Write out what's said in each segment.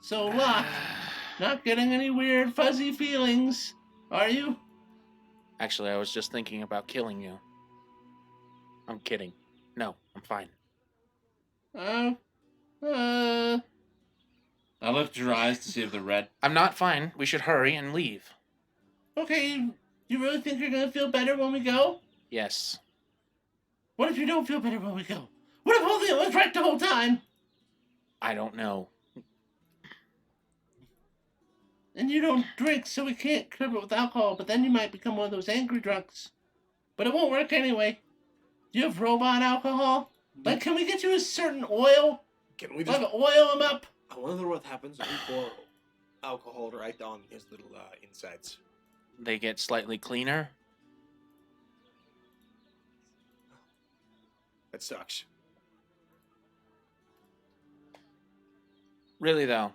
So, Locke, not getting any weird fuzzy feelings, are you? Actually, I was just thinking about killing you. I'm kidding. No, I'm fine. I lift your eyes to see if they're red. I'm not fine. We should hurry and leave. Okay, you really think you're gonna feel better when we go? Yes. What if you don't feel better when we go? What if Ulthion was right the whole time? I don't know. And you don't drink, so we can't curb it with alcohol, but then you might become one of those angry drunks. But it won't work anyway. Do you have robot alcohol? Like, can we get you a certain oil? Can we just... Like, oil them up? I wonder what happens when we pour alcohol right on his little insides. They get slightly cleaner. That sucks. Really, though.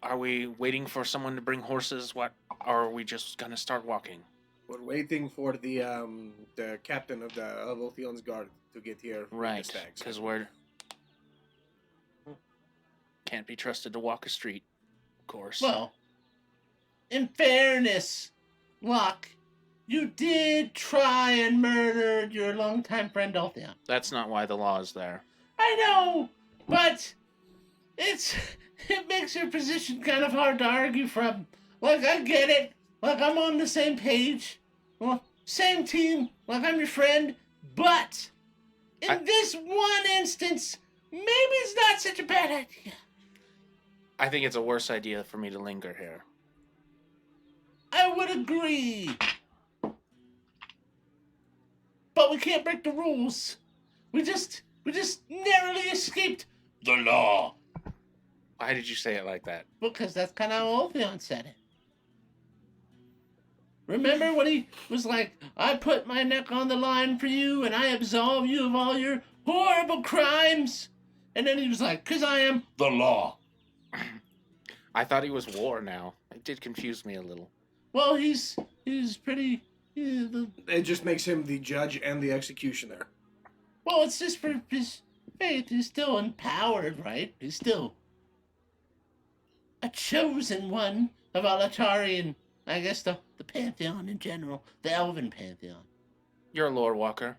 Are we waiting for someone to bring horses? What? Or are we just gonna start walking? We're waiting for the captain of Ulthion's guard to get here. Right, because we're... Can't be trusted to walk a street, of course. Well, in fairness, Locke, you did try and murder your longtime friend Ulthion. That's not why the law is there. I know, but it makes your position kind of hard to argue from. Like, I get it. Like, I'm on the same page. Well, same team. Like, I'm your friend. But in this one instance, maybe it's not such a bad idea. I think it's a worse idea for me to linger here. I would agree. But we can't break the rules. We just narrowly escaped the law. Why did you say it like that? Because that's kind of how Ulthion said it. Remember when he was like, I put my neck on the line for you and I absolve you of all your horrible crimes? And then he was like, because I am the law. I thought he was war now. It did confuse me a little. Well, he's pretty... It just makes him the judge and the executioner. Well, it's just for his faith. He's still empowered, right? He's still a chosen one of Alatari and, I guess, the Pantheon in general. The Elven Pantheon. You're a lore walker.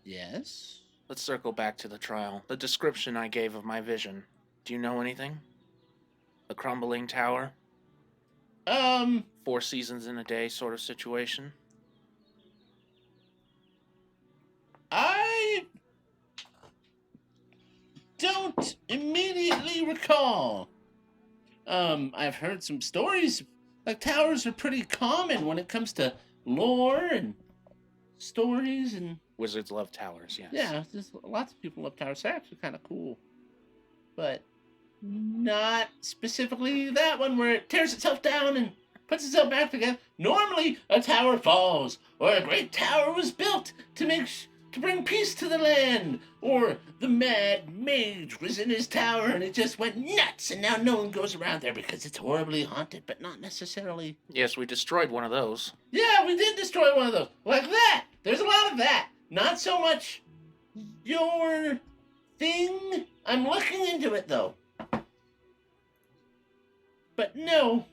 Yes? Let's circle back to the trial. The description I gave of my vision. Do you know anything? The crumbling tower? 4 seasons in a day sort of situation? I don't immediately recall. I've heard some stories. Like, towers are pretty common when it comes to lore and stories and... Wizards love towers, yes. Yeah, just lots of people love towers. They're actually kind of cool. But not specifically that one where it tears itself down and puts itself back together. Normally, a tower falls, or a great tower was built to bring peace to the land, or the mad mage was in his tower and it just went nuts, and now no one goes around there because it's horribly haunted, but not necessarily. Yes, we destroyed one of those. Yeah, we did destroy one of those. Like that. There's a lot of that. Not so much your thing. I'm looking into it, though. But no,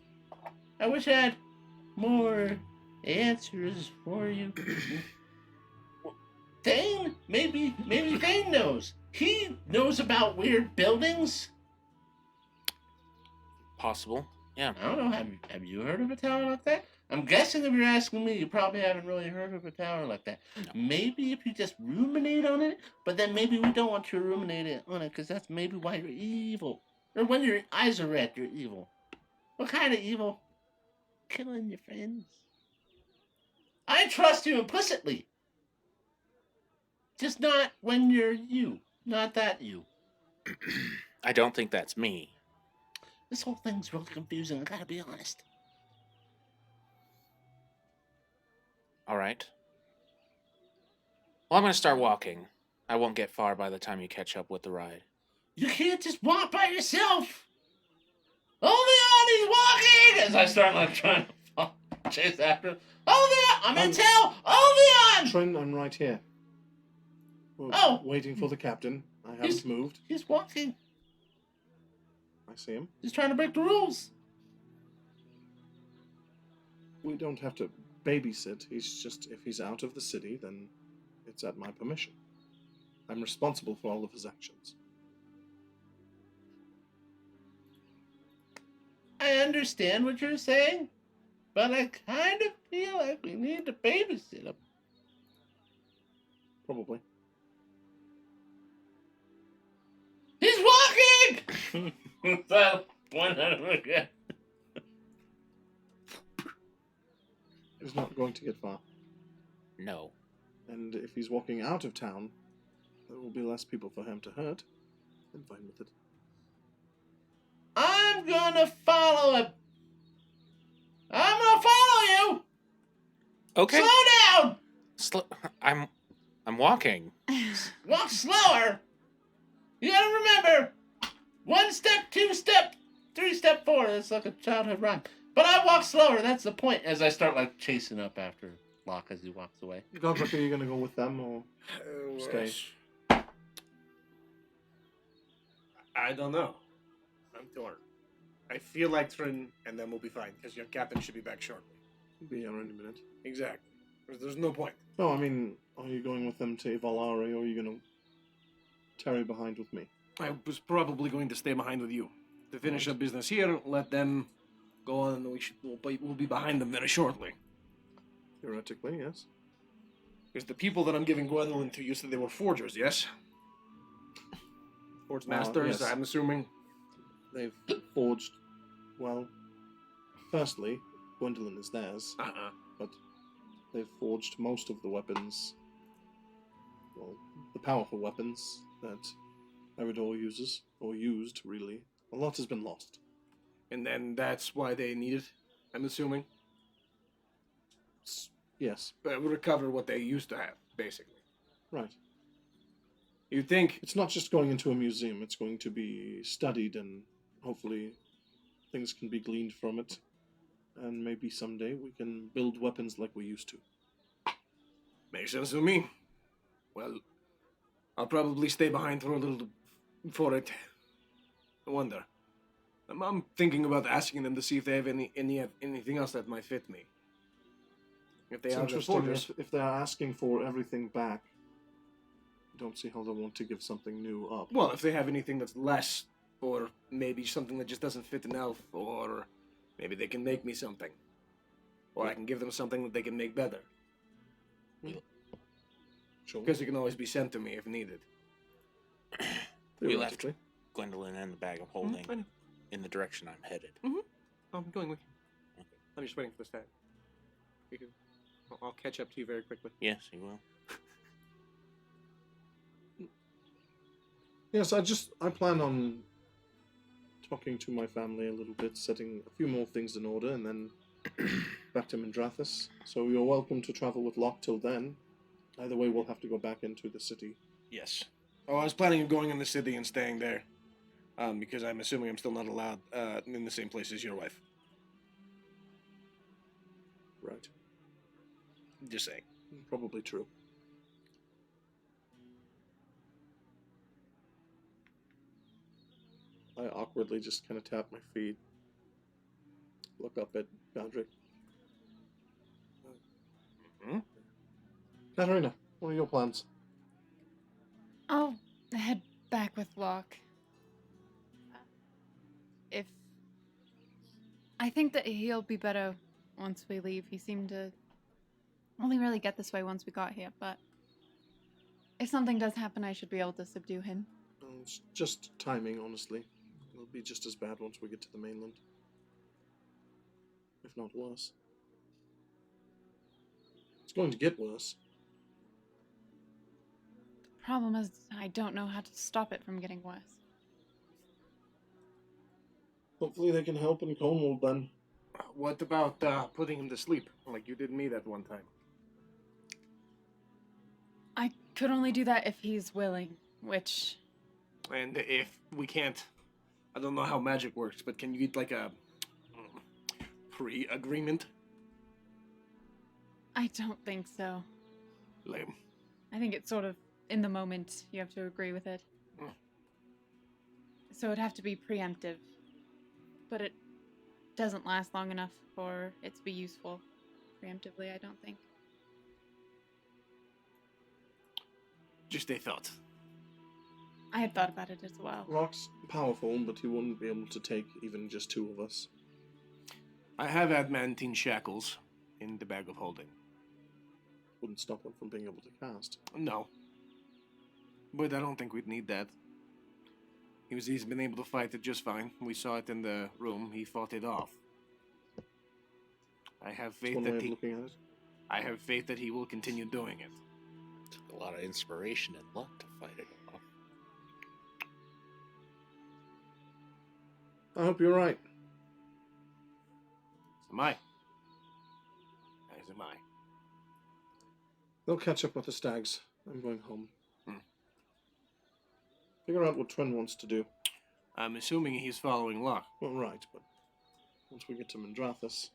I wish I had more answers for you. Thane? Maybe Thane knows. He knows about weird buildings. Possible, yeah. I don't know, have you heard of a tower like that? I'm guessing if you're asking me, you probably haven't really heard of a tower like that. No. Maybe if you just ruminate on it, but then maybe we don't want you to ruminate on it, because that's maybe why you're evil. Or when your eyes are red, you're evil. What kind of evil? Killing your friends. I trust you implicitly. Just not when you're you. Not that you. I don't think that's me. This whole thing's really confusing, I gotta be honest. All right. Well, I'm going to start walking. I won't get far by the time you catch up with the ride. You can't just walk by yourself. Ulthion, he's walking! As I start like trying to chase after him. Ulthion! I'm intel! Ulthion! Trin, I'm right here. We're waiting for the captain. I haven't moved. He's walking. I see him. He's trying to break the rules. We don't have to babysit. He's just, if he's out of the city, then it's at my permission. I'm responsible for all of his actions. I understand what you're saying, but I kind of feel like we need to babysit him. Probably. He's walking! So, point at him again. He's not going to get far. No. And if he's walking out of town, there will be less people for him to hurt. I'm fine with it. I'm gonna follow him. I'm gonna follow you. Okay. Slow down. I'm walking. Walk slower. You gotta remember, 1 step, 2 step, 3 step forward. It's like a childhood rhyme. But I walk slower. That's the point. As I start like chasing up after Locke as he walks away. Godrek, are you going to go with them or stay? I don't know. I'm torn. I feel like Trin, and then we'll be fine, because your captain should be back shortly. He'll be here any minute. Exactly. There's no point. No, I mean, are you going with them to Valari, or are you going to tarry behind with me? I was probably going to stay behind with you. To finish up business here, let them go on, and we'll be behind them very shortly. Theoretically, yes. Because the people that I'm giving Gwendolyn to, you said they were forgers, yes? Forged masters, yes. I'm assuming. They've forged, well, firstly, Gwendolyn is theirs, but they've forged most of the weapons, well, the powerful weapons that Eridor uses, or used, really. A lot has been lost. And then that's why they need it, I'm assuming? Yes. Recover what they used to have, basically. Right. You think... It's not just going into a museum, it's going to be studied, and hopefully things can be gleaned from it. And maybe someday we can build weapons like we used to. Makes sense to me. Well, I'll probably stay behind for a little for it. I wonder. I'm thinking about asking them to see if they have anything else that might fit me. If they It's are the interesting forgers. if they're asking for everything back. I don't see how they want to give something new up. Well, if they have anything that's less, or maybe something that just doesn't fit an elf, or maybe they can make me something. Or I can give them something that they can make better. Sure. Because it can always be sent to me if needed. We left Theoretically. Gwendolyn and the bag of holding I know. in the direction I'm headed. I'm going with you. I'm just waiting for the stag. I'll catch up to you very quickly. Yes, you will. Yes, I plan on talking to my family a little bit, setting a few more things in order, and then back to Mindrathis. So you're welcome to travel with Locke till then. Either way, we'll have to go back into the city. Yes. Oh, I was planning on going in the city and staying there. Because I'm assuming I'm still not allowed in the same place as your wife. Right. Just saying. Probably true. I awkwardly just kind of tap my feet. Look up at Godrek. Katarina, what are your plans? I'll head back with Locke. I think that he'll be better once we leave. He seemed to only really get this way once we got here, but if something does happen, I should be able to subdue him. It's just timing, honestly. It'll be just as bad once we get to the mainland. If not worse. It's going to get worse. The problem is, I don't know how to stop it from getting worse. Hopefully they can help in Konewald then. What about putting him to sleep, like you did me that one time? I could only do that if he's willing, which... And if we can't, I don't know how magic works, but can you get like a pre-agreement? I don't think so. Lame. I think it's sort of in the moment you have to agree with it. So it'd have to be preemptive. but it doesn't last long enough for it to be useful preemptively, I don't think. Just a thought. I had thought about it as well. Rock's powerful, but he wouldn't be able to take even just 2 of us. I have adamantine shackles in the bag of holding. Wouldn't stop him from being able to cast. No. But I don't think we'd need that. He's been able to fight it just fine. We saw it in the room. He fought it off. I have That's faith one way that of he. looking at it. I have faith that he will continue doing it. Took a lot of inspiration and luck to fight it off. I hope you're right. So am I. As am I. They'll catch up with the stags. I'm going home. Hmm. Figure out what Twen wants to do. I'm assuming he's following luck. Well, right, but once we get to Mandrathus,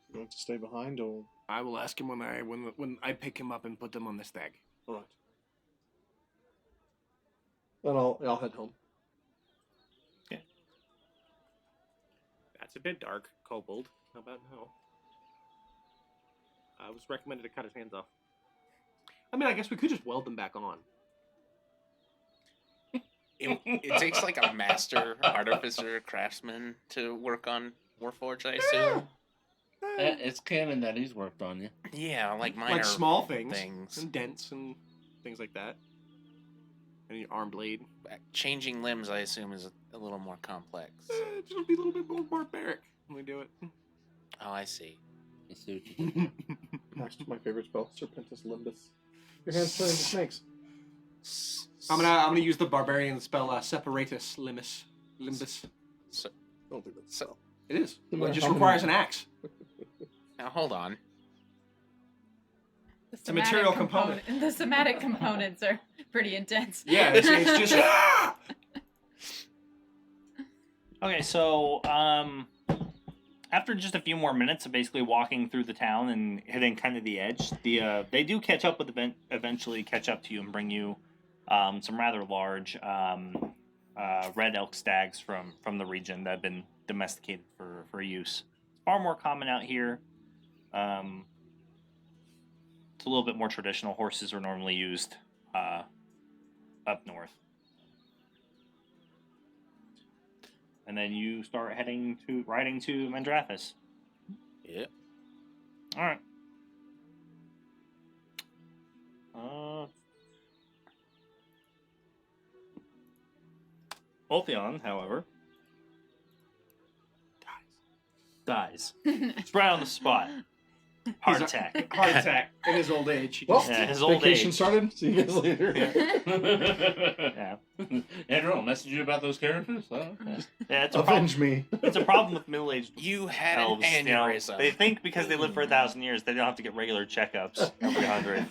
you going to stay behind, or I will ask him when I pick him up and put him on the stag. all right? Then I'll head home. That's a bit dark, Kobold. How about now? I was recommended to cut his hands off. I mean, I guess we could just weld them back on. It takes like a master artificer craftsman to work on Warforged, I assume. It's canon that he's worked on you. Yeah, like minor Like small things. things. And dents and things like that. And your arm blade. Changing limbs, I assume, is a little more complex. It'll be a little bit more barbaric when we do it. Oh, I see. I see what you did. Next to my favorite spell, Serpentis Limbus. Your hands turn into snakes. I'm gonna use the barbarian spell Separatus Limbus. Limbus. So, I don't think that's a So- spell. It is. No It matter just how requires an many- axe. now hold on. The a material The somatic components are pretty intense. Yeah, it's just. Okay, so after just a few more minutes of basically walking through the town and hitting kind of the edge, they do catch up with eventually catch up to you and bring you some rather large red elk stags from the region that have been domesticated for use. Far more common out here. It's a little bit more traditional. Horses are normally used up north. And then you start riding to Mandrathus. Yep. All right. Ulthion, however, dies. It's right on the spot. Heart attack. Heart attack in his old age. He Well, just- Yeah, his old vacation age. started. See you guys later. Yeah. Andrew, I'll message you about those characters. Yeah, it's a problem. Avenge me. It's a problem with middle-aged You had elves. an You know, aneurysm. they think because they live for 1,000 years, they don't have to get regular checkups every 100.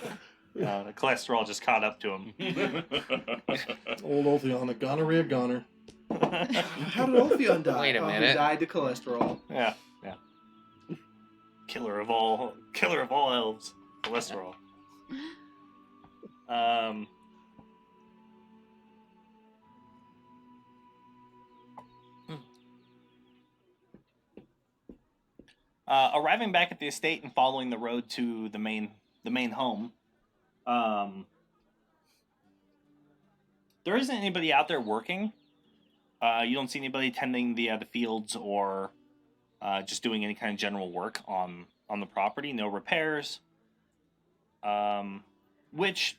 The cholesterol just caught up to them. Old Ulthion, a gonorrhea goner. How did Ulthion die? Wait a Oh, minute. He died to cholesterol. Yeah. Killer of all elves, cholesterol. Arriving back at the estate and following the road to the main home, there isn't anybody out there working. You don't see anybody tending the fields or just doing any kind of general work on the property. No repairs, which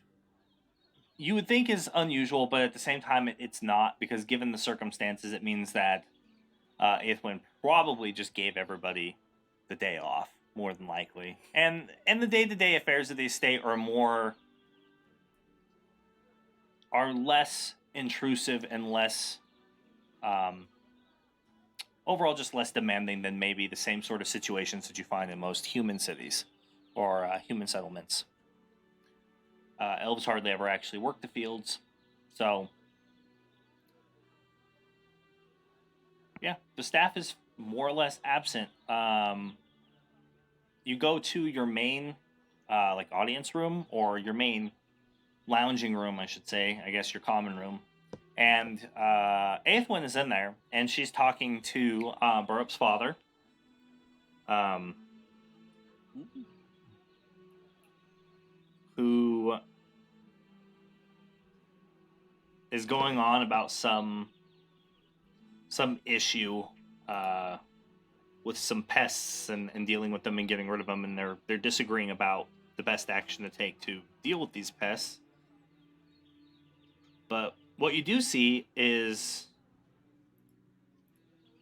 you would think is unusual, but at the same time it's not, because given the circumstances, it means that Aethwin probably just gave everybody the day off, more than likely. And the day-to-day affairs of the estate are less intrusive and less overall just less demanding than maybe the same sort of situations that you find in most human cities or human settlements. Elves hardly ever actually work the fields, so yeah, the staff is more or less absent. You go to your main audience room, or your main lounging room, I should say, I guess your common room, And Aethwyn is in there, and she's talking to Burup's father. Who is going on about some issue with some pests and dealing with them and getting rid of them, and they're disagreeing about the best action to take to deal with these pests. But what you do see is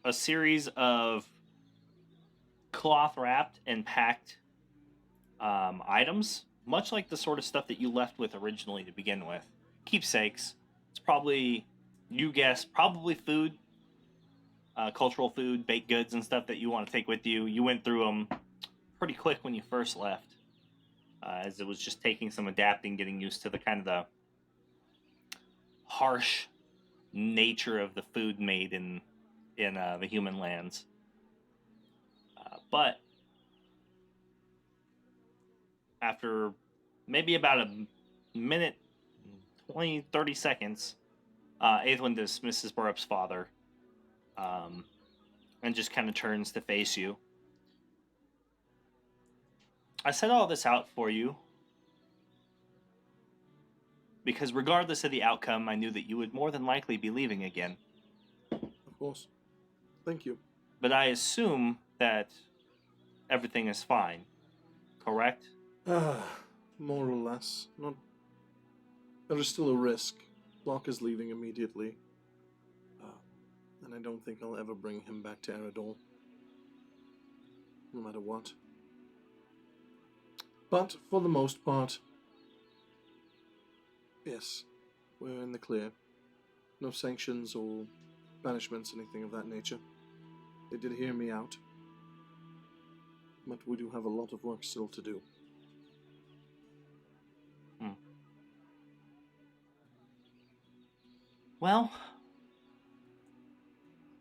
a series of cloth wrapped and packed items, much like the sort of stuff that you left with originally to begin with. Keepsakes. It's probably, you guess, probably food, cultural food, baked goods and stuff that you want to take with you. You went through them pretty quick when you first left, as it was just taking some adapting, getting used to the kind of the harsh nature of the food made in the human lands. But after maybe about a minute, 20, 30 seconds, Aethwyn dismisses Burup's father and just kind of turns to face you. I set all this out for you because regardless of the outcome, I knew that you would more than likely be leaving again. Of course. Thank you. But I assume that everything is fine, correct? More or less. Not. There is still a risk. Locke is leaving immediately. And I don't think I'll ever bring him back to Eridol. No matter what. But, for the most part, yes, we're in the clear. No sanctions or banishments, anything of that nature. They did hear me out. But we do have a lot of work still to do. Well,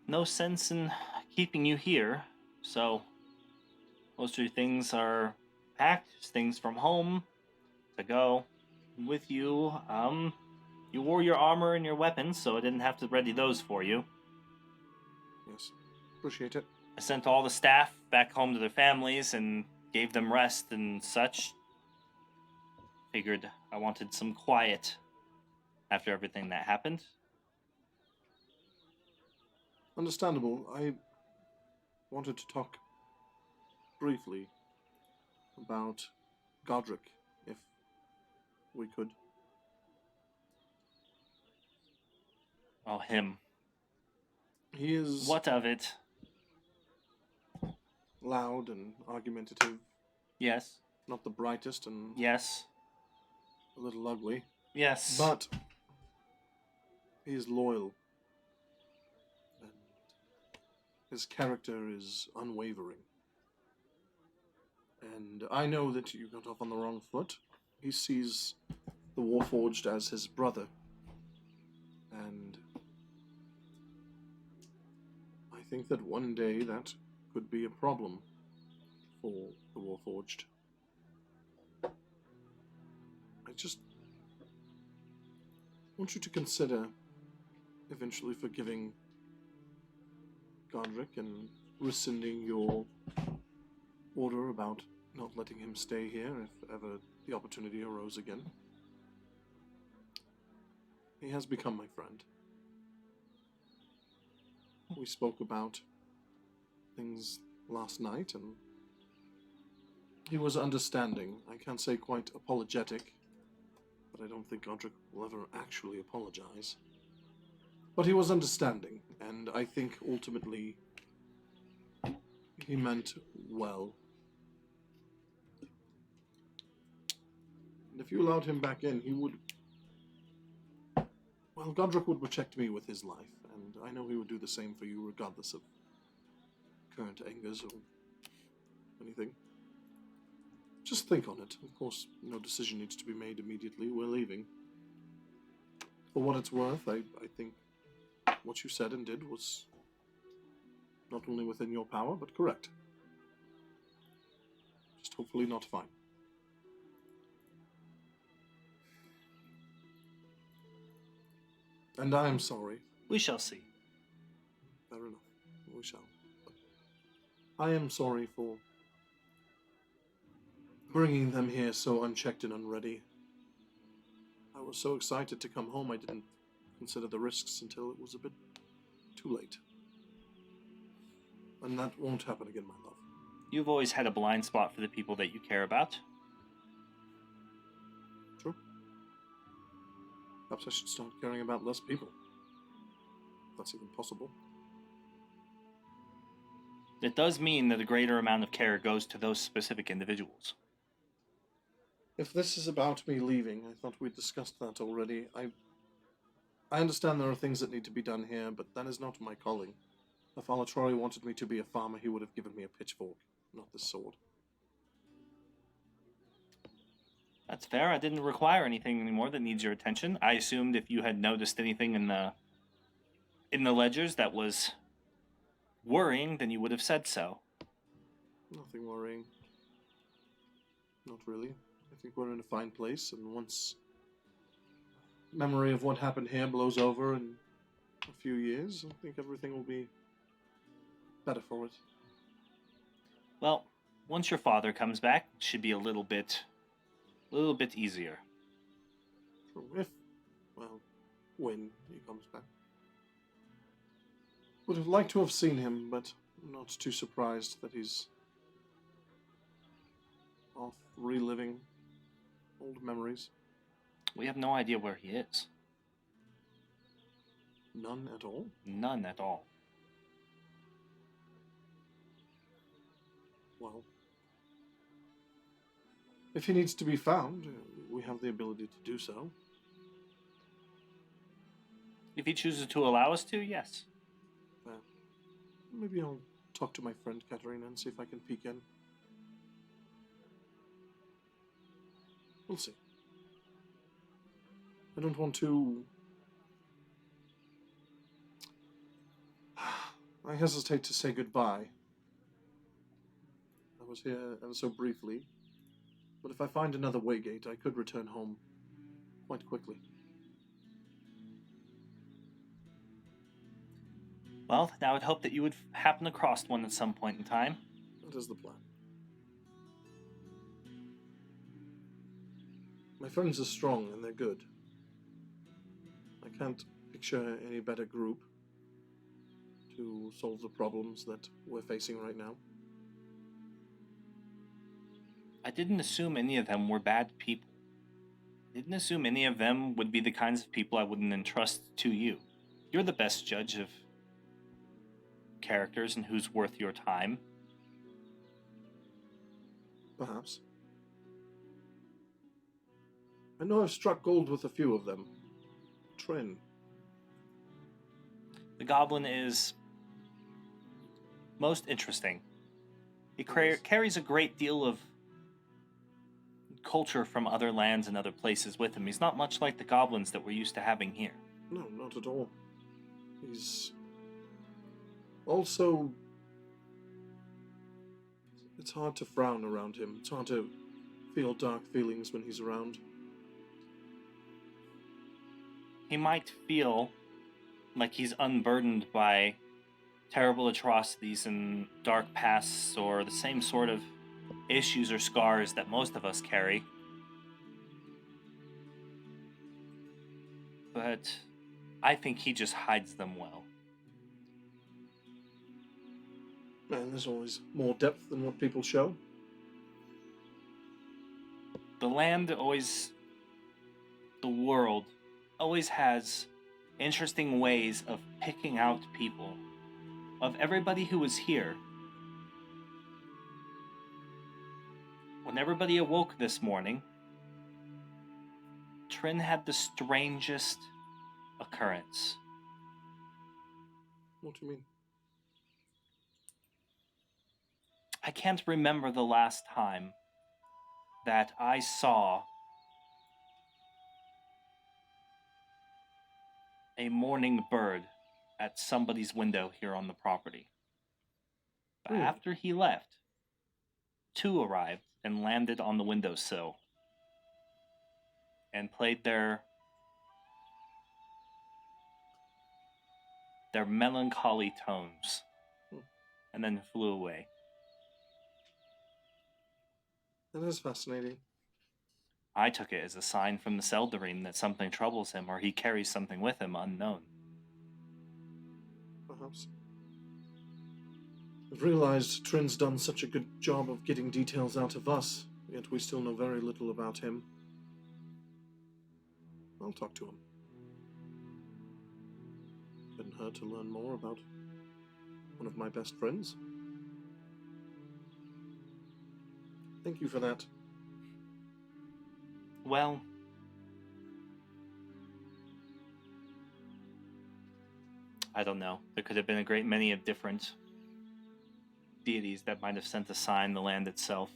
no sense in keeping you here, so most of your things are packed, things from home to go with you. You wore your armor and your weapons, so I didn't have to ready those for you. Yes, appreciate it. I sent all the staff back home to their families and gave them rest and such. Figured I wanted some quiet after everything that happened. Understandable. I wanted to talk briefly about Godrek, if we could. Oh, him. He is What of it? loud and argumentative, Yes. not the brightest, and Yes. a little ugly. Yes. But he is loyal. And his character is unwavering. And I know that you got off on the wrong foot. He sees the Warforged as his brother. And I think that one day that could be a problem for the Warforged. I just want you to consider eventually forgiving Godrek and rescinding your order about not letting him stay here if ever the opportunity arose again. He has become my friend. We spoke about things last night, and he was understanding. I can't say quite apologetic, but I don't think Godrek will ever actually apologize. But he was understanding, and I think ultimately he meant well. And if you allowed him back in, he would... Well, Godrek would protect me with his life, and I know he would do the same for you regardless of current angers or anything. Just think on it. Of course, no decision needs to be made immediately. We're leaving. For what it's worth, I think what you said and did was not only within your power, but correct. Just hopefully not fine. And I am sorry. We shall see. Fair enough. We shall. I am sorry for bringing them here so unchecked and unready. I was so excited to come home I didn't consider the risks until it was a bit too late. And that won't happen again, my love. You've always had a blind spot for the people that you care about. True. Perhaps I should start caring about less people. If that's even possible. It does mean that a greater amount of care goes to those specific individuals. If this is about me leaving, I thought we discussed that already. I understand there are things that need to be done here, but that is not my calling. If Alatrori wanted me to be a farmer, he would have given me a pitchfork, not this sword. That's fair. I didn't require anything anymore that needs your attention. I assumed if you had noticed anything in the ledgers that was worrying, then you would have said so. Nothing worrying. Not really. I think we're in a fine place, and once memory of what happened here blows over in a few years, I think everything will be better for it. Well, once your father comes back, it should be a little bit easier. When he comes back. Would have liked to have seen him, but I'm not too surprised that he's off reliving old memories. We have no idea where he is. None at all? None at all. Well, if he needs to be found, we have the ability to do so. If he chooses to allow us to, yes. Maybe I'll talk to my friend Katerina and see if I can peek in. We'll see. I don't want to... I hesitate to say goodbye. I was here ever so briefly, but if I find another waygate, I could return home quite quickly. Well, I would hope that you would happen across one at some point in time. That is the plan. My friends are strong and they're good. I can't picture any better group to solve the problems that we're facing right now. I didn't assume any of them were bad people. I didn't assume any of them would be the kinds of people I wouldn't entrust to you. You're the best judge of characters and who's worth your time. Perhaps. I know I've struck gold with a few of them. Trin. The goblin is most interesting. He carries a great deal of culture from other lands and other places with him. He's not much like the goblins that we're used to having here. No, not at all. He's also... It's hard to frown around him. It's hard to feel dark feelings when he's around. He might feel like he's unburdened by terrible atrocities and dark pasts or the same sort of issues or scars that most of us carry. But I think he just hides them well. And there's always more depth than what people show. The world always has interesting ways of picking out people. Of everybody who was here, when everybody awoke this morning, Trin had the strangest occurrence. What do you mean? I can't remember the last time that I saw a morning bird at somebody's window here on the property. But after he left, two arrived and landed on the windowsill and played their their melancholy tones, Hmm. and then flew away. That is fascinating. I took it as a sign from the Seldarine that something troubles him or he carries something with him unknown. Perhaps. I've realized Trin's done such a good job of getting details out of us, yet we still know very little about him. I'll talk to him. Couldn't hurt to learn more about one of my best friends. Thank you for that. Well, I don't know. There could have been a great many of different deities that might have sent a sign the land itself.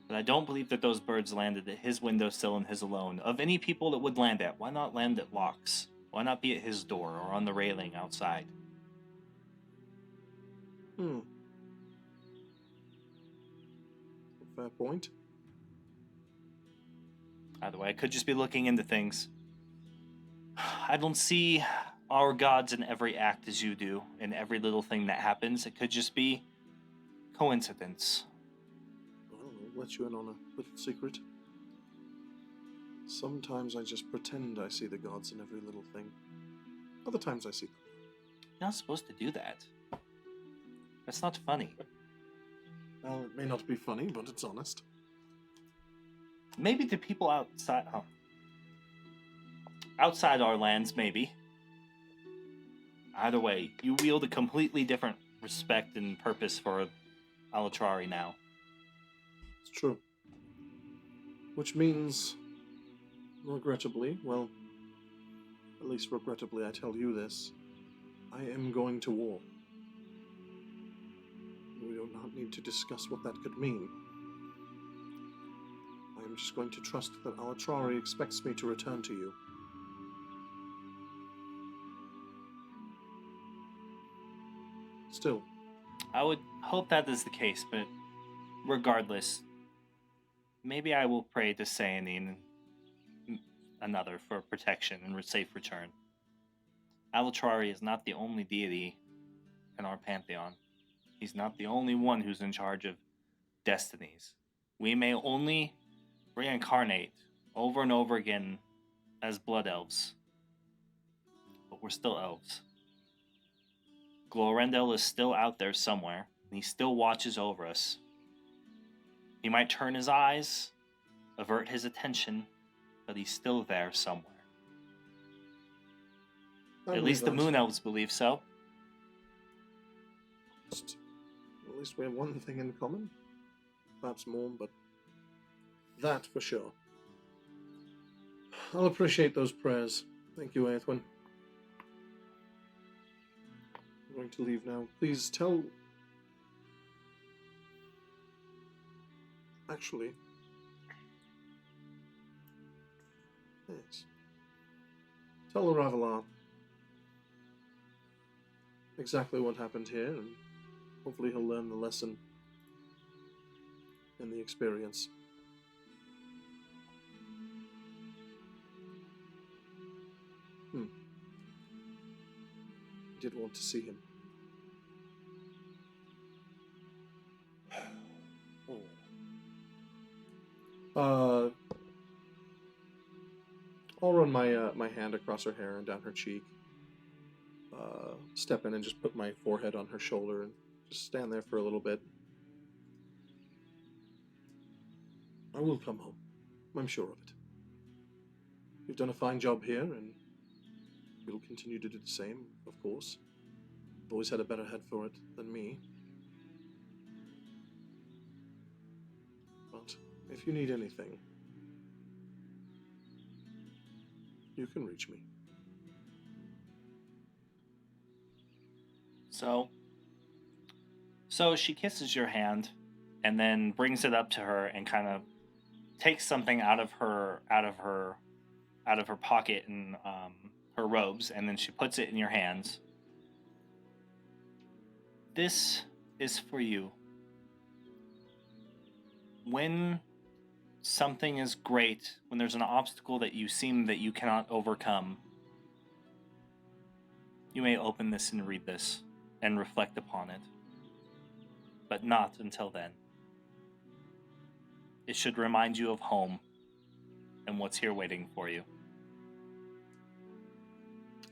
But I don't believe that those birds landed at his windowsill and his alone. Of any people that would land at, why not land at Locke's? Why not be at his door or on the railing outside? Fair point. Either way, I could just be looking into things. I don't see our gods in every act as you do, in every little thing that happens. It could just be coincidence. Well, I'll let you in on a little secret. Sometimes I just pretend I see the gods in every little thing. Other times I see them. You're not supposed to do that. That's not funny. Well, it may not be funny, but it's honest. Maybe to people outside our lands, maybe. Either way, you wield a completely different respect and purpose for Alatrari now. It's true. Which means, regrettably, well, at least regrettably I tell you this, I am going to war. We do not need to discuss what that could mean. I am just going to trust that Alatrari expects me to return to you. Still, I would hope that is the case, but regardless, maybe I will pray to Sayanine another for protection and safe return. Alatrari is not the only deity in our pantheon. He's not the only one who's in charge of destinies. We may only reincarnate over and over again as blood elves, but we're still elves. Glorendel is still out there somewhere, and he still watches over us. He might turn his eyes, avert his attention, but he's still there somewhere. At least the moon elves believe so. At least we have one thing in common. Perhaps more, but that for sure. I'll appreciate those prayers. Thank you, Aethwin. I'm going to leave now. Please tell... Actually... Yes. Tell Ravelar exactly what happened here, and hopefully he'll learn the lesson and the experience. I did want to see him. I'll run my hand across her hair and down her cheek. Step in and just put my forehead on her shoulder and just stand there for a little bit. I will come home. I'm sure of it. You've done a fine job here, and you'll continue to do the same, of course. You've always had a better head for it than me. But if you need anything, you can reach me. So she kisses your hand and then brings it up to her and kind of takes something out of her pocket and her robes, and then she puts it in your hands. This is for you. When something is great, when there's an obstacle that you seem that you cannot overcome, You may open this and read this, and reflect upon it. But not until then. It should remind you of home, and what's here waiting for you.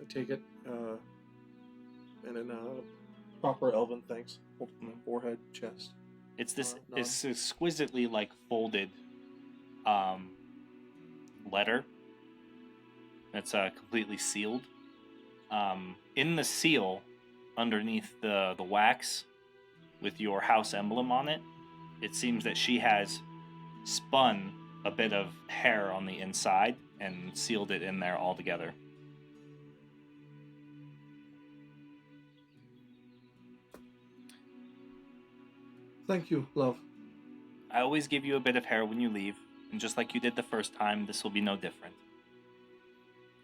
I take it, and in proper elven thanks, hold it to my forehead, chest. It's this nod. it's exquisitely folded letter. It's completely sealed. In the seal, underneath the wax, with your house emblem on it, it seems that she has spun a bit of hair on the inside and sealed it in there all together. Thank you, love. I always give you a bit of hair when you leave, and just like you did the first time, this will be no different.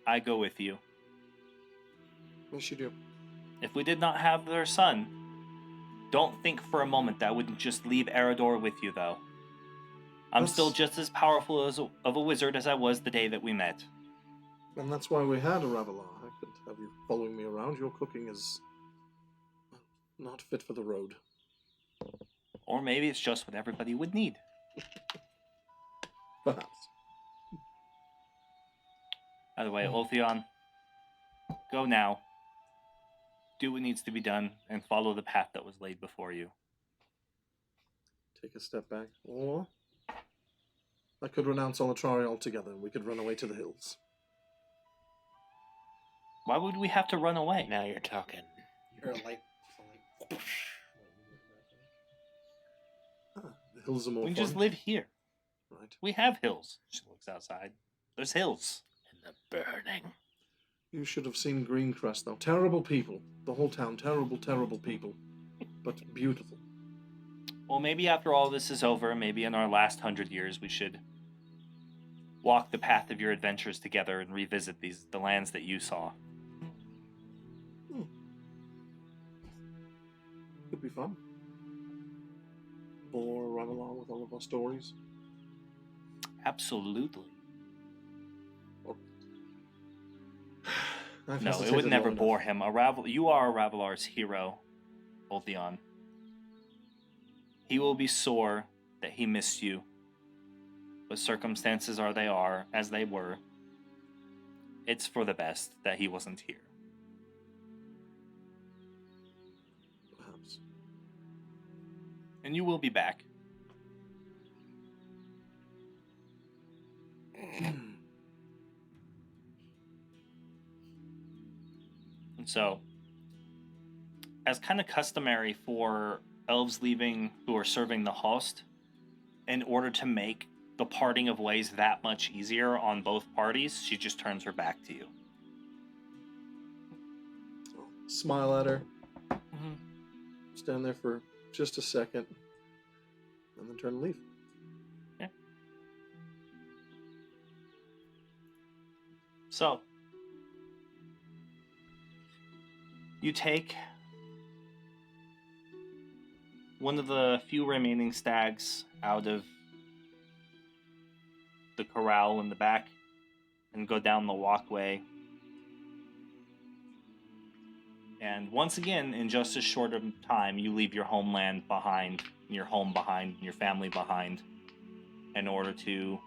I go with you. Yes, you do. If we did not have their son, don't think for a moment that I wouldn't just leave Eredor with you, though. I'm That's- still just as powerful of a wizard as I was the day that we met. And that's why we had a Ravelar. I could have you following me around. Your cooking is not fit for the road. Or maybe it's just what everybody would need. Perhaps. By the way, Ulthion, go now. Do what needs to be done, and follow the path that was laid before you. Take a step back. Or I could renounce Olatrari altogether and we could run away to the hills. Why would we have to run away? Now you're talking. You're like The hills are more We fun. just live here. Right. We have hills. She looks outside. There's hills. In the burning. You should have seen Greencrest, though. Terrible people. The whole town. Terrible, terrible people. But beautiful. Well, maybe after all this is over, maybe in our last 100 years, we should walk the path of your adventures together and revisit the lands that you saw. Could be fun. Or run along with all of our stories. Absolutely. I've No, it hesitated would never long enough. bore him. You are Ravelar's hero, Ulthion. He will be sore that he missed you. But circumstances are as they were. It's for the best that he wasn't here. Perhaps. And you will be back. And so, as kind of customary for elves leaving who are serving the host, in order to make the parting of ways that much easier on both parties, she just turns her back to you. I'll smile at her. Stand there for just a second. And then turn and leave. Yeah. So, you take one of the few remaining stags out of the corral in the back and go down the walkway. And once again, in just as short of time, you leave your homeland behind, your home behind, your family behind, in order to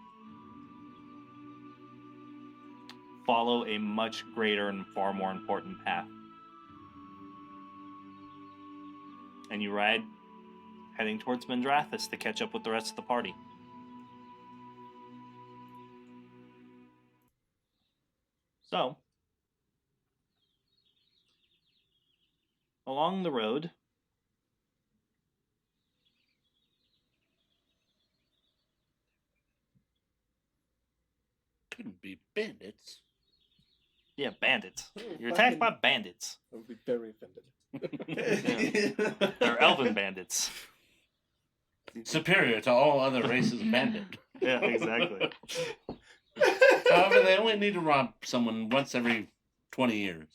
follow a much greater and far more important path. And you ride, heading towards Mendrathis to catch up with the rest of the party. So, along the road, Couldn't be bandits. yeah, bandits. You're attacked by bandits. I would be very offended. They're elven bandits. Superior to all other races of bandit. Yeah, exactly. However, they only need to rob someone once every 20 years.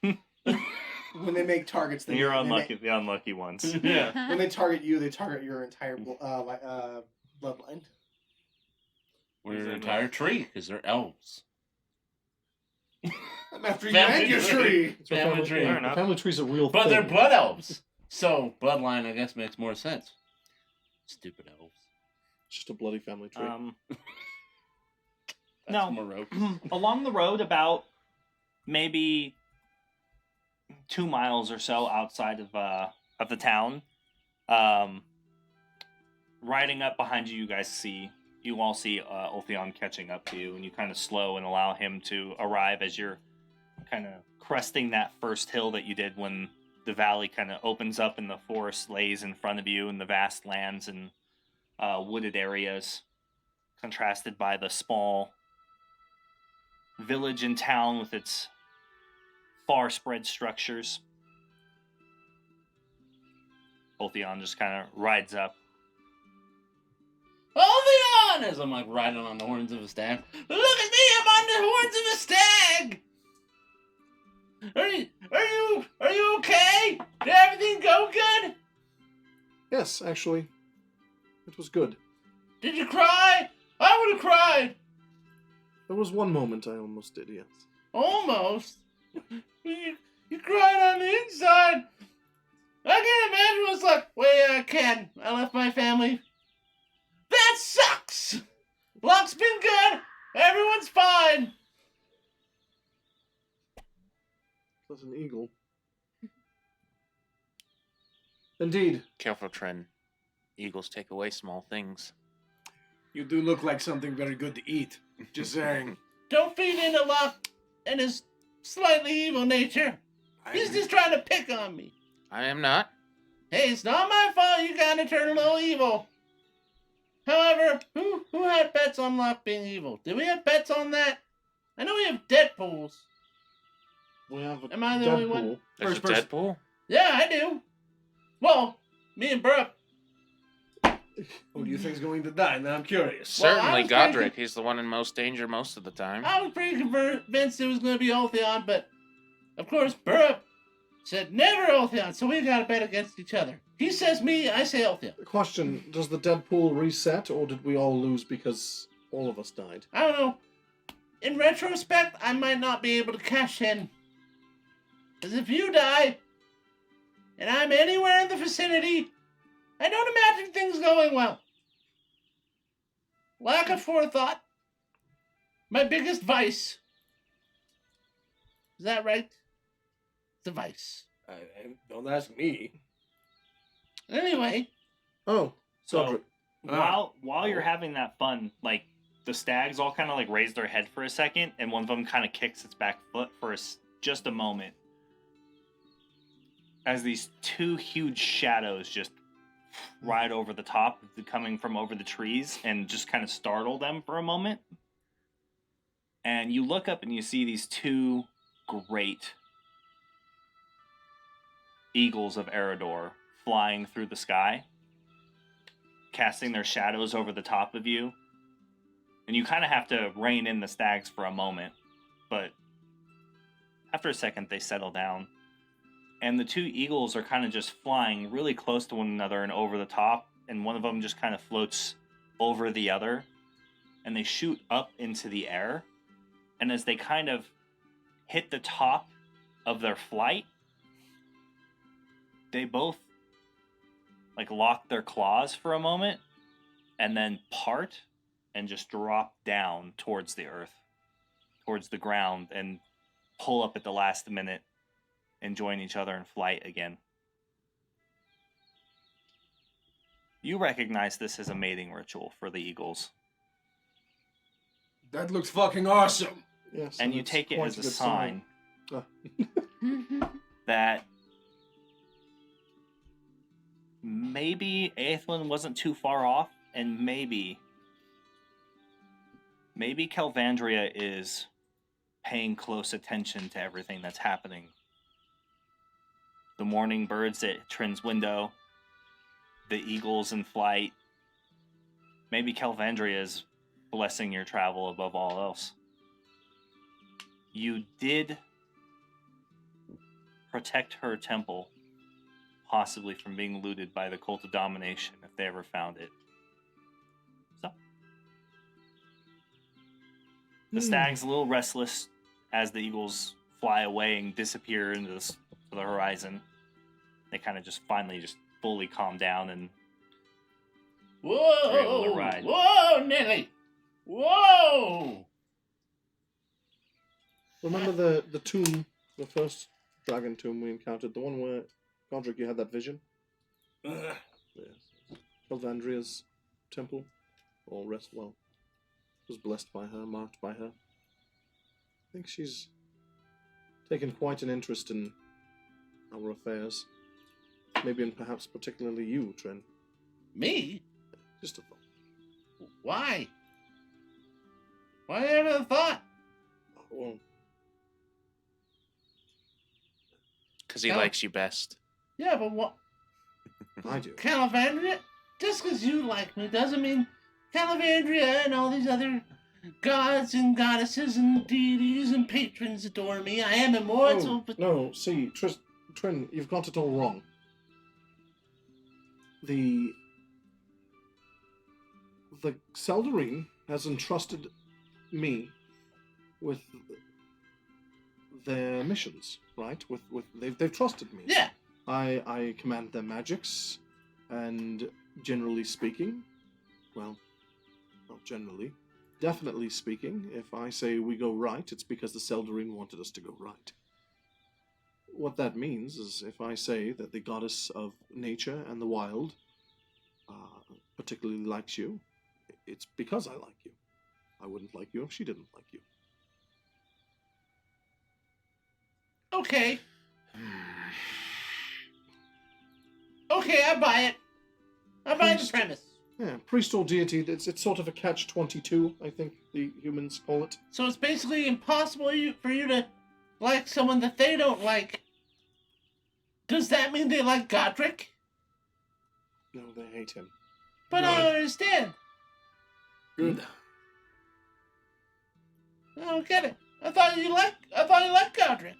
when they make targets. They, You're they unlucky, the unlucky ones. Yeah. when they target you, they target your entire bloodline. Or your entire tree, because they're elves. I'm after you Family and your tree. tree. So Family tree. Fair enough. family tree's a real But thing. they're blood elves. So bloodline, I guess, makes more sense. Stupid elves. It's just a bloody family tree. That's No. morose. Along the road, about maybe 2 miles or so outside of the town, riding up behind you, you all see Ulthion catching up to you, and you kind of slow and allow him to arrive as you're kind of cresting that first hill that you did when the valley kind of opens up and the forest lays in front of you, and the vast lands and wooded areas contrasted by the small village and town with its far spread structures. Ulthion just kind of rides up. Ulthion! As I'm like riding on the horns of a stag. Look at me! I'm on the horns of a stag! Are you okay? Did everything go good? Yes, actually, it was good. Did you cry? I would have cried. There was one moment I almost did, yes. Almost. You cried on the inside. I can't imagine what it's like. Well, yeah, I can. I left my family. That sucks. Luck's been good. Everyone's fine. That's an eagle. Indeed. Careful, Tren. Eagles take away small things. You do look like something very good to eat. Just saying. Don't feed into Luck and his slightly evil nature. He's just trying to pick on me. I am not. Hey, it's not my fault you kind of turned a little evil. However, who had bets on Luck being evil? Did we have bets on that? I know we have Deadpools. We have a Am I the only one? Deadpool. There's First a person. Deadpool? Yeah, I do. Well, me and Burp. Who do you think's going to die? Now I'm curious. Well, I Certainly was pretty Godrek. He's the one in most danger most of the time. I was pretty convinced it was going to be Ulthion, but of course Burp said never Ulthion, so we got to bet against each other. He says me, I say Ulthion. Question, does the Deadpool reset, or did we all lose because all of us died? I don't know. In retrospect, I might not be able to cash in. Because if you die, and I'm anywhere in the vicinity, I don't imagine things going well. Lack of forethought. My biggest vice. Is that right? It's a vice. Don't ask me. Anyway, Oh, So Godrek. while you're having that fun, like the stags all kind of like raise their head for a second, and one of them kind of kicks its back foot for just a moment, as these two huge shadows just ride over the top, coming from over the trees, and just kind of startle them for a moment. And you look up and you see these two great eagles of Eredor flying through the sky, casting their shadows over the top of you. And you kind of have to rein in the stags for a moment, but after a second they settle down. And the two eagles are kind of just flying really close to one another and over the top, and one of them just kind of floats over the other, and they shoot up into the air. And as they kind of hit the top of their flight, they both like lock their claws for a moment and then part and just drop down towards the earth, towards the ground, and pull up at the last minute and join each other in flight again. You recognize this as a mating ritual for the eagles, That looks fucking awesome. Yes, and you that's take it quite as a good sign Ah. that maybe Aethlin wasn't too far off, and maybe Calvandria is paying close attention to everything that's happening. The morning birds at Trin's window, the eagles in flight. Maybe Calvandria is blessing your travel above all else. You did protect her temple, possibly from being looted by the Cult of Domination if they ever found it. So, the stag's a little restless as the eagles fly away and disappear into the horizon. They kind of just finally just fully calm down and Whoa! able to ride. Whoa, Nelly! Whoa! Remember the tomb, the first dragon tomb we encountered, the one where, Godrek, you had that vision? Yes. Elvandria's temple. All rest well. Was blessed by her, marked by her. I think she's taken quite an interest in our affairs. Maybe and perhaps particularly you, Trin. Me? Just a thought. Why? Why ever the thought? Well, Because he Oh. likes you best. Yeah, but what? I do. Calavandria? Just because you like me doesn't mean Calavandria and all these other gods and goddesses and deities and patrons adore me. I am immortal, Oh, but no, see, Trin, you've got it all wrong. The Seldarine has entrusted me with their missions, right? They've trusted me. yeah. I command their magics, and generally speaking, well, not generally, definitely speaking, if I say we go right, it's because the Seldarine wanted us to go right. What that means is if I say that the goddess of nature and the wild particularly likes you, it's because I like you. I wouldn't like you if she didn't like you. Okay. Okay, I buy it. I buy the Priest. premise. Yeah, priest or deity, it's sort of a catch-22, I think the humans call it. So it's basically impossible for you to like someone that they don't like. Does that mean they like Godrek? No, they hate him. But I don't understand. Good. I don't get it. I thought you liked Godrek.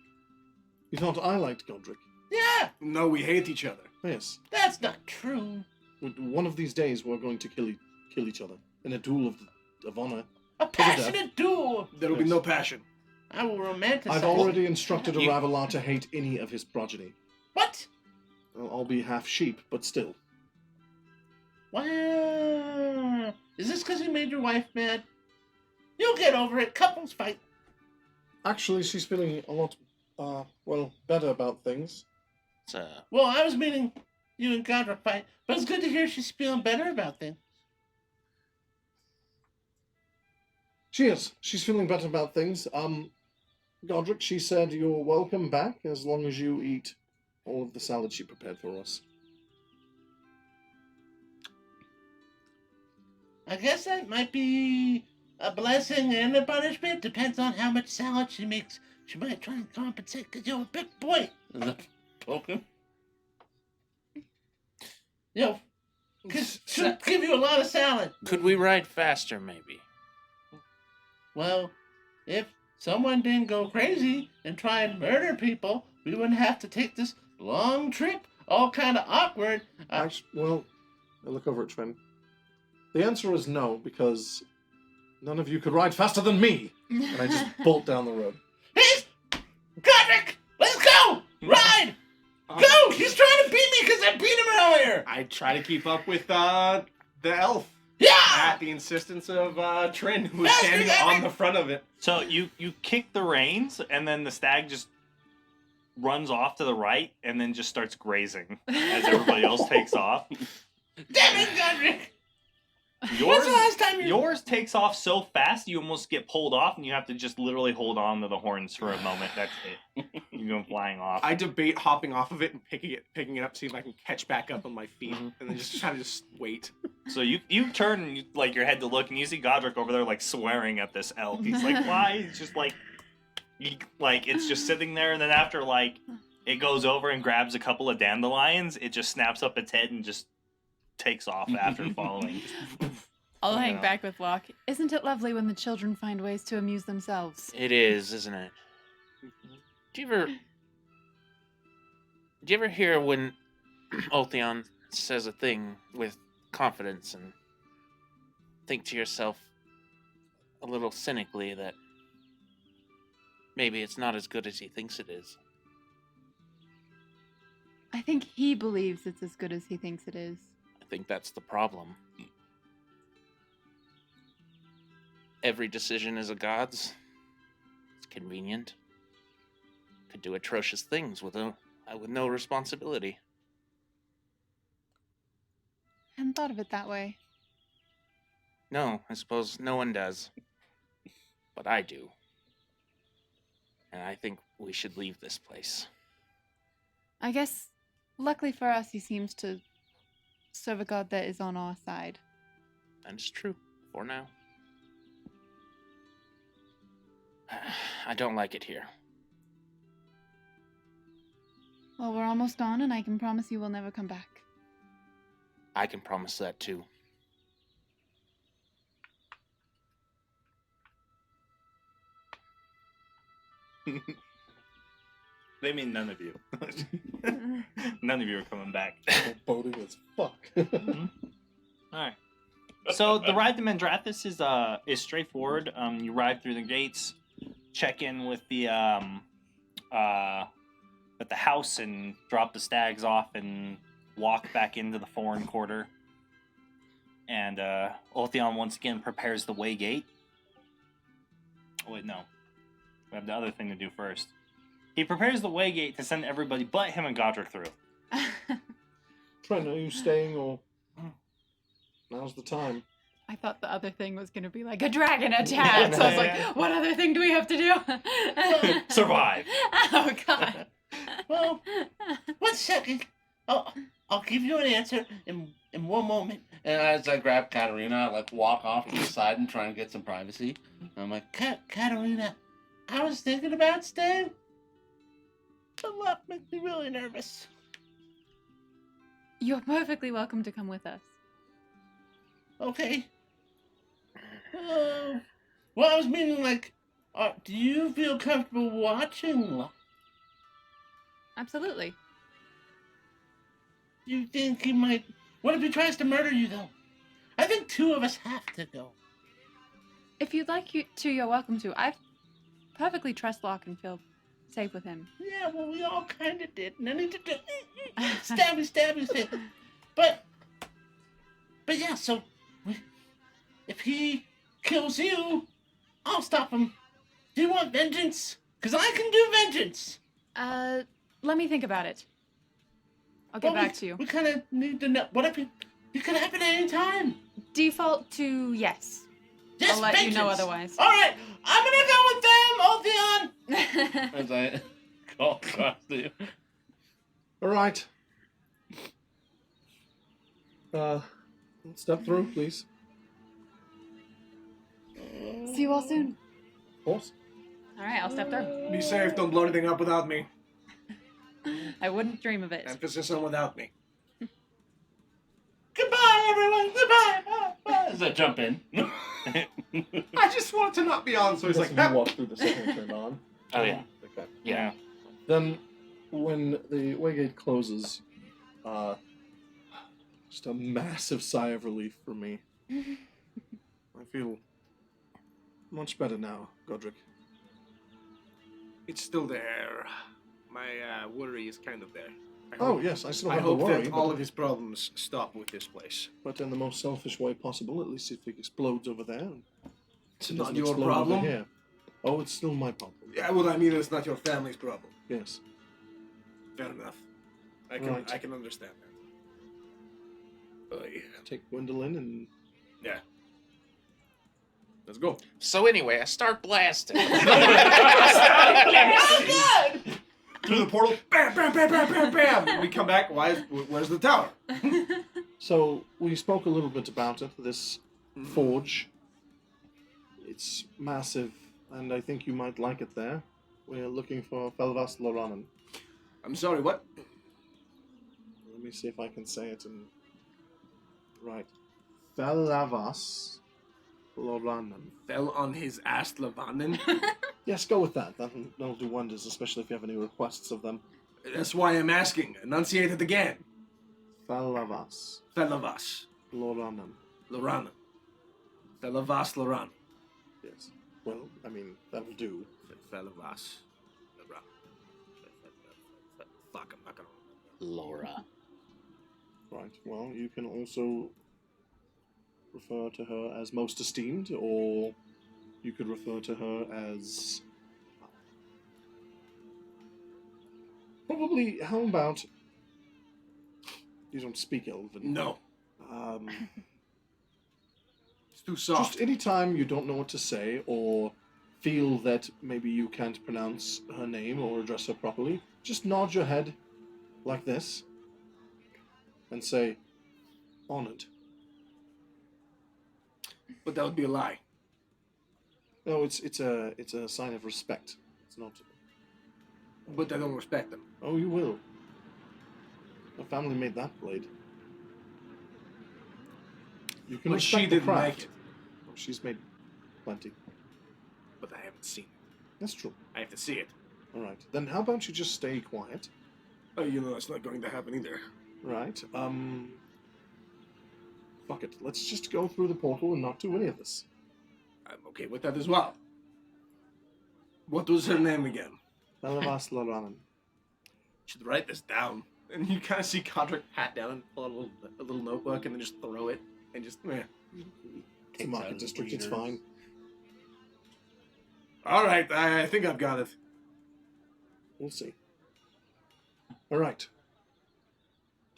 You thought I liked Godrek? Yeah, No, we hate each other. Yes. that's not true. One of these days we're going to kill each other in a duel of honor. A passionate duel. There'll be Yes. no passion. I will romanticize. I've already instructed You- Aravelar to hate any of his progeny. What? I'll be half sheep, but still. Wow. Is this because you made your wife mad? You'll get over it. Couples fight. Actually, she's feeling a lot, better about things. It's, Well, I was meaning you and Godrek fight, but it's good to hear she's feeling better about things. She is. She's feeling better about things. Godrek, she said you're welcome back as long as you eat all of the salad she prepared for us. I guess that might be a blessing and a punishment. Depends on how much salad she makes. She might try and compensate because you're a big boy. Poke him. Yo, she'll give you a lot of salad. could we ride faster, maybe? Well, if someone didn't go crazy and try and murder people, we wouldn't have to take this long trip. All kind of awkward. I look over at Trin. The answer is no, because none of you could ride faster than me. And I just bolt down the road. He's Godrek! Let's go! Ride! Go! He's trying to beat me because I beat him earlier! I try to keep up with the elf Yeah! at the insistence of Trin, who's Faster, standing Godrek! on the front of it. So you kick the reins, and then the stag just runs off to the right, and then just starts grazing as everybody else takes off. Damn it, Godrek! When's Yours, the last time you... yours takes off so fast you almost get pulled off, and you have to just literally hold on to the horns for a moment. That's it. You go flying off. I debate hopping off of it and picking it up, see if I can catch back up on my feet, Mm-hmm. and then just try to just wait. So you turn like your head to look, and you see Godrek over there like swearing at this elk. He's like, "Why?" He's just like, it's just sitting there, and then after like it goes over and grabs a couple of dandelions, it just snaps up its head and just takes off after following. I'll hang Yeah. back with Locke. Isn't it lovely when the children find ways to amuse themselves? It is, isn't it? Do you ever hear when Ulthion says a thing with confidence and think to yourself a little cynically that maybe it's not as good as he thinks it is. I think he believes it's as good as he thinks it is. I think that's the problem. Every decision is a god's. It's convenient. Could do atrocious things with no responsibility. I hadn't thought of it that way. No, I suppose no one does. But I do. And I think we should leave this place. I guess, luckily for us, he seems to serve a god that is on our side. That is true, for now. I don't like it here. Well, we're almost gone, and I can promise you we'll never come back. I can promise that too. They mean none of you. None of you are coming back. Boding as fuck. Alright. So the ride to Mandrathis is straightforward. You ride through the gates, check in with the house and drop the stags off and walk back into the foreign quarter. And Ulthion once again prepares the way gate. Oh wait, no. We have the other thing to do first. He prepares the way gate to send everybody but him and Godrek through. Trent, are you staying or... Now's the time. I thought the other thing was going to be like a dragon attack. So I was like, what other thing do we have to do? Survive. Oh, God. Well, 1 second. I'll give you an answer in 1 moment. And as I grab Katerina, I walk off to the side and try and get some privacy. I'm like, Katerina, I was thinking about staying. The luck makes me really nervous. You're perfectly welcome to come with us. Okay. Well, I was meaning, do you feel comfortable watching luck? Absolutely. You think he might... What if he tries to murder you, though? I think 2 of us have to go. If you'd like to, you're welcome to. I perfectly trust Locke and feel safe with him. Yeah, well, we all kind of did. And then he did stabby thing. But yeah, so if he kills you, I'll stop him. Do you want vengeance? Because I can do vengeance. Let me think about it. I'll get back to you. We kind of need to know. What if it could happen at any time? Default to yes. Yes, I'll let vengeance. you know otherwise. All right, I'm going to go with them, Ulthion. As I call across to you. All right. Step through, please. See you all soon. Of course. All right, I'll step through. Be safe, don't blow anything up without me. I wouldn't dream of it. Emphasis on without me. Goodbye, everyone. Goodbye. Bye. As I jump in. I just want it to not be on, so he's like, You walk through the second turn on. Oh, yeah. Okay. Yeah. Then, when the waygate closes, just a massive sigh of relief for me. I feel much better now, Godrek. It's still there. My worry is kind of there. Oh, yes, I still I have the hope worry. that all of his problems stop with this place. But in the most selfish way possible, at least if it explodes over there. It's It not doesn't your explode over problem. here. Oh, it's still my problem. Yeah, well, I mean, it's not your family's problem. Yes. Fair enough. Right. I can understand that. Yeah. Take Gwendolyn and... Yeah. Let's go. So anyway, I start blasting. through the portal, bam, bam, bam, bam, bam, bam. And we come back, where's the tower? So, we spoke a little bit about it, this forge. It's massive, and I think you might like it there. We're looking for Felvas Loranen. I'm sorry, what? Let me see if I can say it in... Right. Felvas Loranen. Fell on his ass, Lavanen. Yes, go with that. That'll do wonders, especially if you have any requests of them. That's why I'm asking. Enunciate it again. Felvas Felavas. Loranen. Lorana. Felavas Lorana. Yes. Well, I mean, that'll do. Felavas. Fuck, I'm not gonna. Laura. Right. Well, you can also refer to her as most esteemed, or you could refer to her as probably. How about you don't speak Elven? No, Um, it's too soft. just any time you don't know what to say, or feel that maybe you can't pronounce her name or address her properly, just nod your head like this and say, "Honored." But that would be a lie. No, it's a sign of respect. It's not. But I don't respect them. Oh, you will. Her family made that blade. You can But respect she the didn't craft. make it. Oh, she's made plenty. But I haven't seen it. That's true. I have to see it. All right. Then how about you just stay quiet? Oh, you know it's not going to happen either. Right. Fuck it. Let's just go through the portal and not do any of this. I'm okay with that as well. What was her name again? Belavas Laranen. Should write this down. And you kind of see Godrek pat down and pull out a little notebook and then just throw it and just It's a market district. It's fine. All right, I think I've got it. We'll see. All right.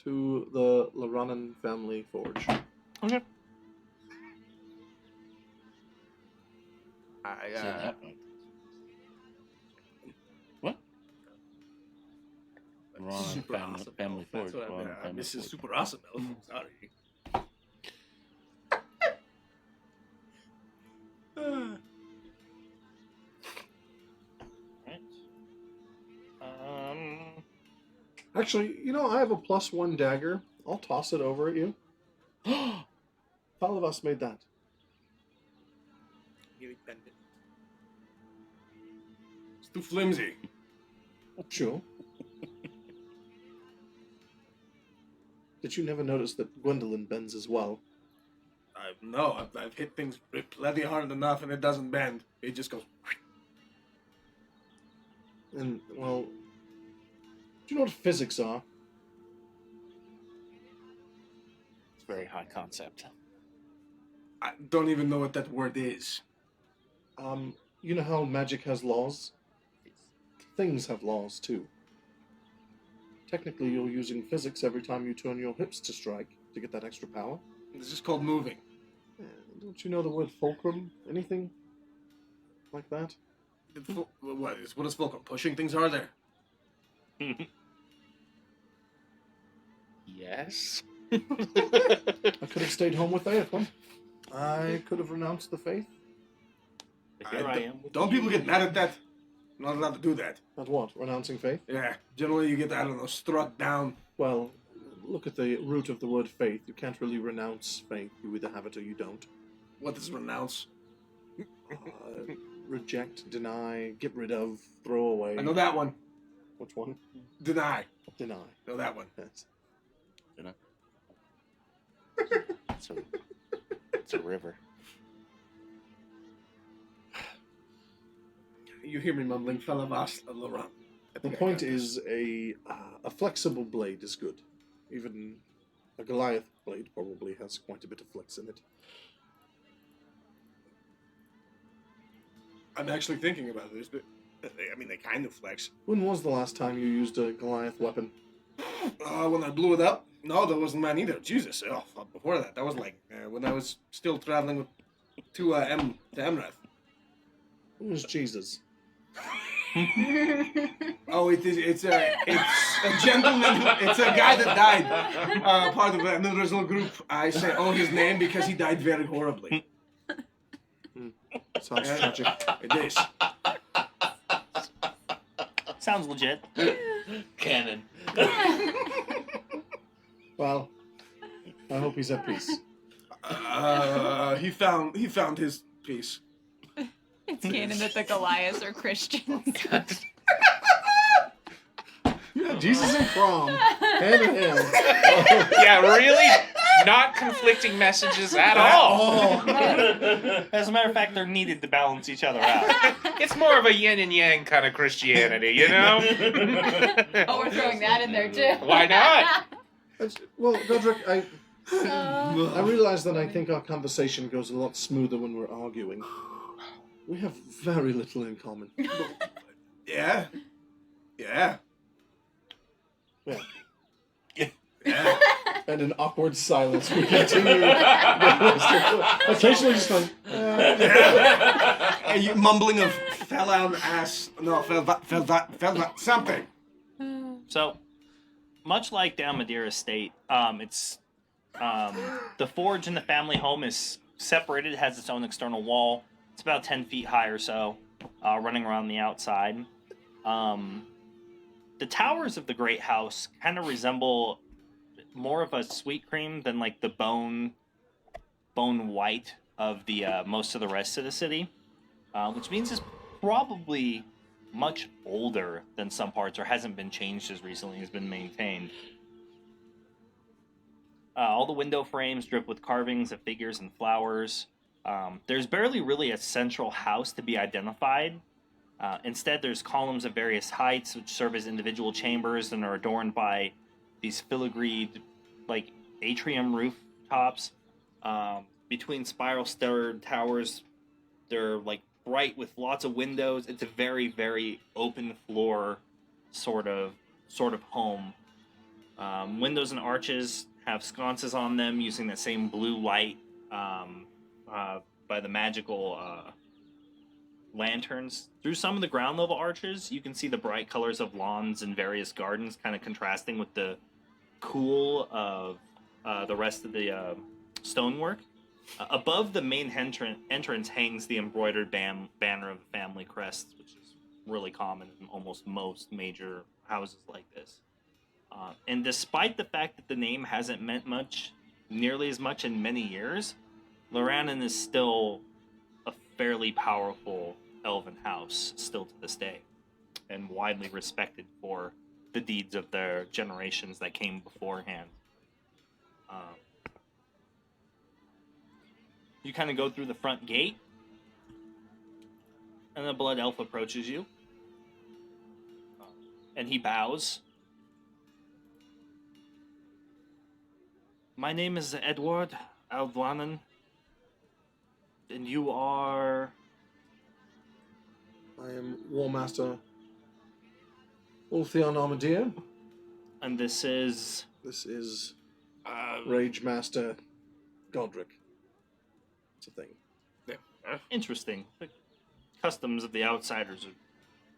To the Laranen family forge. Okay. Say that one. What? Ron Super family, awesome family elf. That's forge. what Ron I family Mrs. forge. Super Awesome Elf. Sorry. Right. Actually, you know, I have a +1 dagger. I'll toss it over at you. Palavas made that. It's too flimsy. Sure. Did you never notice that Gwendolyn bends as well? I've hit things plenty hard enough and it doesn't bend. It just goes. And, well, do you know what physics are? It's a very high concept. I don't even know what that word is. You know how magic has laws? Things have laws, too. Technically, you're using physics every time you turn your hips to strike to get that extra power. It's just called moving. Don't you know the word fulcrum? Anything like that? What is fulcrum? Pushing things harder. Yes. I could have stayed home with Aethon. I could have renounced the faith. Here I am. Don't people get mad at that? I'm not allowed to do that. At what? Renouncing faith? Yeah, generally you get, I don't know, struck down. Well, look at the root of the word faith. You can't really renounce faith. You either have it or you don't. What does renounce? Reject, deny, get rid of, throw away. I know that one. Which one? Deny. Deny. Know that one. Yes. It's a river. You hear me mumbling, Felavas Laurent. The point is, a flexible blade is good. Even a Goliath blade probably has quite a bit of flex in it. I'm actually thinking about this, but I mean, they kind of flex. When was the last time you used a Goliath weapon? When I blew it up? No, that wasn't mine either. Jesus, before that. That was like when I was still traveling with to Emrath. It was Jesus. Oh, it's a gentleman. It's a guy that died. Part of an original group. I say his name because he died very horribly. Sounds tragic. It is. Sounds legit. Canon. Well, I hope he's at peace. He found his peace. It's canon that the Goliaths are Christians. Yeah, Jesus and prom. Hand in hand. Yeah, really? Not conflicting messages at all. As a matter of fact, they're needed to balance each other out. It's more of a yin and yang kind of Christianity, you know? Oh, we're throwing that in there too. Why not? Well, Godrek, I Uh, realize that I think our conversation goes a lot smoother when we're arguing. We have very little in common. Yeah. Yeah. Yeah. Yeah. And in awkward silence, we continue. Occasionally just going, And you mumbling of fell out ass. No, fell that, something. So, much like down Madeira Estate, it's the forge in the family home is separated. It has its own external wall. It's about 10 feet high or so, running around the outside. The towers of the Great House kind of resemble more of a sweet cream than like the bone white of the most of the rest of the city, which means it's probably much older than some parts, or hasn't been changed as recently as been maintained. All the window frames drip with carvings of figures and flowers. There's barely really a central house to be identified. Instead, there's columns of various heights which serve as individual chambers and are adorned by these filigreed, like, atrium rooftops. Between spiral-stirred towers, they're, like, bright with lots of windows. It's a very, very open-floor sort of home. Windows and arches have sconces on them using that same blue light by the magical lanterns. Through some of the ground level arches, you can see the bright colors of lawns and various gardens, kind of contrasting with the cool of the rest of the stonework. Above the main entrance hangs the embroidered banner of the family crest, which is really common in almost most major houses like this. And despite the fact that the name hasn't meant nearly as much in many years, Loranen is still a fairly powerful elven house, still to this day, and widely respected for the deeds of their generations that came beforehand. You kind of go through the front gate, and the blood elf approaches you, and he bows. My name is Edward Aldwanen, and you are... I am War Master Ulthion Armadillo. And this is... This is Rage Master Godrek. It's a thing. Interesting. The customs of the outsiders are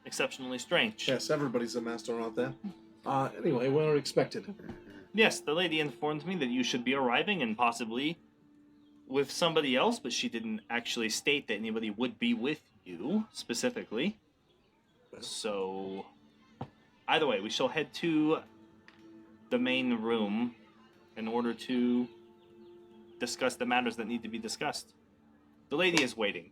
exceptionally strange. Yes, everybody's a master out there. Anyway, we're expected. Yes, the lady informed me that you should be arriving and possibly with somebody else, but she didn't actually state that anybody would be with you, specifically. So, either way, we shall head to the main room in order to discuss the matters that need to be discussed. The lady is waiting.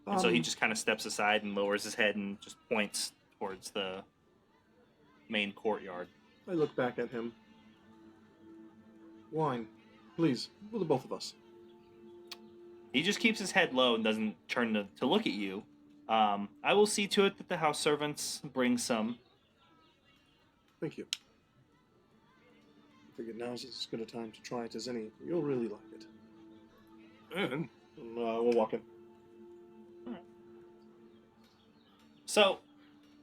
And so he just kind of steps aside and lowers his head and just points towards the main courtyard. I look back at him. Wine, please, for the both of us. He just keeps his head low and doesn't turn to look at you. I will see to it that the house servants bring some. Thank you. I figured now's as good a time to try it as any. You'll really like it. And We'll walk in. So,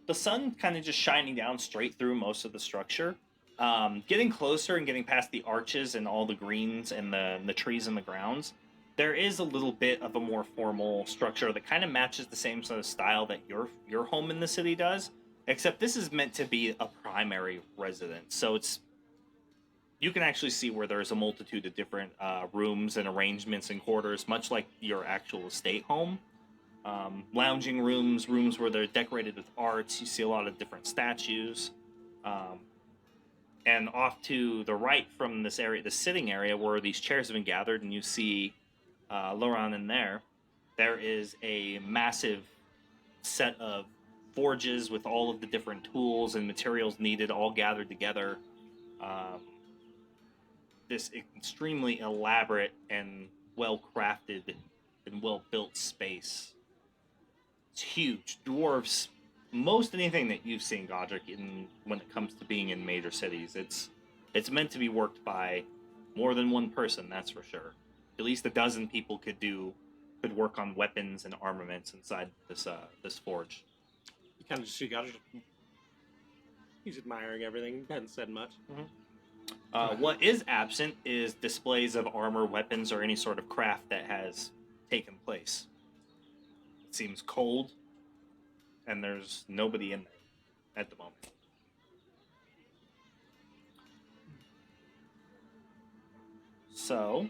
the sun kind of just shining down straight through most of the structure. Getting closer and getting past the arches and all the greens and the trees and the grounds, there is a little bit of a more formal structure that kind of matches the same sort of style that your home in the city does, except this is meant to be a primary residence. So you can actually see where there's a multitude of different rooms and arrangements and quarters, much like your actual estate home. Lounging rooms where they're decorated with arts. You see a lot of different statues. And off to the right from this area, the sitting area where these chairs have been gathered, and you see Loran in there is a massive set of forges with all of the different tools and materials needed all gathered together. this extremely elaborate and well-crafted and well-built space. It's huge, dwarfs most anything that you've seen, Godrek, in when it comes to being in major cities. It's meant to be worked by more than one person, that's for sure. At least a dozen people could work on weapons and armaments inside this forge. You kind of just see Godrek. He's admiring everything. Hadn't said much. What is absent is displays of armor, weapons, or any sort of craft that has taken place. It seems cold, and there's nobody in there at the moment. So,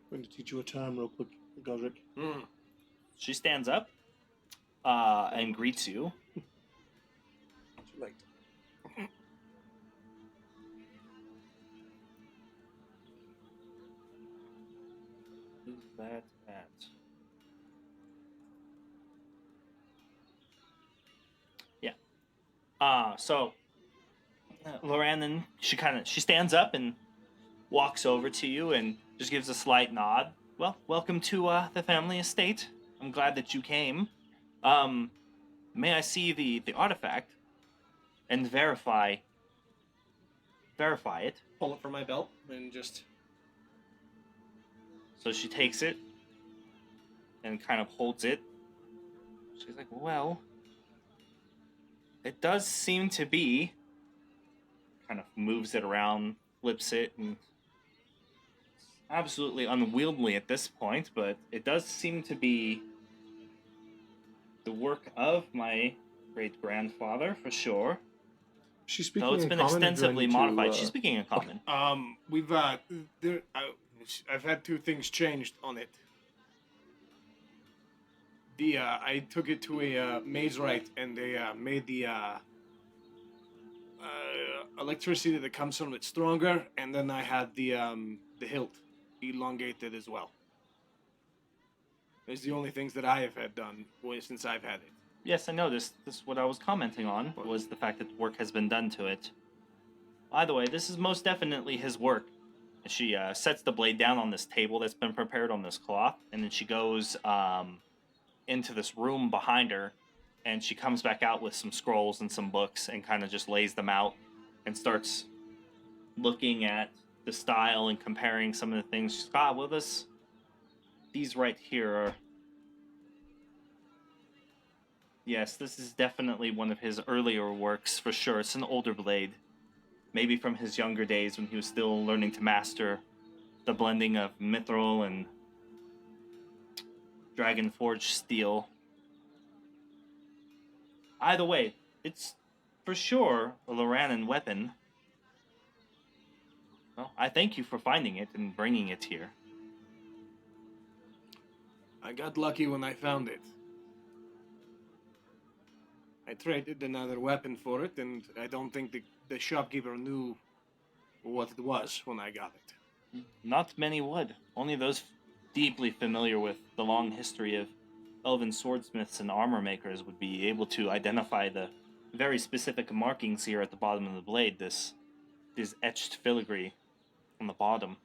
I'm going to teach you a term real quick, Godrek. she stands up and greets you. Like, Who's that at? Yeah. So Loranen, she stands up and walks over to you and just gives a slight nod. Well, welcome to the family estate. I'm glad that you came. May I see the artifact and verify it? pull it from my belt and just. So she takes it and kind of holds it. She's like, well, it does seem to be. Kind of moves it around, flips it, and it's absolutely unwieldy at this point, but it does seem to be the work of my great-grandfather, for sure. She's speaking Though it's in been common, or do I extensively need to, modified. She's speaking in common. We've I've had two things changed on it. I took it to a maze right, and they made the electricity that comes from it stronger, and then I had the hilt elongated as well. It's the only things that I have had done since I've had it. Yes, I know this. This is what I was commenting on, was the fact that work has been done to it. By the way, this is most definitely his work. And she sets the blade down on this table that's been prepared on this cloth, and then she goes into this room behind her, and she comes back out with some scrolls and some books and kind of just lays them out and starts looking at the style and comparing some of the things. She's like, well, these right here are... Yes, this is definitely one of his earlier works, for sure. It's an older blade. Maybe from his younger days when he was still learning to master the blending of mithril and Dragon Forge steel. Either way, it's for sure a Loranen weapon. Well, I thank you for finding it and bringing it here. I got lucky when I found it. I traded another weapon for it, and I don't think the shopkeeper knew what it was when I got it. Not many would. Only those deeply familiar with the long history of elven swordsmiths and armor makers would be able to identify the very specific markings here at the bottom of the blade, this etched filigree on the bottom.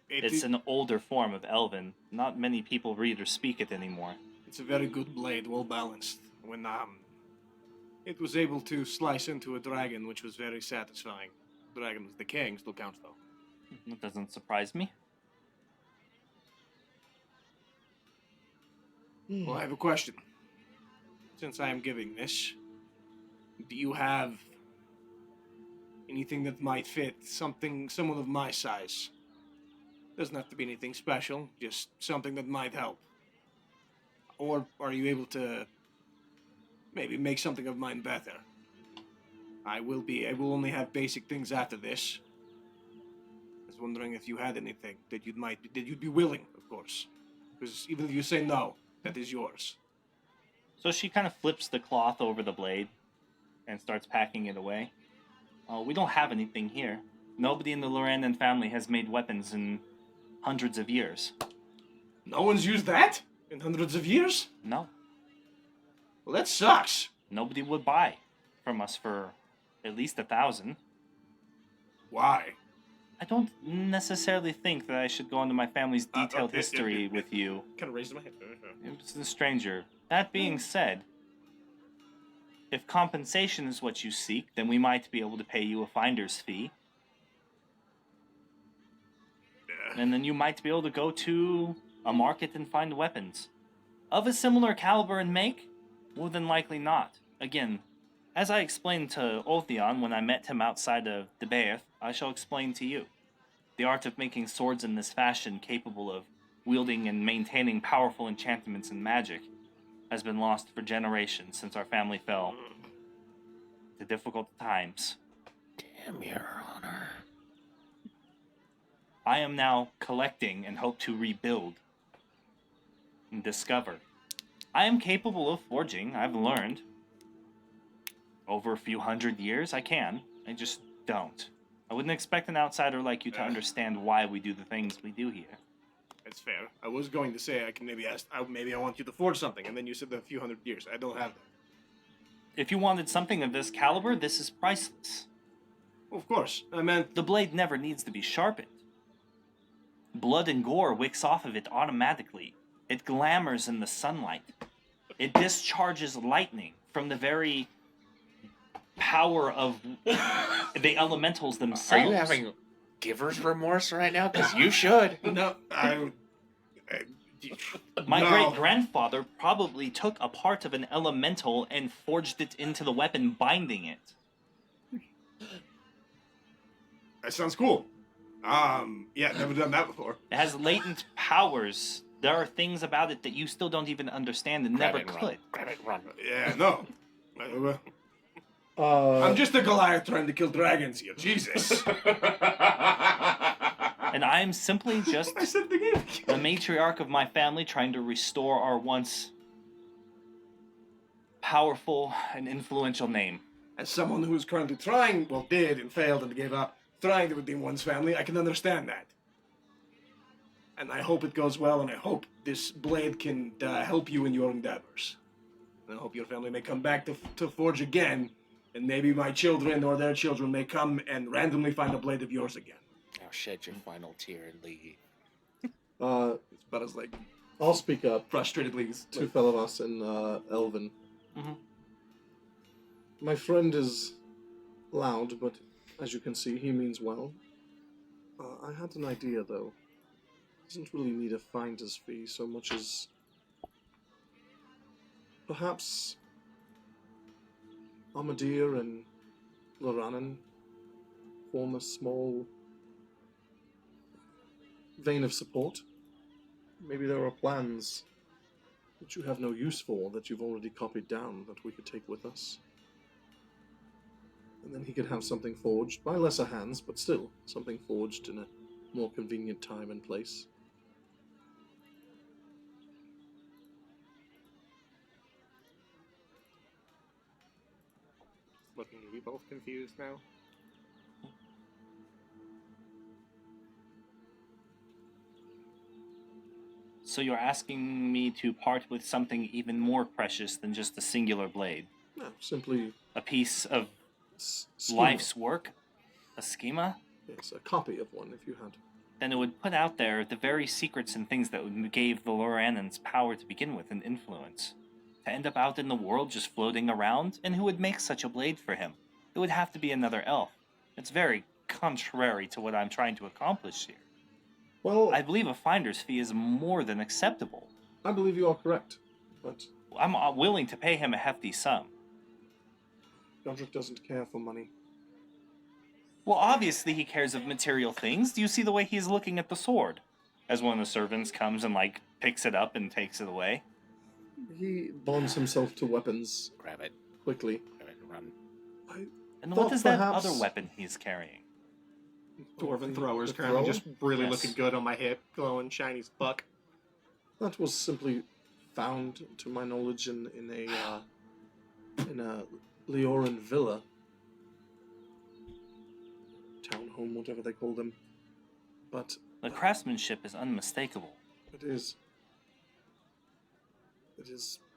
It's an older form of elven. Not many people read or speak it anymore. It's a very good blade, well balanced. When it was able to slice into a dragon, which was very satisfying. The dragon was decaying, still counts though. That doesn't surprise me. Well, I have a question. Since I am giving this, do you have anything that might fit someone of my size? Doesn't have to be anything special, just something that might help. Or are you able to maybe make something of mine better? I will only have basic things after this. I was wondering if you had anything that you'd be willing, of course. Because even if you say no, that is yours. So she kind of flips the cloth over the blade and starts packing it away. We don't have anything here. Nobody in the Loranen family has made weapons in hundreds of years. No one's used that in hundreds of years? No. Well, that sucks. Nobody would buy from us for at least 1,000. Why? I don't necessarily think that I should go into my family's detailed history with you. Kind of raises my head. It's a stranger. That being said, if compensation is what you seek, then we might be able to pay you a finder's fee. And then you might be able to go to a market and find weapons. Of a similar caliber and make? More than likely not. Again, as I explained to Ulthion when I met him outside of the Bath, I shall explain to you. The art of making swords in this fashion capable of wielding and maintaining powerful enchantments and magic has been lost for generations since our family fell to difficult times. Damn, Your Honor. I am now collecting and hope to rebuild and discover. I am capable of forging, I've learned. Over a few hundred years, I can. I just don't. I wouldn't expect an outsider like you to understand why we do the things we do here. That's fair. I was going to say I can maybe ask. Maybe I want you to forge something, and then you said a few hundred years. I don't have that. If you wanted something of this caliber, this is priceless. Of course. I meant The blade never needs to be sharpened. Blood and gore wicks off of it automatically. It glamours in the sunlight. It discharges lightning from the very power of the elementals themselves. Are you having giver's remorse right now? Because you should. no. My No. great-grandfather probably took a part of an elemental and forged it into the weapon, binding it. That sounds cool. Yeah, never done that before. It has latent powers. There are things about it that you still don't even understand and Grab never it and could. run. Grab it, run. Yeah, no. I'm just a Goliath trying to kill dragons here. Jesus. And I am simply just I said the game. the matriarch of my family trying to restore our once powerful and influential name. As someone who is currently trying, well, did and failed and gave up, trying to redeem one's family, I can understand that. And I hope it goes well, and I hope this blade can help you in your endeavors. And I hope your family may come back to forge again, and maybe my children or their children may come and randomly find a blade of yours again. Now shed your final tear and leave. It's about as, like, I'll speak up. frustratedly as... Two fellow of us in Elven. Mhm. My friend is loud, but as you can see, he means well. I had an idea, though. Doesn't really need a finder's fee so much as perhaps Armadir and Loranen form a small vein of support. Maybe there are plans that you have no use for that you've already copied down that we could take with us. And then he could have something forged by lesser hands, but still something forged in a more convenient time and place. Looking at you both confused now. So you're asking me to part with something even more precious than just a singular blade? No, simply A piece of schema. life's work? A schema? Yes, a copy of one if you had. Then it would put out there the very secrets and things that gave the Loranans power to begin with and influence. To end up out in the world just floating around, and who would make such a blade for him? It would have to be another elf. It's very contrary to what I'm trying to accomplish here. Well, I believe a finder's fee is more than acceptable. I believe you are correct, but I'm willing to pay him a hefty sum. Godrek doesn't care for money. Well, obviously he cares of material things. Do you see the way he's looking at the sword? As one of the servants comes and, picks it up and takes it away. He bonds himself to weapons Grab it. quickly. Grab it and run. And Thought what is that perhaps- other weapon he's carrying? Dwarven throwers The currently thrower? just really Yes. looking good on my hip, glowing shiny as fuck. That was simply found, to my knowledge, in a Leoran villa, townhome, whatever they call them. But The craftsmanship is unmistakable. it is,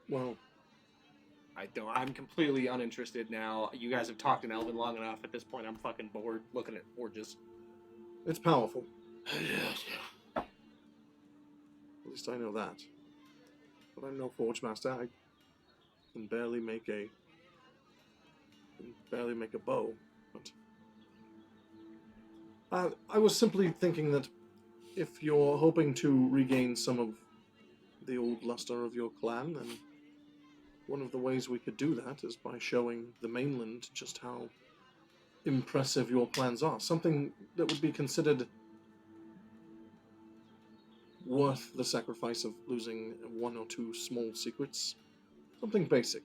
well, I'm completely uninterested now. You guys have talked in Elven long enough. At this point, I'm fucking bored looking at forges. It's powerful. At least I know that. But I'm no forge master. I can barely make a bow. But I was simply thinking that if you're hoping to regain some of the old luster of your clan, then one of the ways we could do that is by showing the mainland just how impressive your plans are. Something that would be considered worth the sacrifice of losing one or two small secrets. Something basic,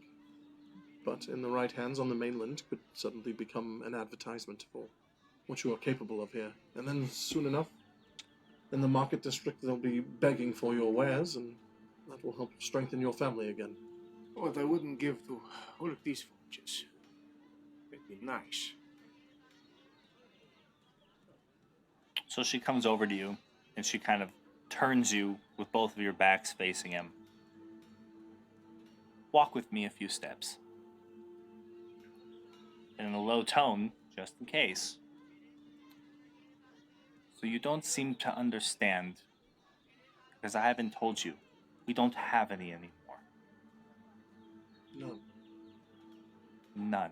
but in the right hands on the mainland could suddenly become an advertisement for what you are capable of here. And then soon enough, in the market district, they'll be begging for your wares, and that will help strengthen your family again. What I wouldn't give to all of these forges. It'd be nice. So she comes over to you, and she kind of turns you with both of your backs facing him. Walk with me a few steps. And in a low tone, just in case. So you don't seem to understand, because I haven't told you. We don't have any anymore. None. None.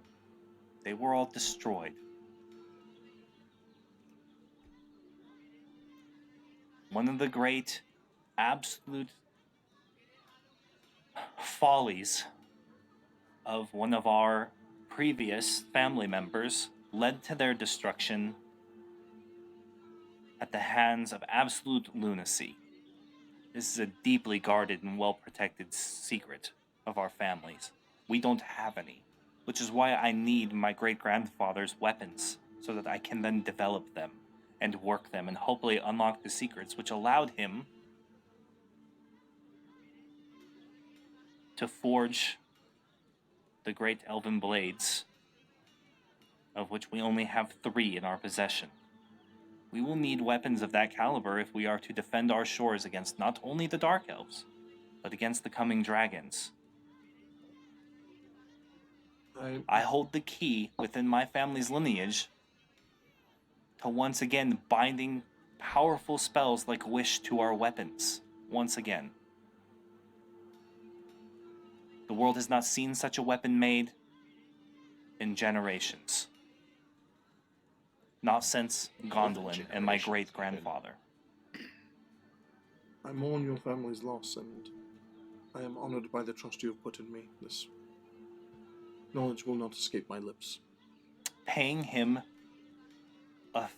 They were all destroyed. One of the great, absolute follies of one of our previous family members led to their destruction at the hands of absolute lunacy. This is a deeply guarded and well-protected secret of our families. We don't have any, which is why I need my great-grandfather's weapons, so that I can then develop them and work them and hopefully unlock the secrets which allowed him to forge the great elven blades, of which we only have 3 in our possession. We will need weapons of that caliber if we are to defend our shores against not only the Dark Elves, but against the coming dragons. I hold the key within my family's lineage to once again binding powerful spells like Wish to our weapons. Once again. The world has not seen such a weapon made in generations. Not since Gwendolyn and my great-grandfather. I mourn your family's loss, and I am honored by the trust you have put in me. This knowledge will not escape my lips. Paying him a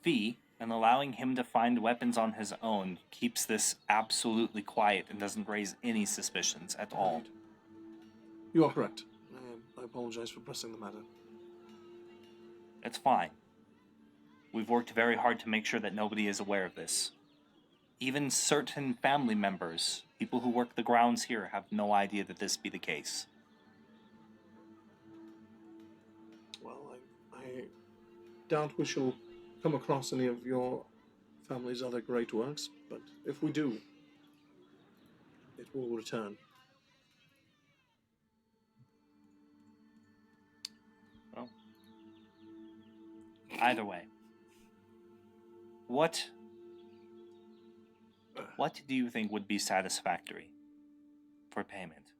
fee and allowing him to find weapons on his own keeps this absolutely quiet and doesn't raise any suspicions at all. Right. You are correct. I apologize for pressing the matter. It's fine. We've worked very hard to make sure that nobody is aware of this. Even certain family members, people who work the grounds here, have no idea that this be the case. Well, I doubt we shall come across any of your family's other great works, but if we do, it will return. Well, either way. What do you think would be satisfactory for payment?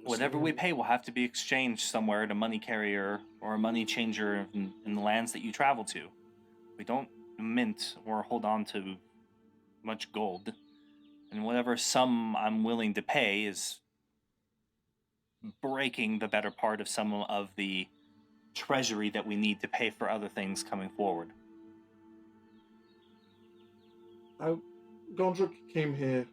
Whatever we pay will have to be exchanged somewhere at a money carrier or a money changer in the lands that you travel to. We don't mint or hold on to much gold, and whatever sum I'm willing to pay is breaking the better part of some of the treasury that we need to pay for other things coming forward. Godrek came here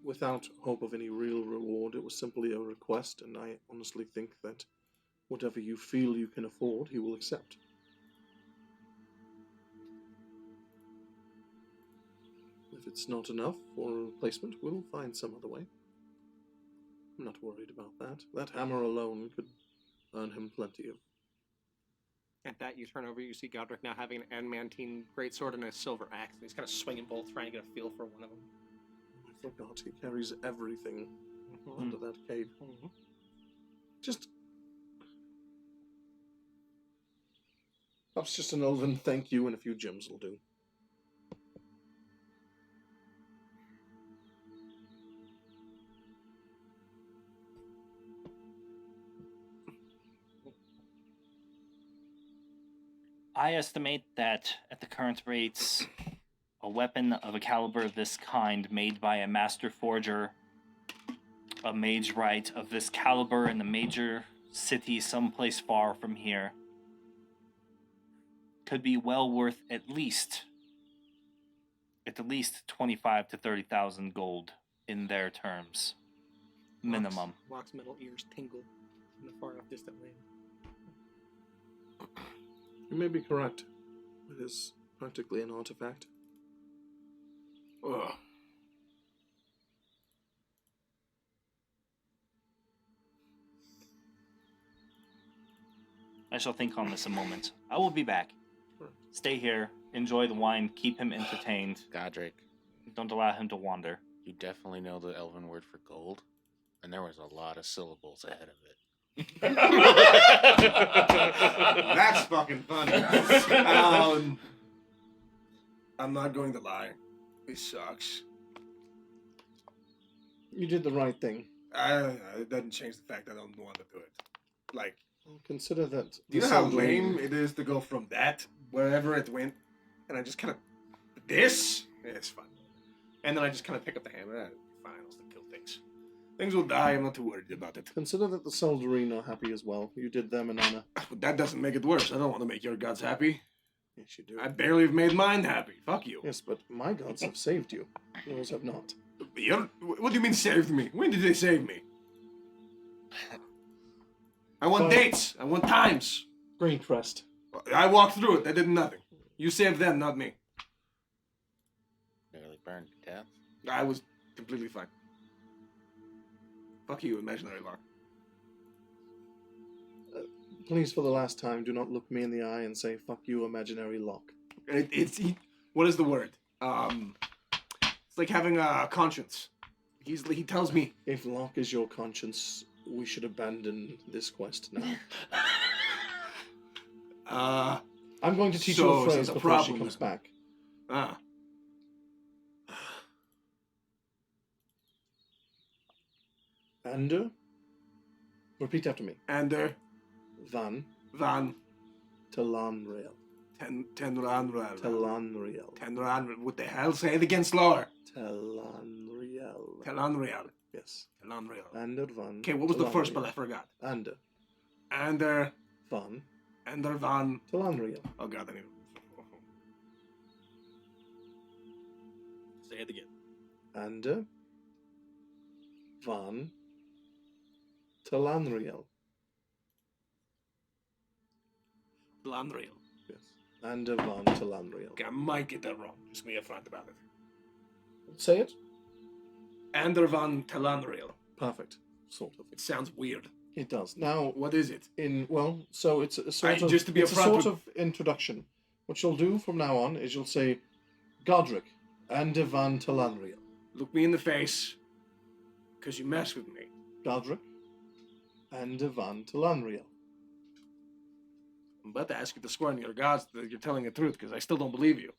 without hope of any real reward. It was simply a request, and I honestly think that whatever you feel you can afford, he will accept. If it's not enough for a replacement, we'll find some other way. I'm not worried about that. That hammer alone could earn him plenty of. At that, you turn over, you see Godrek now having an adamantine greatsword and a silver axe, and he's kind of swinging both, trying to get a feel for one of them. forgot he carries everything under that cape. Just... Perhaps just an elven thank you and a few gems will do. I estimate that at the current rates, a weapon of a caliber of this kind made by a master forger, a mage right of this caliber in a major city someplace far from here, could be well worth at least 25 to 30,000 gold in their terms. Minimum. Locke's metal ears tingle in the far off distant land. You may be correct. It is practically an artifact. Ugh. I shall think on this a moment. I will be back. Stay here, enjoy the wine, keep him entertained. Godrek, Don't allow him to wander. you definitely know the elven word for gold, and there was a lot of syllables ahead of it. That's fucking funny. I'm not going to lie. This sucks. You did the right thing. It doesn't change the fact I don't want to do it. Like, Consider that... do you know how lame it is to go from that, wherever it went, and I just kind of... This? Yeah, it's fun. And then I just kind of pick up the hammer. Fine, I'll still kill things. Things will die, I'm not too worried about it. Consider that the Seldarine are happy as well. You did them an honor. But that doesn't make it worse. I don't want to make your gods happy. Yes, you do. I barely have made mine happy. Fuck you. Yes, but my gods have saved you. Yours have not. What do you mean saved me? When did they save me? I want dates. I want times. Greencrest. I walked through it. They did nothing. You saved them, not me. Nearly burned to death. I was completely fine. Fuck you, imaginary lock. Please, for the last time, do not look me in the eye and say, fuck you, imaginary lock. What is the word? It's like having a conscience. He tells me. If lock is your conscience, we should abandon this quest now. I'm going to teach you a phrase before she comes back. Ander. Repeat after me. Ander. Van. Talanrael. Tenranrael. Talanrael. Tenranrael. What the hell? Say it again slower. Talanrael. Yes. Talanrael. Ander Van. Okay, what was the first spell? I forgot. Ander Van. Talanrael. Oh god, I need... Say it again. Ander Van Talanrael. Talanrael. Yes. Ander Van Talanrael. Okay, I might get that wrong. Just be upfront about it. Say it. Ander Van Talanrael. Perfect. Sort of. It sounds weird. It does. Now, What is it? So it's a sort of just to be it's a upfront sort with- of introduction. What you'll do from now on is you'll say, Godrek, Ander Van Talanrael. Look me in the face, because you mess with me. Godrek, Ander Van Talanrael. I'm about to ask you to swear on your gods that you're telling the truth, because I still don't believe you.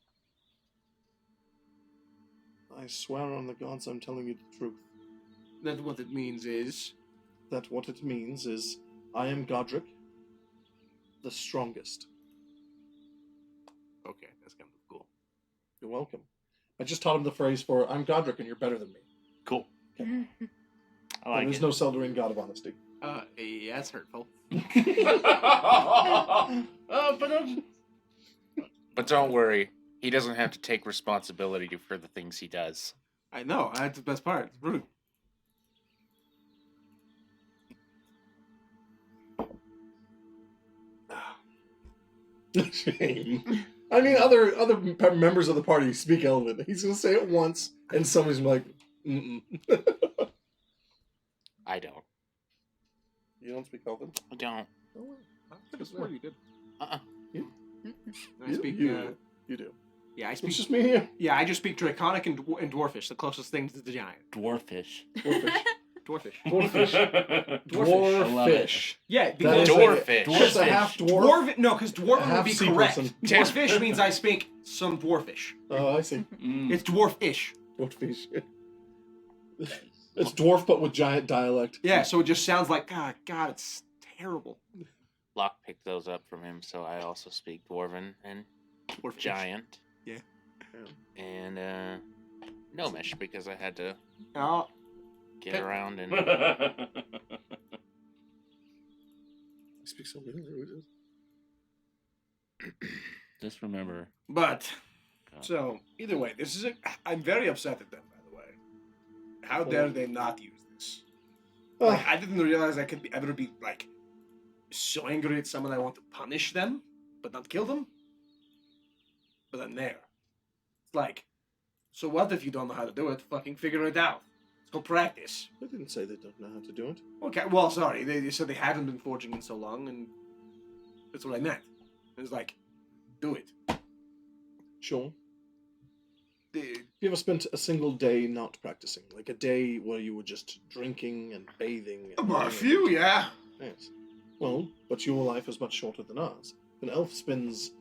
I swear on the gods I'm telling you the truth. That what it means is... That what it means is, I am Godrek, the strongest. Okay, that's kind of cool. You're welcome. I just taught him the phrase for, I'm Godrek and you're better than me. Cool. Okay. I like There's it. no Seldarine god of honesty. Yeah, that's hurtful. But don't worry, he doesn't have to take responsibility for the things he does. I know, that's the best part. It's rude. Shame. I mean, other members of the party speak Elven. He's gonna say it once, and somebody's like, mm-mm. I don't. You don't speak Elven? I don't. I could have sworn you did. Uh-uh. I speak, You do. yeah, Yeah, I It's speak. just me here. Yeah, I just speak Draconic and Dwarfish, the closest thing to the giant. Dwarfish. Dwarfish. Dwarfish. Dwarfish. Dwarfish. I love it. Dwarfish. Yeah, That because is Dwarfish. Just a half dwarf. dwarf. No, because dwarf would half be sea correct. person. Dwarfish means I speak some dwarfish. Oh, I see. Mm. It's dwarfish. Dwarfish. It's dwarf, but with giant dialect. Yeah, so it just sounds like God, it's terrible. Locke picked those up from him, so I also speak Dwarven and Dwarfish. Giant. Yeah. And Gnomish, because I had to Oh, get around and I speak so many languages. Just remember. but God. so either way, this is. I'm very upset at them, by the way. How dare they not use this? Like, I didn't realize I could ever be like so angry at someone I want to punish them, but not kill them. But I'm there. It's like, so what if you don't know how to do it? Fucking figure it out. Let's go practice. I didn't say they don't know how to do it. Okay, well, sorry. They said they haven't been forging in so long, and that's what I meant. It's like, do it. Sure. The- Have you ever spent a single day not practicing? Like a day where you were just drinking and bathing? And a few, yeah. Yes. Well, but your life is much shorter than ours. An elf spends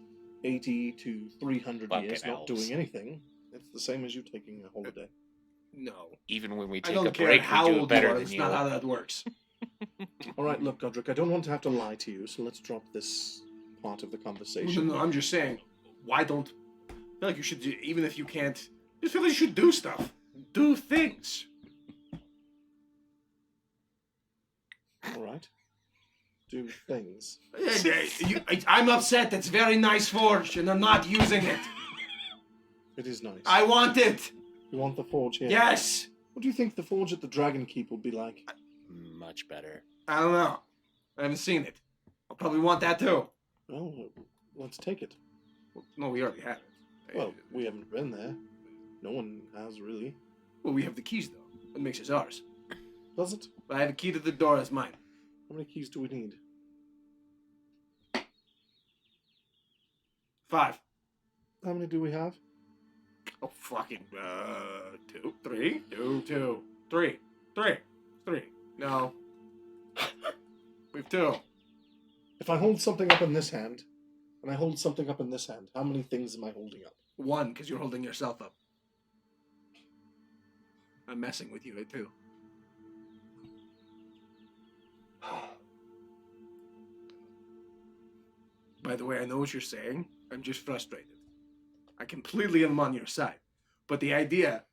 80 to 300 Fucking years not elves. doing anything. It's the same as you taking a holiday. No. even when we I take don't a care break, how we do it old you better are. than That's you. not how that works. All right, look, Godrek, I don't want to have to lie to you, so let's drop this part of the conversation. No, I'm just saying, why don't... I feel like you should, even if you can't, I just feel like you should do stuff. Do things. All right. Do things. I'm upset. It's very nice forge, and I'm not using it. It is nice. I want it. You want the forge here? Yes. What do you think the forge at the Dragon Keep will be like? Much better. I don't know. I haven't seen it. I'll probably want that too. Well, let's take it. Well, no, we already have it. Well, we haven't been there. No one has, really. Well, we have the keys, though. What makes it ours? Does it? I have a key to the door as mine. How many keys do we need? 5. How many do we have? Oh, fucking, 2, 3, 2, 3, 3. No. We have 2. If I hold something up in this hand, and I hold something up in this hand, how many things am I holding up? 1, because you're holding yourself up. I'm messing with you, too. By the way, I know what you're saying. I'm just frustrated. I completely am on your side. But the idea...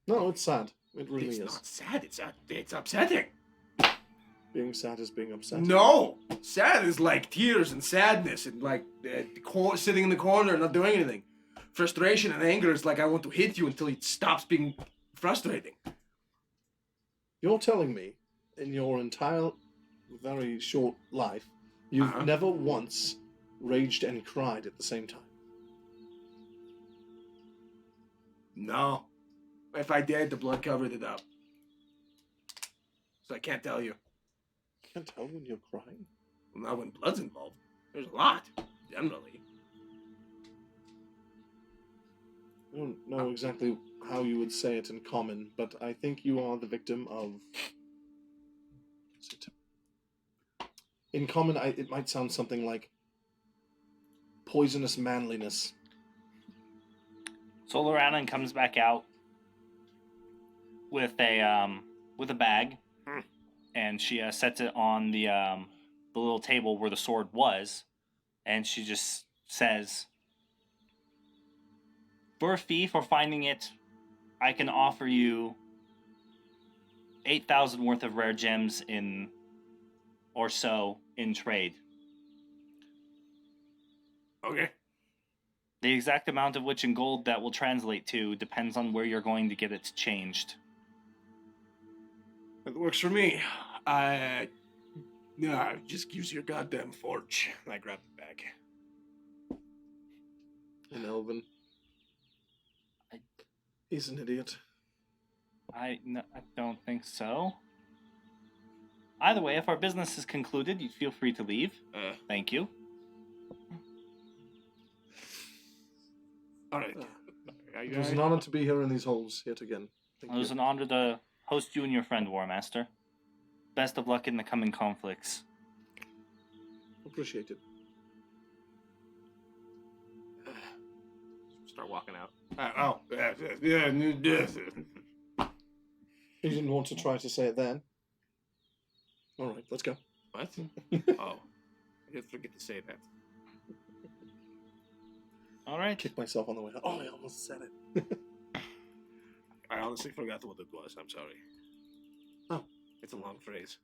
No, it's sad. It really it's is. not sad. It's upsetting. Being sad is being upset. No! Sad is like tears and sadness and like sitting in the corner and not doing anything. Frustration and anger is like I want to hit you until it stops being frustrating. You're telling me, in your entire, very short life, you've Uh-huh. never once raged and cried at the same time? No. If I did, the blood covered it up. So I can't tell you. Can't tell when you're crying. Well, not when blood's involved. There's a lot, generally. I don't know exactly how you would say it in common, but I think you are the victim of... In common, it might sound something like poisonous manliness. Solaranan comes back out with a bag, and she sets it on the little table where the sword was, and she just says, "For a fee for finding it, I can offer you 8,000 worth of rare gems in trade. Okay. The exact amount of which in gold that will translate to depends on where you're going to get it changed." That works for me. Just use your goddamn forge. I grabbed the bag. In Elven. He's an idiot. I don't think so. Either way, if our business is concluded, you feel free to leave. Thank you. All right. It was an honor to be here in these halls yet again. Thank It was you. an honor to host you and your friend, War Master. Best of luck in the coming conflicts. Appreciate it. Start walking out. Yeah. You didn't want to try to say it then? All right, let's go. What? Oh, I did forget to say that. All right. Kick myself on the way out. Oh, I almost said it. I honestly forgot what it was. I'm sorry. Oh. It's a long phrase.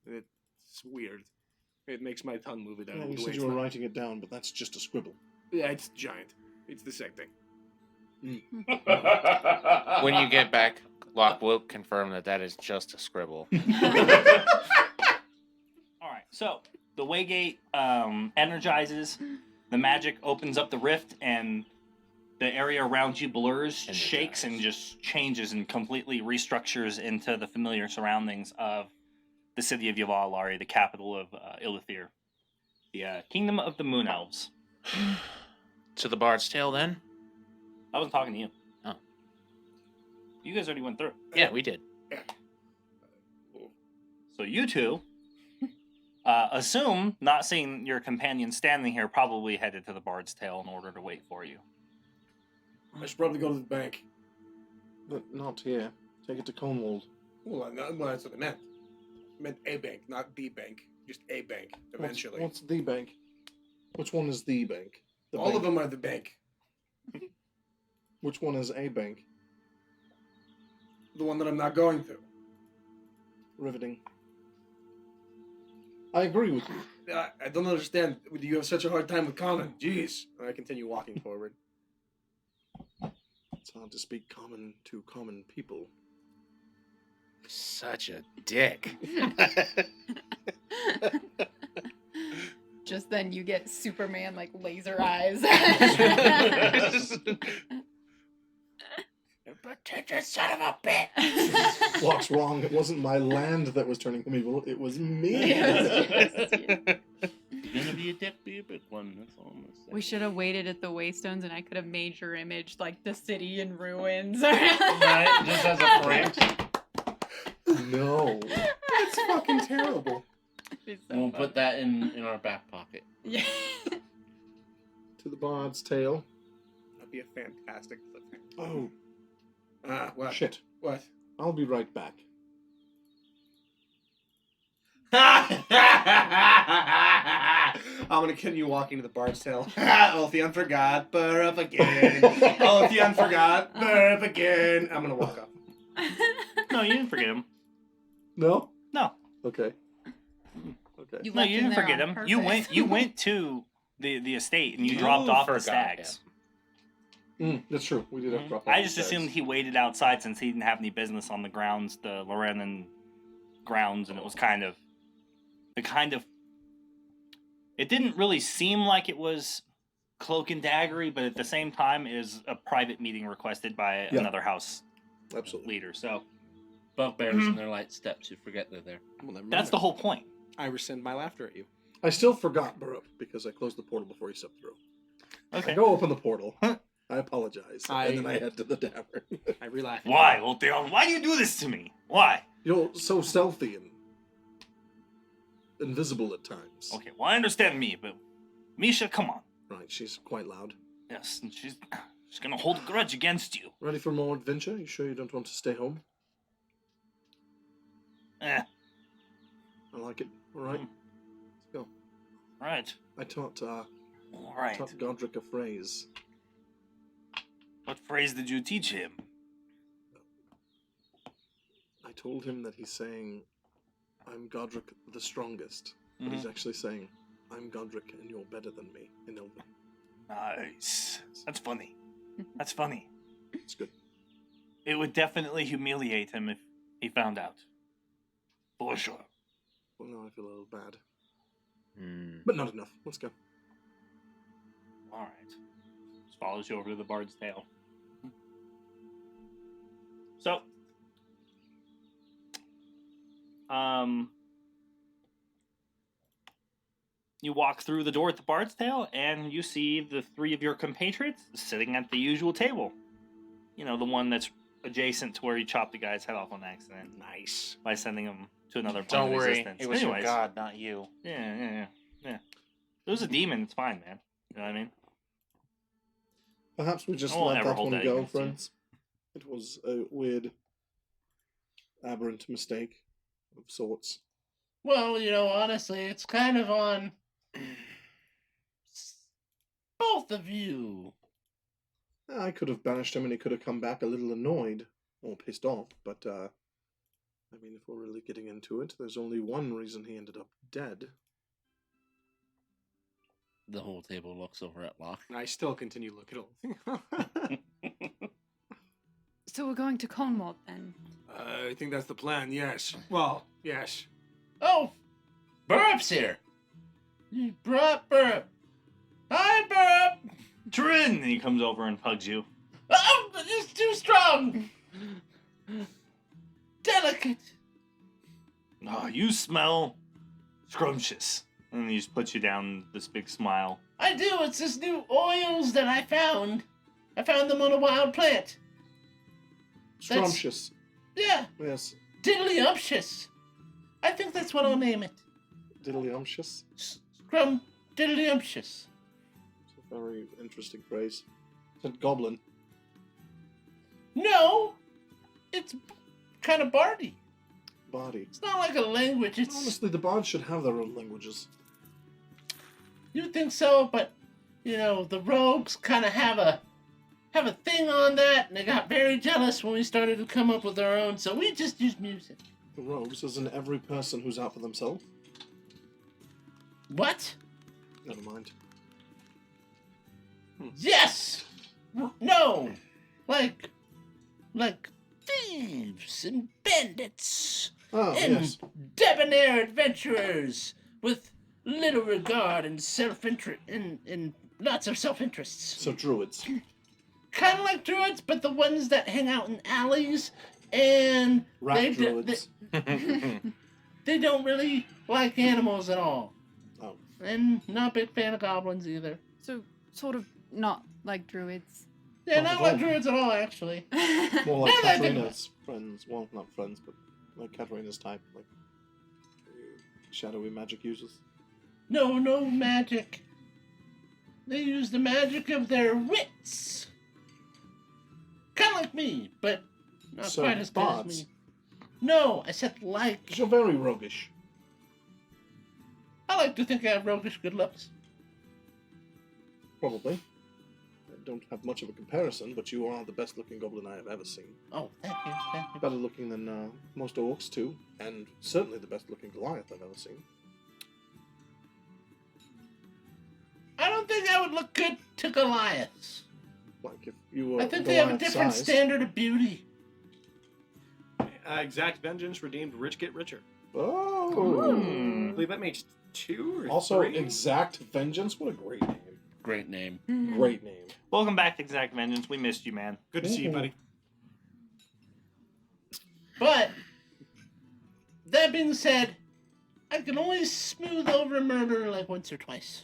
It's weird. It makes my tongue move. Well, you said you were writing it down, but that's just a scribble. Yeah, it's giant. It's the same thing. When you get back, Locke will confirm that is just a scribble. All right. So the waygate energizes. The magic opens up the rift, and the area around you blurs, shakes, and just changes and completely restructures into the familiar surroundings of the city of Yvalari, the capital of Ilithir, the kingdom of the Moon Elves. To the Bard's Tale, then? I wasn't talking to you. Oh. You guys already went through. Yeah, we did. So you two, assume, not seeing your companion standing here, probably headed to the Bard's Tale in order to wait for you. I should probably go to the bank. But not here. Take it to Konewald. Well, that's what I meant. I meant a bank, not the bank. Just a bank, eventually. What's the bank? Which one is the bank? All of them are the bank. Which one is a bank? The one that I'm not going to. Riveting. I agree with you. I don't understand. You have such a hard time with common. Jeez. I continue walking forward. It's hard to speak common to common people. Such a dick. Just then you get Superman, like, laser eyes. Protector, son of a bitch! What's wrong? It wasn't my land that was turning them evil. It was me. Yes. You're gonna be a dick, be a big one. That's all I'm gonna say. We should have waited at the Waystones, and I could have made your image like the city in ruins. Right, just as a prank. No. It's fucking terrible. It's so We'll fun. put that in our back pocket. Yeah. To the Bard's Tale. That'd be a fantastic cliffhanger. Oh, What? shit. What? I'll be right back. I'm gonna continue walking to the Bard's Tale. Ulthion forgot, burr up again. Ulthion forgot, burr up again. I'm gonna walk up. No, you didn't forget him. No? No. Okay. Okay. You No, left you him didn't there forget on him. purpose. You went to the estate and you You dropped off the forgot stags. That's true. We did have to drop off I the just stags. assumed he waited outside since he didn't have any business on the grounds, the Lorenan grounds, and it was kind of it didn't really seem like it was cloak and daggery, but at the same time it is a private meeting requested by Yeah. another house Absolutely. leader. So Bugbears and their light steps, you forget they're there. Well, never that's mind. the whole point. I rescind my laughter at you. I still forgot Baruch because I closed the portal before he stepped through. Okay. I go open the portal. I apologize. And then I- I head to the tavern. I relax. Why, Ulthion? Why do you do this to me? Why? You're so stealthy and invisible at times. Okay, well I understand me, but Misha, come on. Right, she's quite loud. Yes, and she's gonna hold a grudge against you. Ready for more adventure? You sure you don't want to stay home? Eh, I like it. All right. Mm. Let's go. right. I taught All right. taught Godrek a phrase. What phrase did you teach him? I told him that he's saying, I'm Godrek the strongest. But he's actually saying, I'm Godrek and you're better than me in Elven. Nice. That's funny. That's funny. It's good. It would definitely humiliate him if he found out. For sure. Well, now I feel a little bad. Hmm. But not enough. Let's go. All right. Just follows you over to the Bard's Tale. So, You walk through the door at the Bard's Tale, and you see the 3 of your compatriots sitting at the usual table. You know, the one that's adjacent to where you chopped the guy's head off on accident. Nice. By sending him to another plane Don't of worry, existence. it was Anyways, your god, not you. Yeah. If it was a demon, it's fine, man. You know what I mean? Perhaps we just I won't let ever that hold one that go, against you. friends. It was a weird, aberrant mistake of sorts. Well, honestly, it's kind of on both of you. I could have banished him and he could have come back a little annoyed or pissed off, but, I mean, if we're really getting into it, there's only one reason he ended up dead. The whole table looks over at Locke. I still continue looking at Ulthian. So we're going to Konewald then. I think that's the plan, yes. Well, yes. Oh, Burrup's here. Burrup. Hi, Burrup. Trin! And he comes over and hugs you. Oh, it's too strong. Delicate. Oh, you smell scrumptious. And he just puts you down this big smile. I do. It's this new oils that I found. I found them on a wild plant. Scrumptious. Yeah, Yes. diddly-umptious. I think that's what I'll name it. Diddly-umptious. Scrum diddly-umptious. It's a very interesting phrase. It's a goblin. No, it's kind of bardy. Body. It's not like a language. It's Honestly, the bards should have their own languages. you think so, but the rogues kind of have a thing on that, and they got very jealous when we started to come up with our own. So we just use music. The rogues, as in every person who's out for themselves. What? Never mind. Yes. No. Like thieves and bandits. Oh, and yes. debonair adventurers with little regard and self-interest and lots of self-interests. So druids. Kind of like druids, but the ones that hang out in alleys and Rat druids. they don't really like animals at all. Oh. And not a big fan of goblins either. So sort of not like druids. Yeah, Not not at like all. druids at all, actually. More like Now that I think Katarina's friends. Well, not friends, but like Katarina's type. Like shadowy magic users. No magic. They use the magic of their wits. Kind of like me, but not So, quite as good as bards? me. No, I said like. You're very roguish. I like to think I have roguish good looks. Probably. I don't have much of a comparison, but you are the best looking goblin I have ever seen. Oh, thank you. Better looking than most orcs too, and certainly the best looking Goliath I've ever seen. I don't think I would look good to Goliaths. Like if you were I think they have a Goliath different size. standard of beauty. Exact vengeance redeemed rich get richer. Oh. I believe that makes 2 or Also, 3. Exact Vengeance. What a great name. Great name. Great name. Welcome back to Exact Vengeance. We missed you, man. Good to see you, Ooh. buddy. But that being said, I can only smooth over murder like once or twice.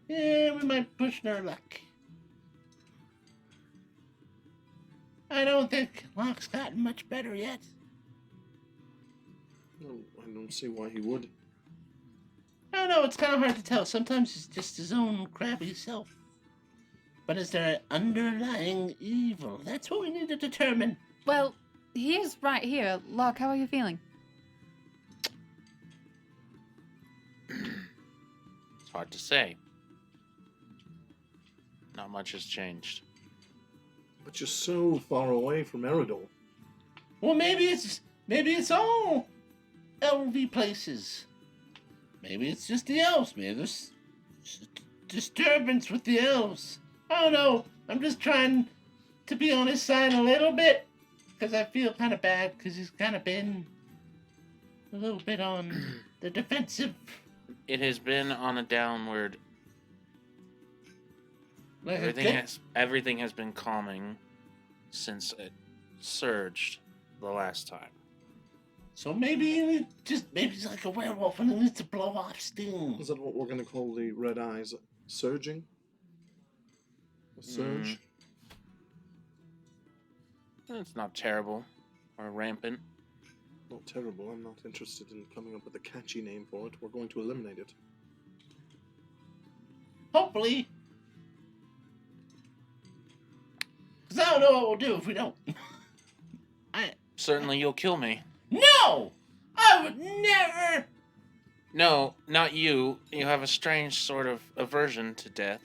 Yeah, we might push our luck. I don't think Locke's gotten much better yet. No, I don't see why he would. I don't know, it's kind of hard to tell. Sometimes he's just his own crabby self. But is there an underlying evil? That's what we need to determine. Well, he is right here. Locke, how are you feeling? It's hard to say. Not much has changed. But you're so far away from Eridor. Well, maybe it's all LV places. Maybe it's just the elves. Maybe there's disturbance with the elves. I don't know. I'm just trying to be on his side a little bit because I feel kind of bad because he's kind of been a little bit on the defensive. It has been on a downward. Like Everything has been calming since it surged the last time. So maybe he's like a werewolf and he needs to blow off steam. Is that what we're going to call the red eyes? Surging? A surge? It's not terrible or rampant. Not terrible. I'm not interested in coming up with a catchy name for it. We're going to eliminate it. Hopefully. Because I don't know what we'll do if we don't. Certainly you'll kill me. No! I would never! No, not you. You have a strange sort of aversion to death,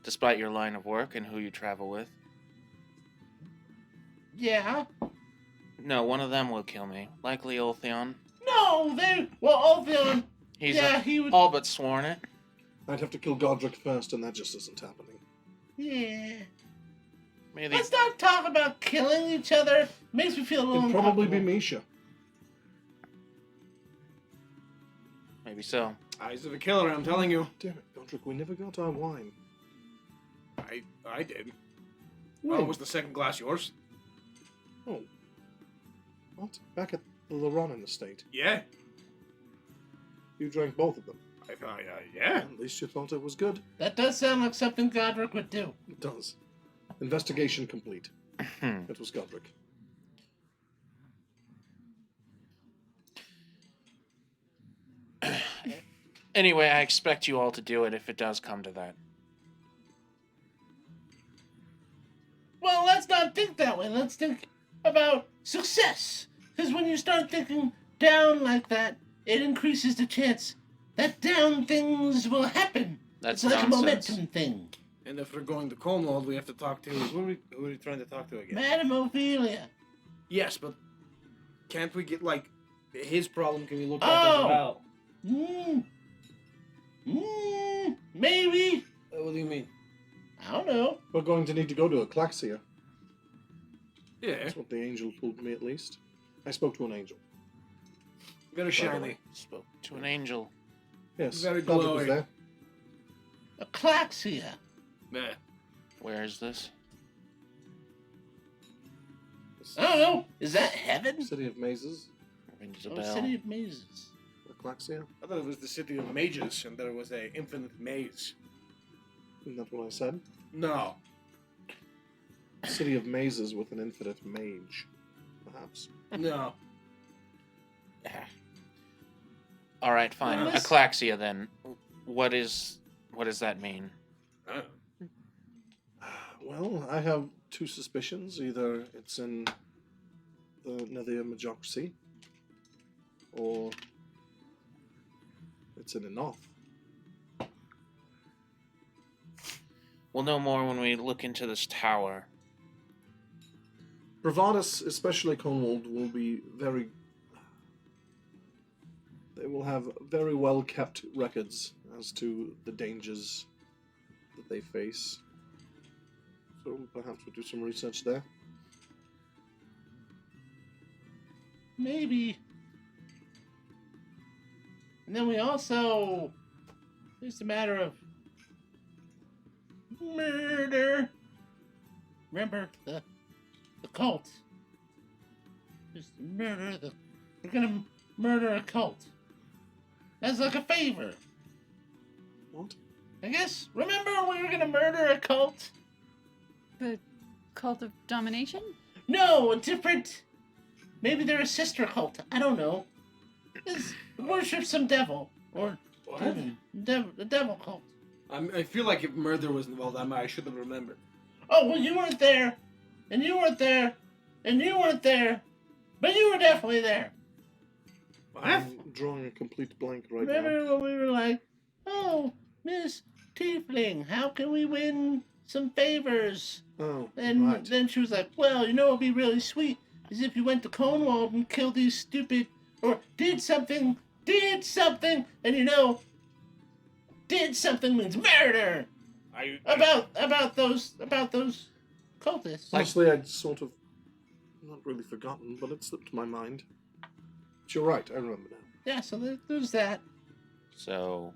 despite your line of work and who you travel with. Yeah. No, one of them will kill me. Likely Ulthion. No, Ulthion. He would all but sworn it. I'd have to kill Godrek first, and that just isn't happening. Yeah. Maybe Let's not talk about killing each other. Makes me feel a little It'd probably be uncomfortable. Misha. Maybe so. Eyes of a killer, I'm telling you. Damn it, Godrek, we never got our wine. I did. When? Oh, was the second glass yours? Oh. What? Back at the Laronin estate. Yeah. You drank both of them. I thought, yeah. At least you thought it was good. That does sound like something Godrek would do. It does. Investigation complete. It was Godrek. Anyway, I expect you all to do it if it does come to that. Well, let's not think that way. Let's think about success. Because when you start thinking down like that, it increases the chance that down things will happen. That's it's like nonsense. a momentum thing. And if we're going to Konewald, we have to talk to... Who are we trying to talk to again? Madam Ophelia. Yes, but can't we get, like, his problem can be looked at as well? Maybe. What do you mean? I don't know. We're going to need to go to Aklaxia. Yeah. That's what the angel told me, at least. I spoke to an angel. Very shiny. Spoke to an angel. Yes, Very Godrek was glowy. there. Aklaxia. Yeah. Where is this? I don't know. Is that heaven? City of Mazes. Rings a Oh, bell. City of Mazes. Aklaxia. I thought it was the city of mages and there was a infinite maze. Isn't that what I said? No. City of Mazes with an infinite mage. Perhaps. No. All right, fine. Well, this- Aklaxia, then. What does that mean? Well, I have two suspicions. Either it's in the Nether Majocracy, or it's in Enoth. We'll know more when we look into this tower. Bravadus, especially Konewald, will be very... They will have very well-kept records as to the dangers that they face. So perhaps we'll do some research there. Maybe. And then we also... There's the matter of... murder. Remember the cult? Just murder the... We're gonna murder a cult. As like a favor. What? I guess. Remember we were gonna murder a cult? The cult of domination? No, a different... Maybe they're a sister cult. I don't know. Just worship some devil. Or demon. The devil cult. I feel like if murder was involved, I should have remembered. Oh, well, you weren't there. And you weren't there. And you weren't there. But you were definitely there. I'm drawing a complete blank right Remember now. when we were like, oh, Miss Tiefling, how can we win some favors? Oh, And right. then she was like, well, you know what would be really sweet is if you went to Konewald and killed these stupid, or did something, and you know, did something means murder. About those cultists. Honestly, I'd sort of not really forgotten, but it slipped my mind. But you're right, I remember now. Yeah, so there's that. So,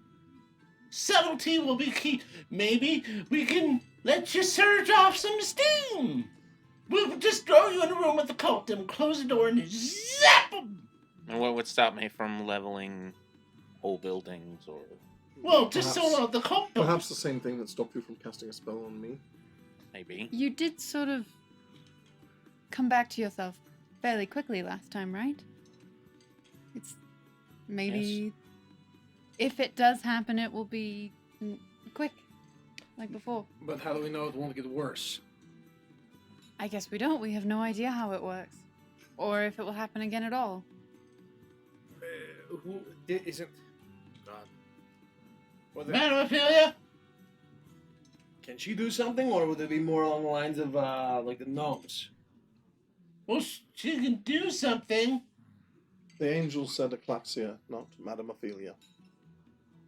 Subtlety will be key. Maybe we can let you surge off some steam. We'll just throw you in a room with the cult and close the door and zap them. would stop me from leveling whole buildings or... Well, just Perhaps- so the cult Perhaps the same thing that stopped you from casting a spell on me. Maybe. You did sort of come back to yourself fairly quickly last time, right? It's maybe if it does happen, it will be quick, like before. But how do we know it won't get worse? I guess we don't. We have no idea how it works, or if it will happen again at all. Who isn't? God. Well, Madam Ophelia? can she do something, or would it be more along the lines of like the gnomes? Well, she can do something. The angel said Aclaxia, not Madame Ophelia.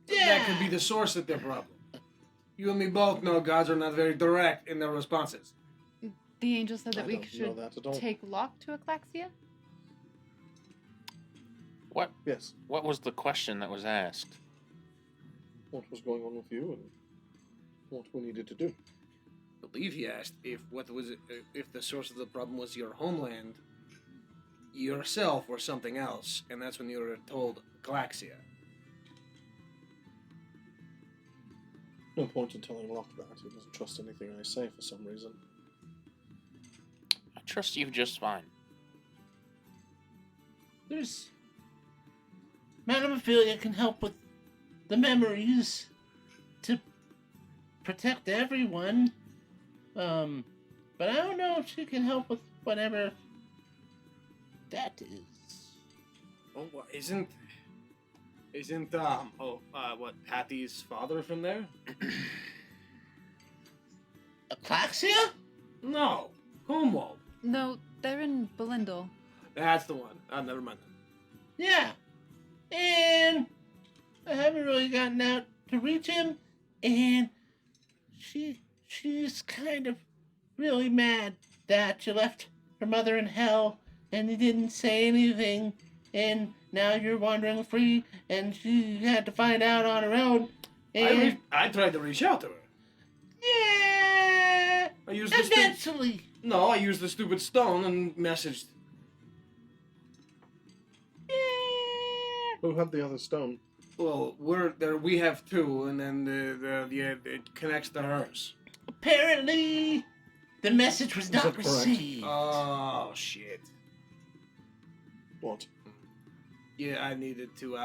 Yeah. That could be the source of their problem. You and me both know gods are not very direct in their responses. The angel said that I we don't know should that at all. take Locke to Aclaxia. What? Yes. What was the question that was asked? What was going on with you and what we needed to do? I believe he asked if the source of the problem was your homeland, yourself, or something else, and that's when you were told Galaxia. No point in telling Locke that. He doesn't trust anything I say for some reason. I trust you just fine. There's... Madam Ophelia can help with the memories to protect everyone. But I don't know if she can help with whatever that is. Oh, what, isn't what, Patty's father from there? Aplaxia? No, Konewald. No, they're in Belindel. That's the one. Never mind. Yeah. And I haven't really gotten out to reach him, and she's kind of really mad that you left her mother in hell and you didn't say anything, and now you're wandering free, and she had to find out on her own. And I tried to reach out to her. yeah, I used eventually. I used the stupid stone and messaged. Yeah. Who had the other stone? Well, we have two, and then it connects to hers. Apparently, the message was Is not that correct? received. Oh shit. What? Yeah, I needed to.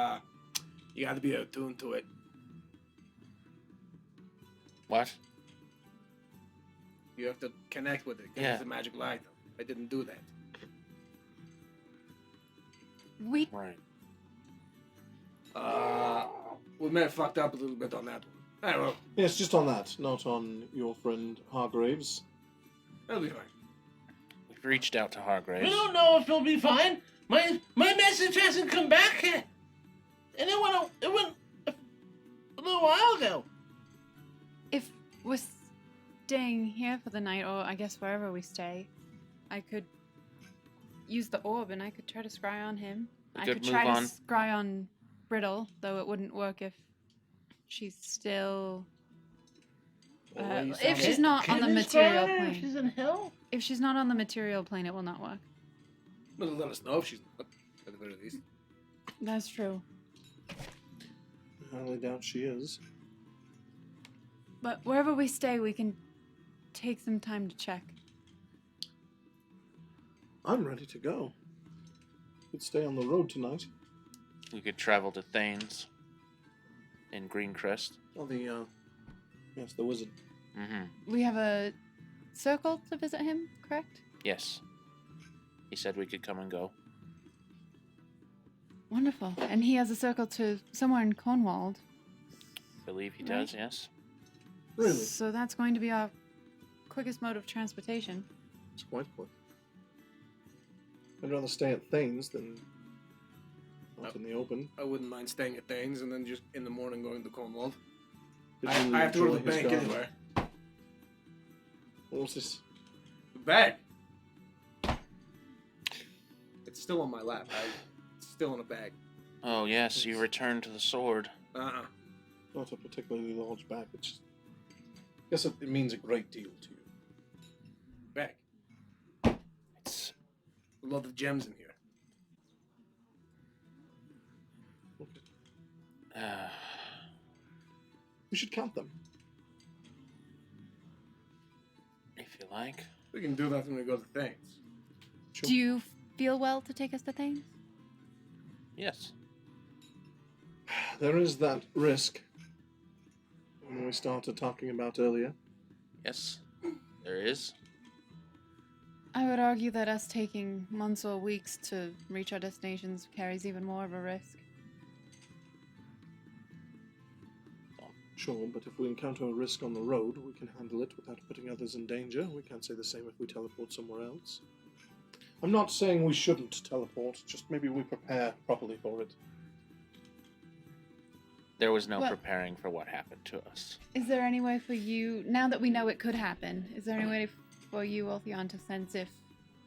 You got to be attuned to it. What? You have to connect with it. 'Cause Yeah. It's a magical item. I didn't do that. We Right. We may have fucked up a little bit on that one. Well, Yes, just on that, not on your friend Hargraves. that'll be fine. We've reached out to Hargraves. We don't know if he'll be fine. My message hasn't come back yet, and it went a little while ago. if we're staying here for the night, or I guess wherever we stay, I could use the orb and I could try to scry on him. We I could could try move to on. scry on Brittle, though it wouldn't work if she's still. If she's not on the Can you material scry her if plane. she's in hell. If she's not on the material plane, it will not work. Well, let us know if she's not, at the very least. That's true. I highly doubt she is. But wherever we stay, we can take some time to check. I'm ready to go. Could stay on the road tonight. We could travel to Thanes in Greencrest. Oh, yes, the wizard. Mm-hmm. We have a circle to visit him, correct? Yes. He said we could come and go. Wonderful. And he has a circle to somewhere in Konewald. Believe he Right. does, yes. Really? So that's going to be our quickest mode of transportation. It's quite quick. I'd rather stay at Thanes than out in the open. I wouldn't mind staying at Thanes and then just in the morning going to Konewald. Did I you have to go to the enjoy his bank garden? anyway. What was this? The bag. It's still on my lap. It's still in a bag. Oh, yes, you returned to the sword. Uh-uh. Not a particularly large bag. It's just... I guess it means a great deal to you. Bag. It's A lot of gems in here. We should count them. If you like. We can do that when we go to Thames. Sure. Do you feel well to take us to Thames? Yes. There is that risk when we started talking about earlier. Yes. There is. I would argue that us taking months or weeks to reach our destinations carries even more of a risk. Sure, but if we encounter a risk on the road, we can handle it without putting others in danger. We can't say the same if we teleport somewhere else. I'm not saying we shouldn't teleport, just maybe we prepare properly for it. There was no Well- preparing for what happened to us. Is there any way for you, now that we know it could happen, is there any way for you, Ulthion, to sense if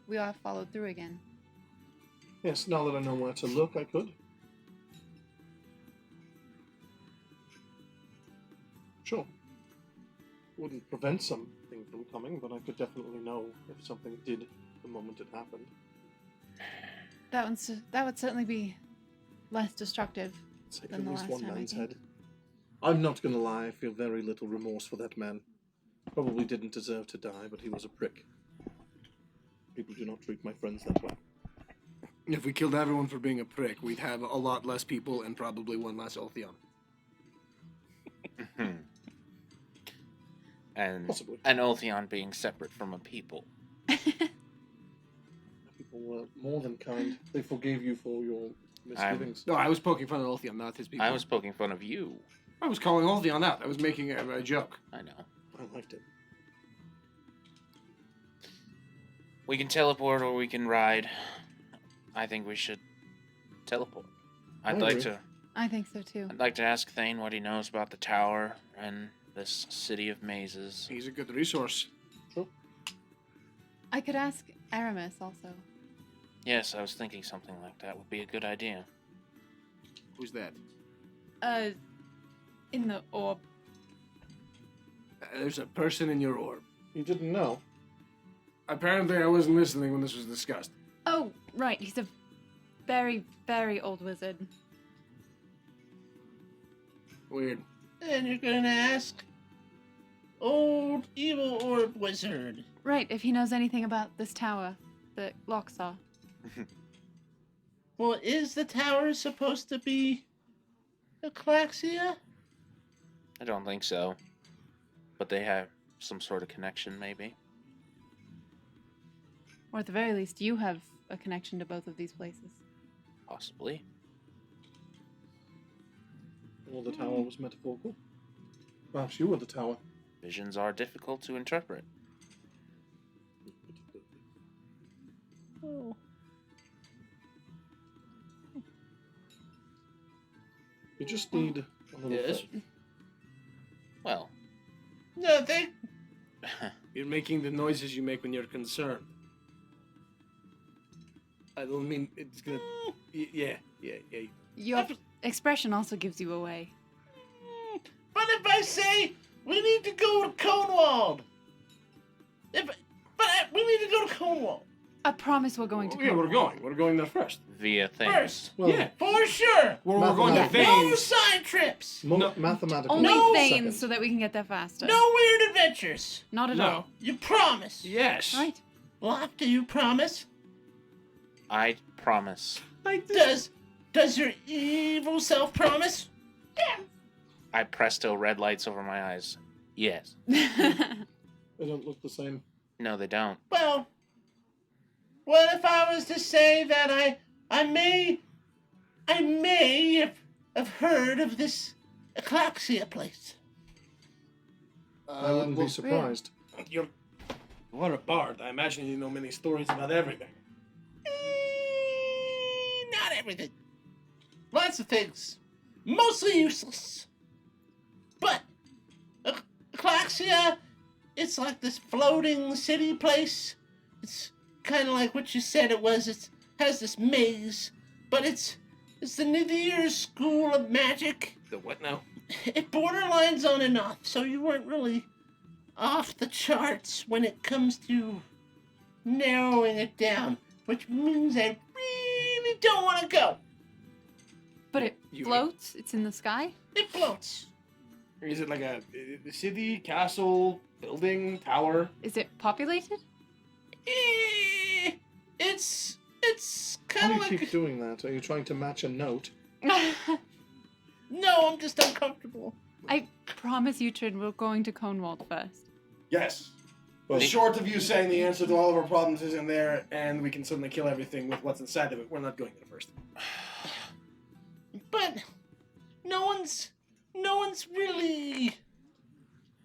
we are followed through again? Yes, now that I know where to look, I could. Sure. Wouldn't prevent something from coming, but I could definitely know if something did the moment it happened. That would certainly be less destructive. Save Than at the least last one time, I man's think. head. I'm not gonna lie, I feel very little remorse for that man. Probably didn't deserve to die, but he was a prick. People do not treat my friends that way. If we killed everyone for being a prick, we'd have a lot less people and probably one less Ulthion. And Possibly. an Ulthion being separate from a people. People were more than kind. They forgave you for your misgivings. No, I was poking fun at Ulthion, not his people. I was poking fun of you. I was calling Ulthion out. I was making a joke. I know. I liked it. We can teleport or we can ride. I think we should teleport. I I'd like agree. to I think so too. I'd like to ask Thane what he knows about the tower and this city of mazes. He's a good resource. I could ask Aramis also. Yes, I was thinking something like that would be a good idea. Who's that? In the orb. There's a person in your orb. You didn't know? Apparently, I wasn't listening when this was discussed. Oh, right. He's a very, very old wizard. Weird. And you're gonna ask old evil orb wizard. Right, if he knows anything about this tower that Locke saw. Well, is the tower supposed to be Aklaxia? I don't think so. But they have some sort of connection, maybe. Or at the very least, you have a connection to both of these places. Possibly. Or the tower was metaphorical? Perhaps you were the tower. Visions are difficult to interpret. Oh. You just need a little Yes? faith. Well, Nothing. You're making the noises you make when you're concerned. I don't mean it's gonna. Yeah. Your expression also gives you away. But if I say we need to go to Konewald, we need to go to Konewald I promise we're going to Yeah, we're Cornwall. going. We're going there first. via things. first. Well, Yeah. For sure. We're going to Mathematical. No Thames. side trips. No. Mathematical. Only No Thanes second. so that we can get there faster. No weird adventures. Not at No. all. You promise. Yes. Right? Locke, do you promise? I promise. Does your evil self promise? I presto red lights over my eyes. Yes. They don't look the same. No, they don't. Well, what if I was to say that I may have heard of this Aklaxia place? I wouldn't be surprised. You're a bard. I imagine you know many stories about everything. Not everything. Lots of things. Mostly useless. But Aklaxia, it's like this floating city place. It's kind of like what you said it was. It has this maze, but it's the Nithir school of magic. The what now? It borderlines on and off, so you weren't really off the charts when it comes to narrowing it down, which means I really don't want to go. But it You- floats. It's in the sky. It floats. Or is it like a city, castle, building, tower? Is it populated? It's How kind do of you like. keep doing that? Are you trying to match a note? No, I'm just uncomfortable. I promise you, Trid, we're going to Konewald first. Yes. Well, Short of you saying the answer to all of our problems is in there, and we can suddenly kill everything with what's inside of it, we're not going there first. But no one's really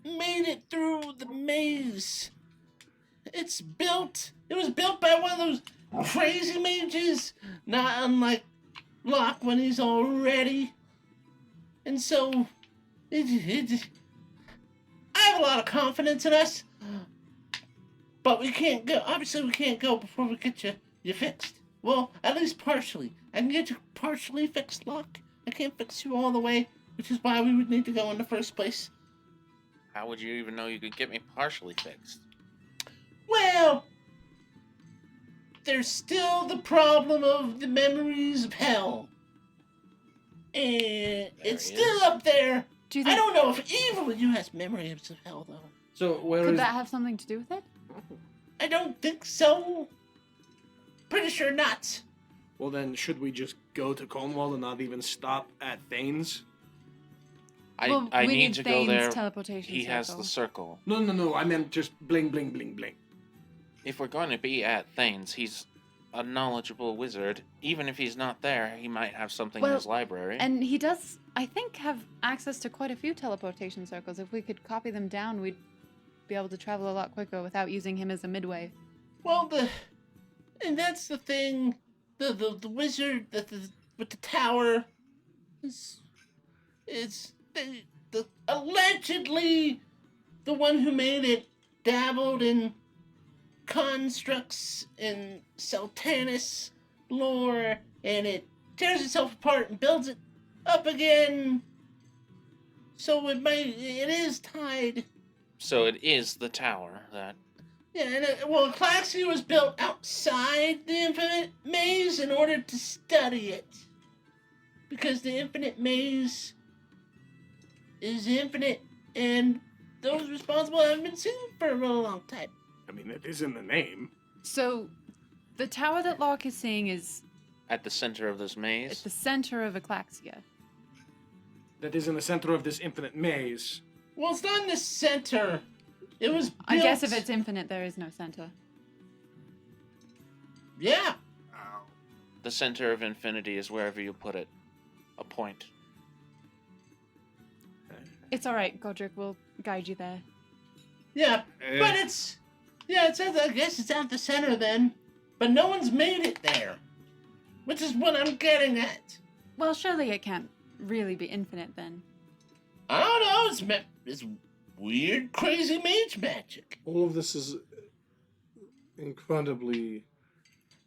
made it through the maze. It was built by one of those crazy mages, not unlike Locke when he's all ready. And so, I have a lot of confidence in us. But we can't go. Obviously, we can't go before we get you fixed. Well, at least partially. I can get you partially fixed, Locke. I can't fix you all the way, which is why we would need to go in the first place. How would you even know you could get me partially fixed? Well, there's still the problem of the memories of hell. And it's he still is. up there. Do you I think don't know if evil you has memories of hell, though. So where could is that have something to do with it? I don't think so. Pretty sure not. Well, then, should we just go to Konewald and not even stop at Thane's? Well, I we need to go Thane's there. teleportation He has circle. the circle. No. I meant just bling, bling, bling, bling. If we're going to be at Thane's, he's a knowledgeable wizard. Even if he's not there, he might have something in Well, his library. And he does, I think, have access to quite a few teleportation circles. If we could copy them down, we'd be able to travel a lot quicker without using him as a midway. Well, and that's the thing. The wizard with the tower is the allegedly the one who made it dabbled in constructs and Sultanis lore, and it tears itself apart and builds it up again. So it is tied. So it is the tower that. Yeah, and Claxy was built outside the Infinite Maze in order to study it. Because the Infinite Maze is infinite, and those responsible haven't been seen for a really long time. I mean, it is in the name. So, the tower that Locke is seeing is At the center of this at maze. the center of Eclaxia. That is in the center of this infinite maze. Well, it's not in the center. It was built... I guess if it's infinite, there is no center. Yeah. The center of infinity is wherever you put it. A point. It's alright, Godrek will guide you there. Yeah, but it's... Yeah, I guess it's at the center then. But no one's made it there. Which is what I'm getting at. Well, surely it can't really be infinite then. I don't know, it's weird, crazy mage magic. all of this is incredibly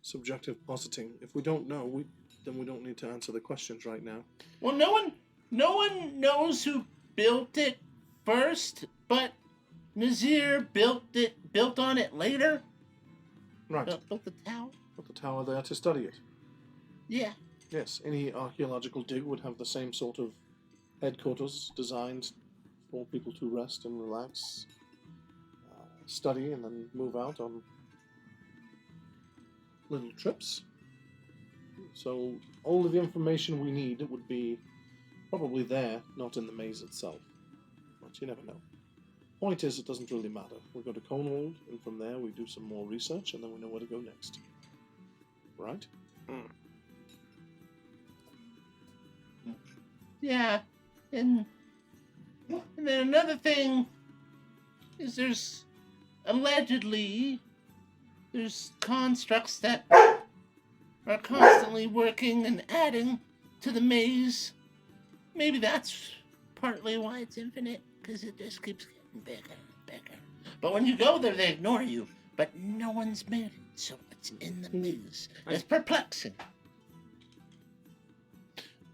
subjective positing. If we don't know, then we don't need to answer the questions right now. Well, no one knows who built it first, but Nazir built on it later. Right. Built the tower. Put the tower there to study it. Yeah. Yes, any archaeological dig would have the same sort of headquarters designed for people to rest and relax, study, and then move out on little trips. So all of the information we need would be probably there, not in the maze itself. But you never know. Point is, it doesn't really matter. We go to Konewald, and from there we do some more research, and then we know where to go next. Right? Yeah, and then another thing is there's constructs that are constantly working and adding to the maze. Maybe that's partly why it's infinite, because it just keeps getting bigger and bigger. But when you go there, they ignore you. But no one's made it, so it's in the maze. It's perplexing.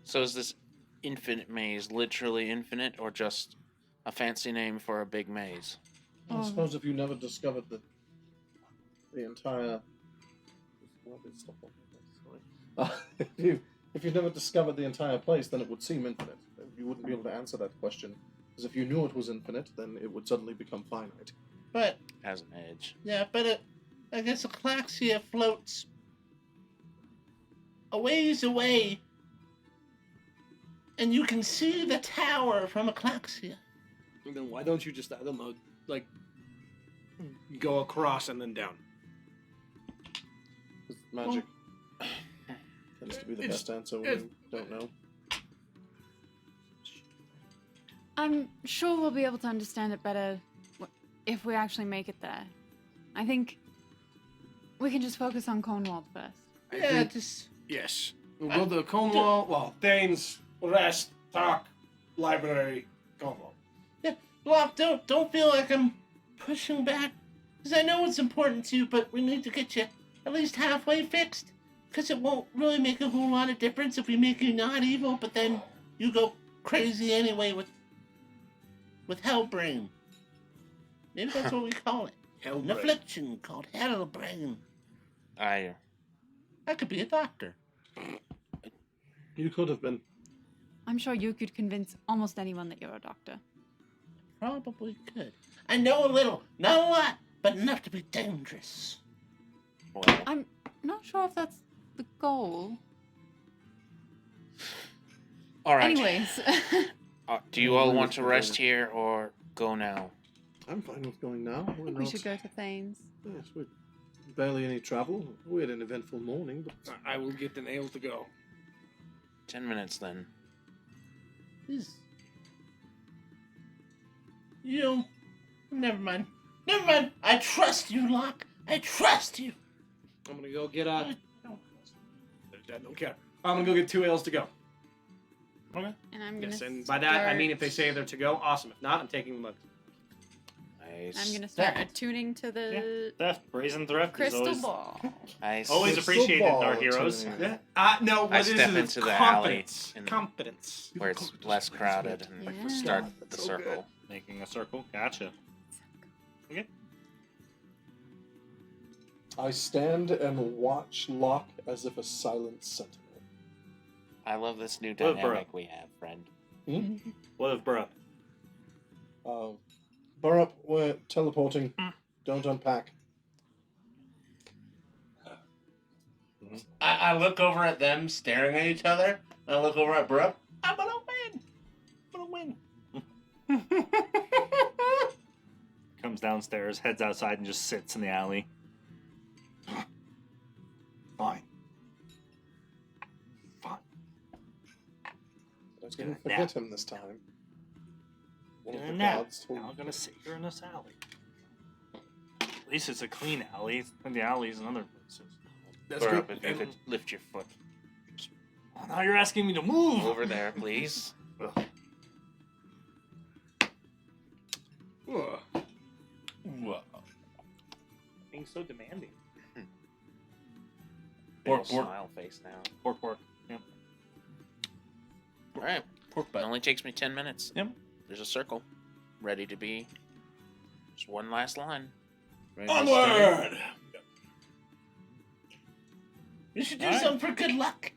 So is this infinite maze literally infinite, or just a fancy name for a big maze? I suppose if you never discovered the entire... If If you've never discovered the entire place, then it would seem infinite. You wouldn't be able to answer that question. Because if you knew it was infinite, then it would suddenly become finite. But Has an edge. yeah, but I guess a Claxia floats a ways away, and you can see the tower from a Claxia. Then why don't you just, I don't know, like, go across and then down? 'Cause magic tends to be the It's- best answer when it's- you don't know. I'm sure we'll be able to understand it better if we actually make it there. I think we can just focus on Konewald first. I Yeah, think- just Yes. We'll go to Konewald, well, Thanes, rest, talk, library, Konewald. Locke, don't feel like I'm pushing back, because I know it's important to you, but we need to get you at least halfway fixed, because it won't really make a whole lot of difference if we make you not evil, but then you go crazy anyway with Hellbrain. Maybe that's what we call it. An Hellbrain. affliction called Hellbrain. I I could be a doctor. You could have been. I'm sure you could convince almost anyone that you're a doctor. Probably could. I know a little, not a lot, but enough to be dangerous. well, I'm not sure if that's the goal. all right. Anyways, Do you all want to rest here or go now? I'm fine with going now. I think we should go to Thanes. Yes, we barely any travel. We had an eventful morning, but I will get an ale to go. 10 minutes then. You know, never mind. Never mind. I trust you, Locke. I trust you. I'm gonna go get I don't care. I'm gonna go get 2 ales to go. Okay. And I'm gonna Yes, and by that I mean if they start- say they're to go, awesome. If not, I'm taking them up. Nice. I'm gonna start That- attuning to the Theft, brazen theft. is crystal always, ball. Nice. always Crystal appreciated in ball our heroes. tuning. Yeah. No, what I it is step is it's into the confidence. alley and- Confidence. Where it's less crowded and Yeah. start Yeah. the So circle. Making a circle. Gotcha. I stand and watch Locke as if a silent sentinel. I love this new Well, dynamic we have, friend. What if Burrup? Burrup, we're teleporting. Don't unpack. I look over at them staring at each other. And I look over at Brooke. I'm gonna win. I'm gonna win. Comes downstairs, heads outside, and just sits in the alley. Fine. Fine. I didn't Now. forget him this time. One of the Now, gods told I'm me. gonna sit here in this alley. At least it's a clean alley. And the alleys in other places. That's Burrup, good. if you could lift your foot Oh, now you're asking me to move. over there, please. Ugh. Ugh. Whoa. Being so demanding. Big ol' Pork, pork. smile face now. Pork. Yep. All right. Pork It butt. only takes me 10 minutes. Yep. There's a circle, ready to be. Just one last line. Ready to start? Onward! We should do Alright. something for good luck.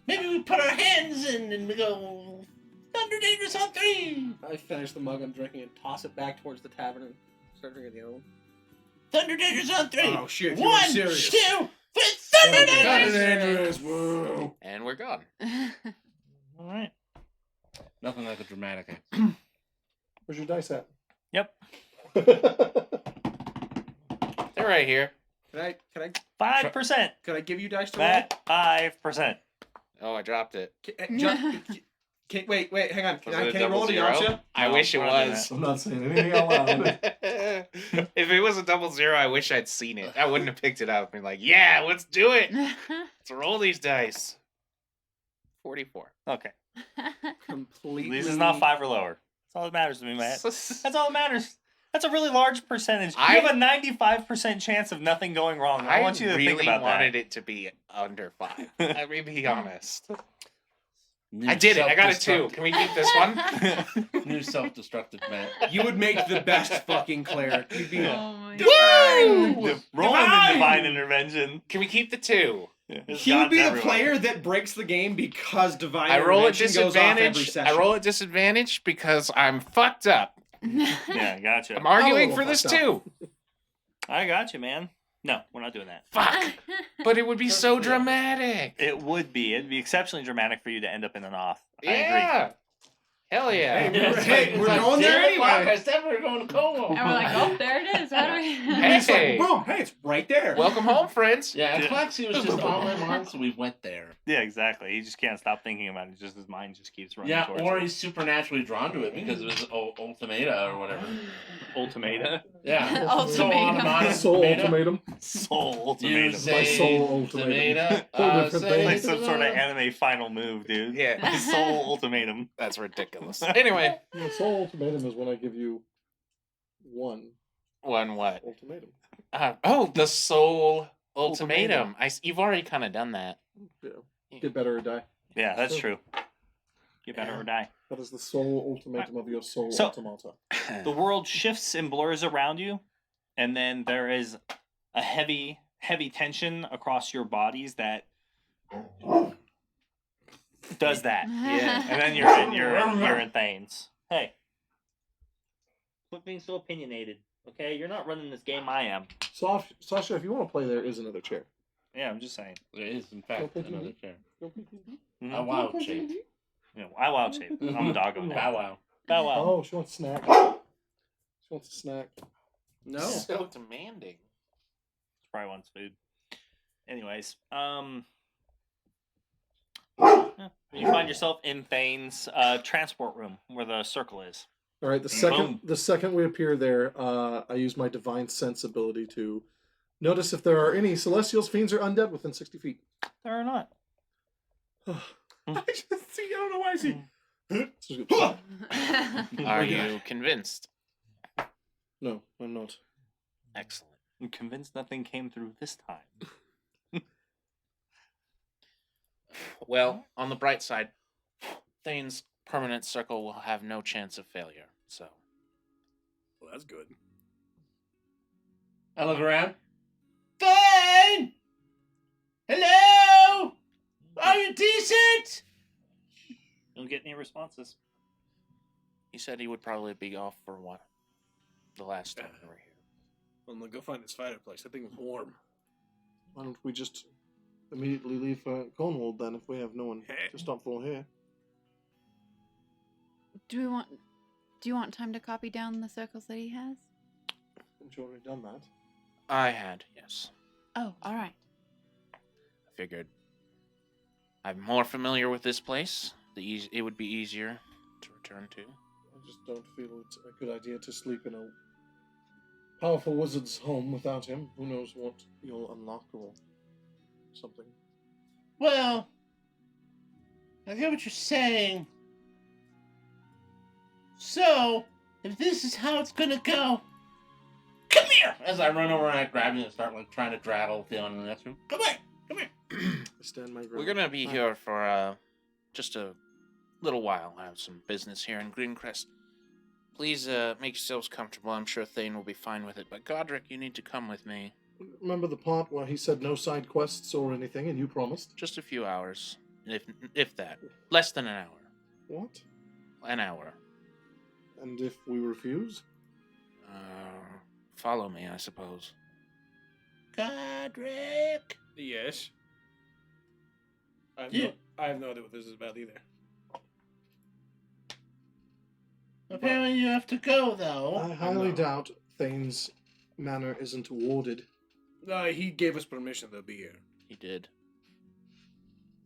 Maybe we put our hands in and we go Thunder Dangerous on 3. I finish the mug I'm drinking and toss it back towards the tavern and start drinking the other one. Thunder Dangerous on 3. Oh shit, you were 1, 2, 3, serious. Thunder Thunder Dangerous. Dangerous, whoa. And we're gone. All right. Nothing like a dramatic. Where's your dice at? Yep. They're right here. Can I 5%. could I give you dice to roll? Matt, 5%. Oh, I dropped it. Wait, hang on. Was Can it a I roll double it, don't zero? you? I No, wish it we're not doing was. I'm not saying anything out loud. If it was a double zero, I wish I'd seen it. I wouldn't have picked it up and been like, yeah, let's do it. Let's roll these dice. 44. Okay. Completely. At least it's not 5 or lower. That's all that matters to me, Matt. That's all that matters. That's a really large percentage. I- You have a 95% chance of nothing going wrong. I want you to really think about wanted that. it to be under 5. Let me be honest. New I did it. I got a 2. self-destruct- Can we keep this one? New self-destructive man. You would make the best fucking cleric. You'd be Oh my Woo! Rolling the divine intervention. Can we keep the 2? He would be the player that breaks the game because divine I roll a intervention goes off every disadvantage. session. I roll a disadvantage because I'm fucked up. Yeah, gotcha. I'm arguing little for this fucked up. too. I got you, man. No, we're not doing that. Fuck. But it would be so dramatic. It would be. It'd be exceptionally dramatic for you to end up in an off. I agree. Yeah. Hell yeah. Hey, we're going there anyway. I said we were going to Konewald. And we're like, oh, there it is. How do we? Hey. Boom! Hey, it's right there. Welcome home, friends. Yeah, and Flexi was just on my mind, so we went there. Yeah, exactly. He just can't stop thinking about it. Just his mind just keeps running Yeah, towards or it. he's supernaturally drawn to it because of his ultimata or whatever. Ultimata? Yeah. Ultimatum. Soul ultimatum. Soul You ultimatum. say soul ultimatum. ultimata, Whole I different say thing. Like some sort of ultimata. anime final move, dude. Yeah. Soul ultimatum. That's ridiculous. Anyway, The soul ultimatum is when I give you one one what? ultimatum. The soul Ultimatum. ultimatum. You've already kind of done that. Yeah. Get better or die. Yeah, that's So- true. Get better or die. That is the soul ultimatum of your soul So- automata. The world shifts and blurs around you, and then there is a heavy tension across your bodies that does that. Yeah. And then you're in Thanes. Hey. Quit being so opinionated. Okay? You're not running this game, I am. Sasha, if you want to play, there is another chair. Yeah, I'm just saying. There is, in fact, another chair. Mhm. A wild shape. Yeah, I wow shape. I'm a doggo now. Bow wow. Bow wow. Oh, she wants a snack. She wants a snack. No. So demanding. Probably wants food. Anyways, you find yourself in Thane's transport room where the circle is. All right. The second we appear there, I use my divine sense ability to notice if there are any celestials, fiends, or undead within 60 feet. There are not. I just see. I don't know why I see. Are you convinced? No, I'm not. Excellent. I'm convinced nothing came through this time. Well, on the bright side, Thane's permanent circle will have no chance of failure. So, Well, that's good. I look around. Thane! Hello! Are you decent? Don't get any responses. he said he would probably be off for what? The last time we were here. I'm gonna go find this fireplace. I think it's warm. Why don't we just immediately leave for Konewald then if we have no one to stop for here? Do you want time to copy down the circles that he has? Haven't you already done that? I had, yes. Oh, all right. I figured I'm more familiar with this place. It would be easier to return to. I just don't feel it's a good idea to sleep in a powerful wizard's home without him. Who knows what you'll unlock or something. Well, I get what you're saying. So, if this is how it's gonna go, come here! As I run over and I grab you and start like trying to drag Ulthion in the next room. Come here! Come here! I stand my ground. We're gonna be here for just a little while. I have some business here in Greencrest. Please make yourselves comfortable. I'm sure Thane will be fine with it. But Godrek, you need to come with me. Remember the part where he said no side quests or anything, and you promised? Just a few hours, if that. Less than an hour. What? An hour. And if we refuse? Follow me, I suppose. Godrek! Yes. I have no idea what this is about either. Apparently you have to go, though. I highly doubt Thane's manor isn't warded. No, he gave us permission to be here. He did.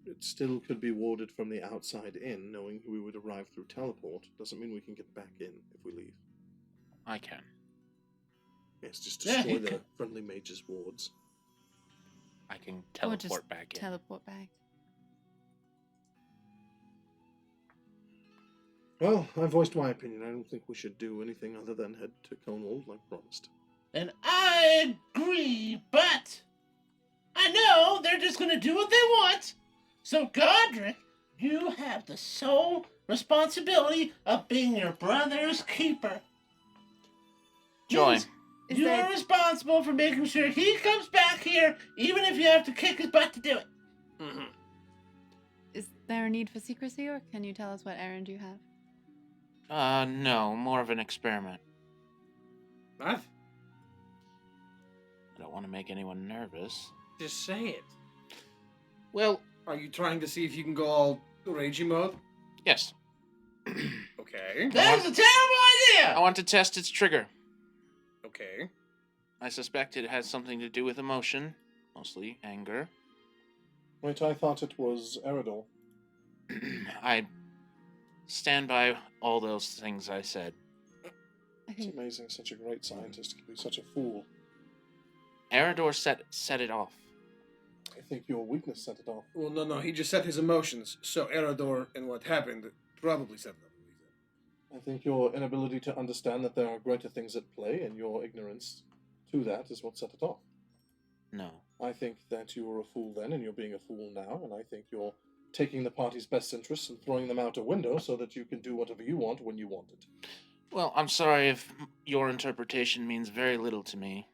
It still could be warded from the outside in, knowing we would arrive through teleport. Doesn't mean we can get back in if we leave. I can. Yes, just Yeah, destroy he the could. friendly mage's wards. I can Or teleport just back in. teleport back. Well, I voiced my opinion. I don't think we should do anything other than head to Konewald like promised. And I agree, but I know they're just gonna do what they want. So, Godrek, you have the sole responsibility of being your brother's keeper. Join. Means Is You're there responsible for making sure he comes back here, even if you have to kick his butt to do it. Mm-hmm. is there a need for secrecy, or can you tell us what errand you have? No, more of an experiment. What? I don't want to make anyone nervous. Just say it. Well, Are you trying to see if you can go all ragey mode? yes. Okay. That's a terrible I idea! want to test its trigger. Okay. I suspect it has something to do with emotion, mostly anger. Wait, I thought it was Eridor. I stand by all those things I said. I It's think amazing such a great scientist can be such a fool. Eridor set it off. I think your weakness set it off. Well, no. He just set his emotions. So Eridor and what happened probably set it up. I think your inability to understand that there are greater things at play and your ignorance to that is what set it off. No. I think that you were a fool then and you're being a fool now, and I think you're taking the party's best interests and throwing them out a window so that you can do whatever you want when you want it. Well, I'm sorry if your interpretation means very little to me.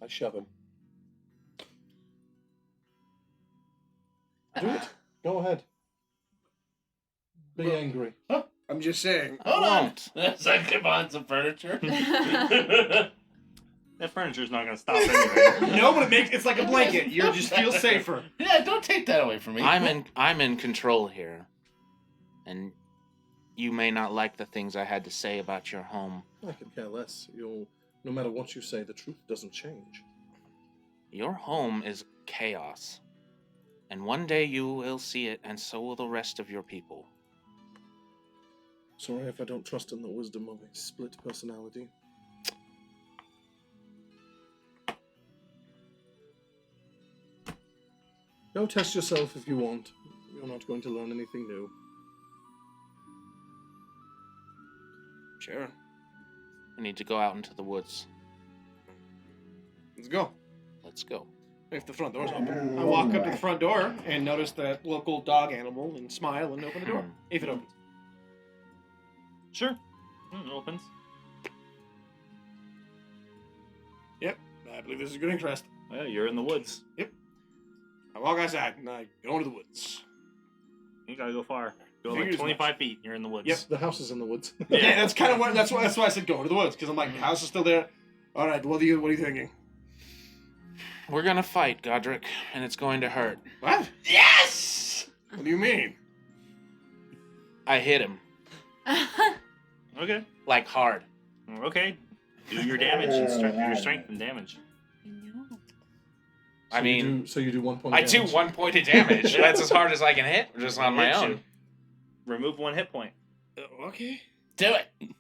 I shove him. Do it. Go ahead. Be Well- angry. I'm just saying. Hold on. Won't. Let's give on some furniture. That furniture's not gonna stop anyway. No, but it's like a blanket. You just feel safer. Yeah, don't take that away from me. I'm in control here. And you may not like the things I had to say about your home. I can care less. No matter what you say, the truth doesn't change. Your home is chaos. And one day you will see it, and so will the rest of your people. Sorry if I don't trust in the wisdom of a split personality. Go test yourself if you want. You're not going to learn anything new. Sure. We need to go out into the woods. Let's go. Let's go. If the front door's open. I walk up to the front door and notice that local dog animal and smile and open the door. If it opens. Sure. It opens. Yep. I believe this is good interest. Yeah, you're in the woods. I walk outside and I go into the woods. You gotta go far. Go like Fingers 25 feet. You're in the woods. Yep. The house is in the woods. Yeah, that's kind of what. That's why I said go into the woods because I'm like the house is still there. All right. What are you thinking? We're gonna fight, Godrek, and it's going to hurt. What? Yes! What do you mean? I hit him. Okay. Like hard. Okay. Do your damage and your strength and damage. I mean, So you do 1 point I do damage. 1 point of damage. That's as hard as I can hit, just on my Hits own. you. Remove 1 hit point. Okay. Do it.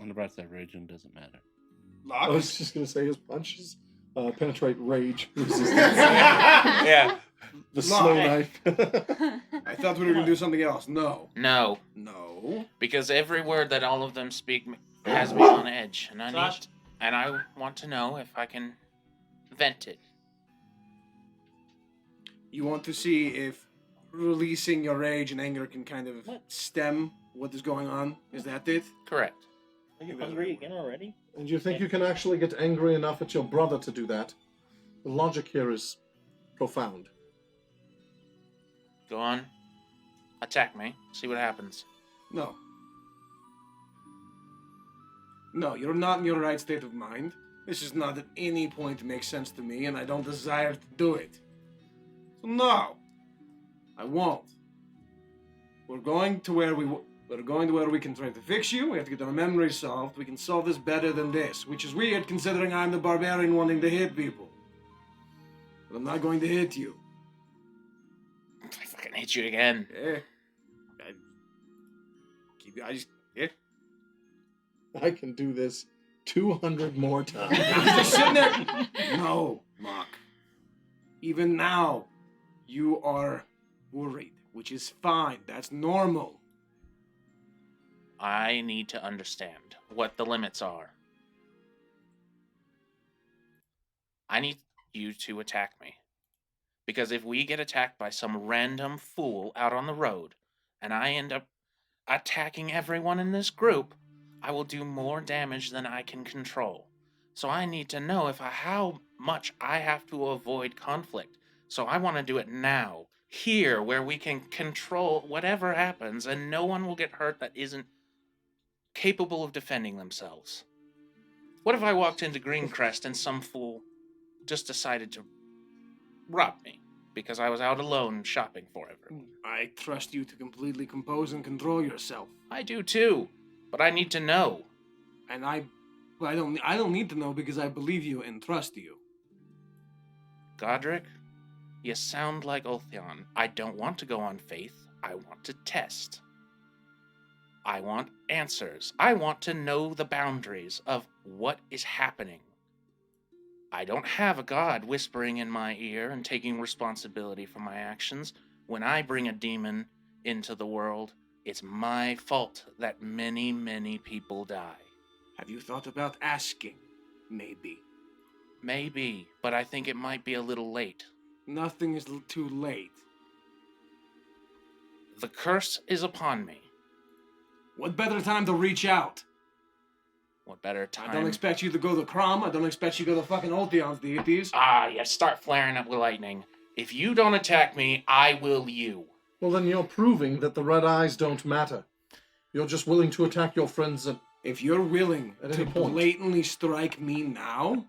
On the bright side, raging doesn't matter. I Lock. was just going to say his punches penetrate rage resistance. Yeah. The slow knife. I thought we were gonna do something else. No. No, No. because every word that all of them speak has me on edge, and Josh? I want to know if I can vent it. You want to see if releasing your rage and anger can kind of stem what is going on? Is that it? Correct. Are you hungry again already? And you think you can actually get angry enough at your brother to do that? The logic here is profound. Go on. Attack me. See what happens. No. No, you're not in your right state of mind. This is not at any point makes sense to me, and I don't desire to do it. So no, I won't. We're going to where we can try to fix you. We have to get our memory solved. We can solve this better than this, which is weird considering I'm the barbarian wanting to hit people. But I'm not going to hit you. I fucking hit you again. Yeah. Yeah. I can do this 200 more times. Just sitting there. No, Mock. Even now, you are worried, which is fine. That's normal. I need to understand what the limits are. I need you to attack me. Because if we get attacked by some random fool out on the road, and I end up attacking everyone in this group, I will do more damage than I can control. So I need to know how much I have to avoid conflict. So I want to do it now, here, where we can control whatever happens, and no one will get hurt that isn't capable of defending themselves. What if I walked into Greencrest and some fool just decided to rob me because I was out alone shopping for everyone? I trust you to completely compose and control yourself. I do too, but I need to know. And I don't need to know because I believe you and trust you. Godrek, you sound like Ulthion. I don't want to go on faith. I want to test. I want answers. I want to know the boundaries of what is happening. I don't have a god whispering in my ear and taking responsibility for my actions. When I bring a demon into the world, it's my fault that many, many people die. Have you thought about asking? Maybe. Maybe, but I think it might be a little late. Nothing is too late. The curse is upon me. What better time to reach out? What better time? I don't expect you to go to Crom. I don't expect you to go to fucking Ulthion's deities. You start flaring up with lightning. If you don't attack me, I will you. Well, then you're proving that the red eyes don't matter. You're just willing to attack your friends at... If you're willing At to any point. blatantly strike me now,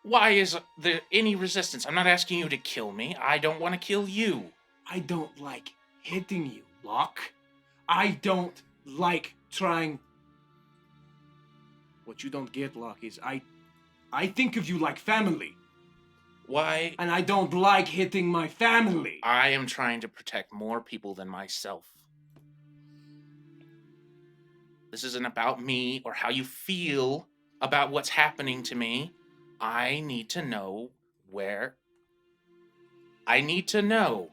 Why is there any resistance? I'm not asking you to kill me. I don't want to kill you. I don't like hitting you, Locke. I don't like trying... What you don't get, Locke, is I think of you like family. Why? And I don't like hitting my family. I am trying to protect more people than myself. This isn't about me or how you feel about what's happening to me. I need to know where. I need to know.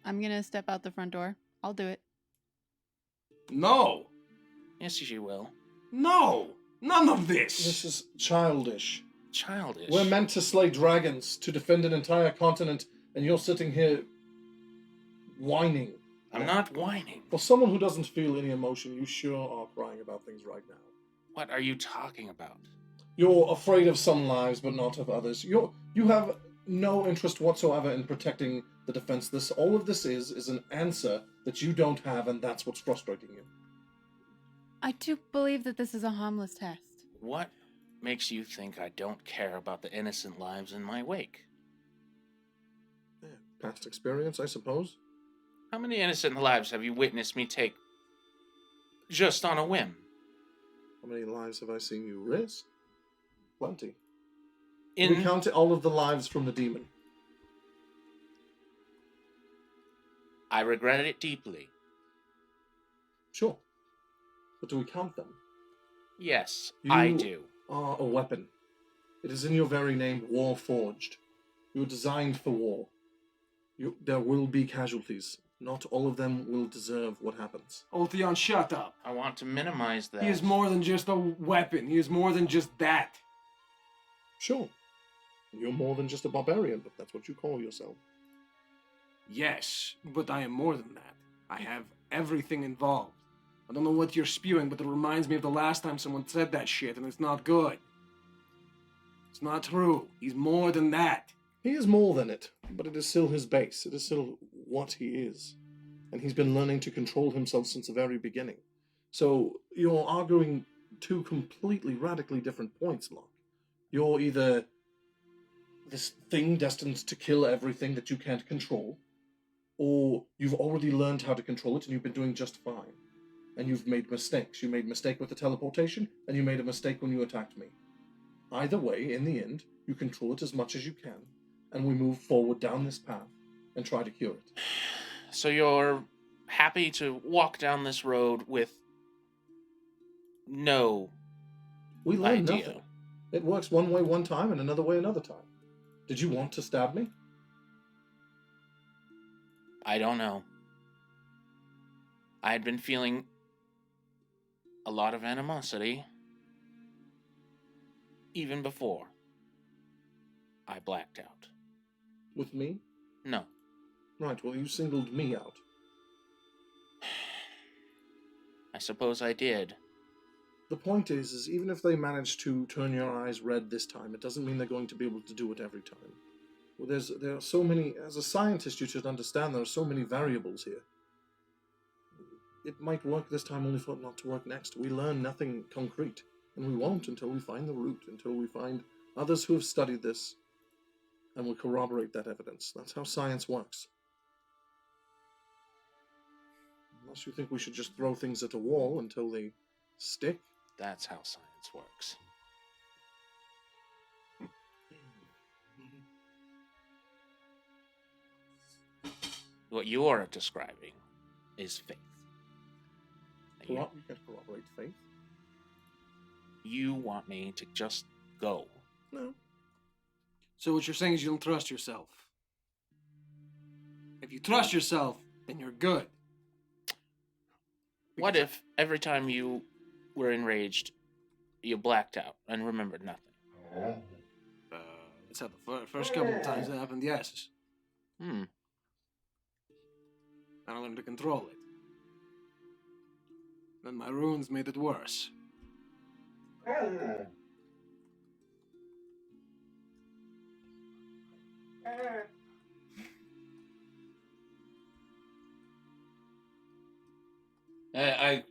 I'm gonna step out the front door. I'll do it. No. Yes, you will. No. None of This this. is childish. Childish. We're meant to slay dragons, to defend an entire continent, and you're sitting here whining. I'm not whining. For someone who doesn't feel any emotion, you sure are crying about things right now. What are you talking about? You're afraid of some lives, but not of others. You have no interest whatsoever in protecting the defense. All of this is an answer that you don't have, and that's what's frustrating you. I do believe that this is a harmless test. What makes you think I don't care about the innocent lives in my wake? Yeah, past experience, I suppose. How many innocent lives have you witnessed me take just on a whim? How many lives have I seen you risk? Plenty. In We count all of the lives from the demon. I regret it deeply. Sure. But do we count them? Yes, You I do. are a weapon. It is in your very name, Warforged. You were designed for war. There will be casualties. Not all of them will deserve what happens. Ulthion, shut up. I want to minimize that. He is more than just a weapon. He is more than just that. Sure. You're more than just a barbarian, but that's what you call yourself. Yes, but I am more than that. I have everything involved. I don't know what you're spewing, but it reminds me of the last time someone said that shit, and it's not good. It's not true. He's more than that. He is more than it, but it is still his base. It is still what he is. And he's been learning to control himself since the very beginning. So you're arguing two completely, radically different points, Locke. You're either this thing destined to kill everything that you can't control, or you've already learned how to control it and you've been doing just fine. And you've made mistakes. You made a mistake with the teleportation, and you made a mistake when you attacked me. Either way, in the end, you control it as much as you can, and we move forward down this path and try to cure it. So you're happy to walk down this road with no We learned idea. nothing. It works one way one time and another way another time. Did you want to stab me? I don't know. I had been feeling a lot of animosity even before I blacked out. With me? No. Right, well, you singled me out. I suppose I did. The point is even if they manage to turn your eyes red this time, it doesn't mean they're going to be able to do it every time. Well, there are so many. As a scientist, you should understand there are so many variables here. It might work this time, only for it not to work next. We learn nothing concrete, and we won't until we find the root, until we find others who have studied this, and will corroborate that evidence. That's how science works. Unless you think we should just throw things at a wall until they stick. That's how science works. What you're describing is faith. You can corroborate faith. You want me to just go. No. So what you're saying is you don't trust yourself. If you trust yourself, then you're good. What if every time you were enraged, you blacked out and remembered nothing? It's how the first couple of times that happened, yes. Hmm. I learned to control it. Then my runes made it worse.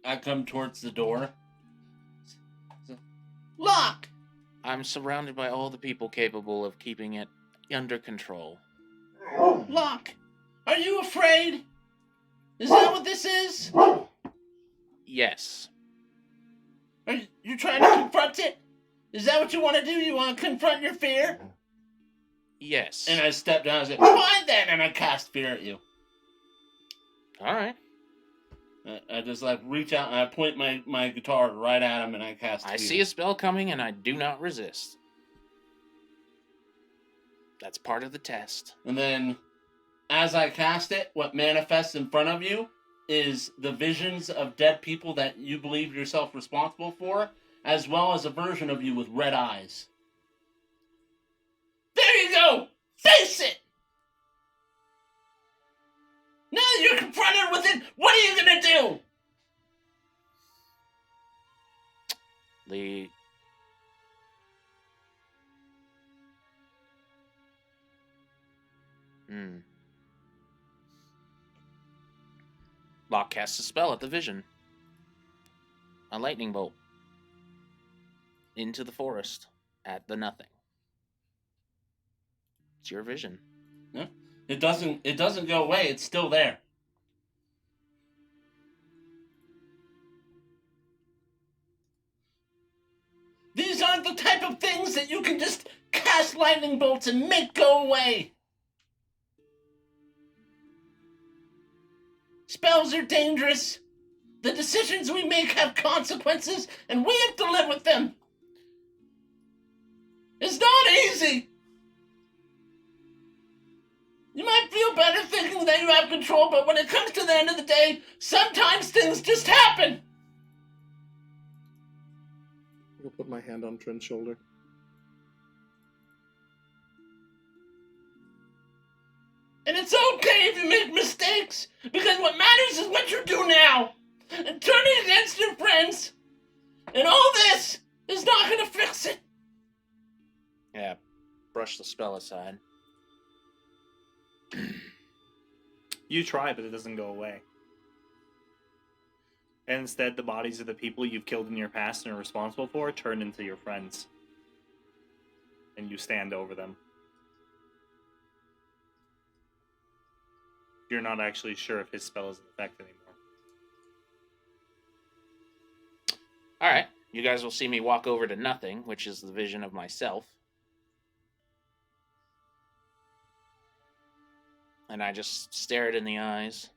I come towards the door. Lock! I'm surrounded by all the people capable of keeping it under control. Lock! Are you afraid? Is that what this is? Yes. Are you trying to confront it? Is that what you want to do? You want to confront your fear? Yes. And I step down and say, fine then, and I cast fear at you. All right. I just reach out and I point my guitar right at him and I cast fear. I see a spell coming and I do not resist. That's part of the test. And then, as I cast it, what manifests in front of you is the visions of dead people that you believe yourself responsible for, as well as a version of you with red eyes. There you go! Face it! Now that you're confronted with it, what are you gonna do? Locke casts a spell at the vision. A lightning bolt. Into the forest. At the nothing. It's your vision. No, it doesn't go away, it's still there. These aren't the type of things that you can just cast lightning bolts and make go away. Spells are dangerous. The decisions we make have consequences, and we have to live with them. It's not easy. You might feel better thinking that you have control, but when it comes to the end of the day, sometimes things just happen. I'll put my hand on Trin's shoulder. And it's okay if you make mistakes, because what matters is what you do now. And turning against your friends, and all this is not going to fix it. Yeah, brush the spell aside. You try, but it doesn't go away. And instead, the bodies of the people you've killed in your past and are responsible for turn into your friends. And you stand over them. You're not actually sure if his spell is in effect anymore. Alright, you guys will see me walk over to nothing, which is the vision of myself. And I just stare it in the eyes.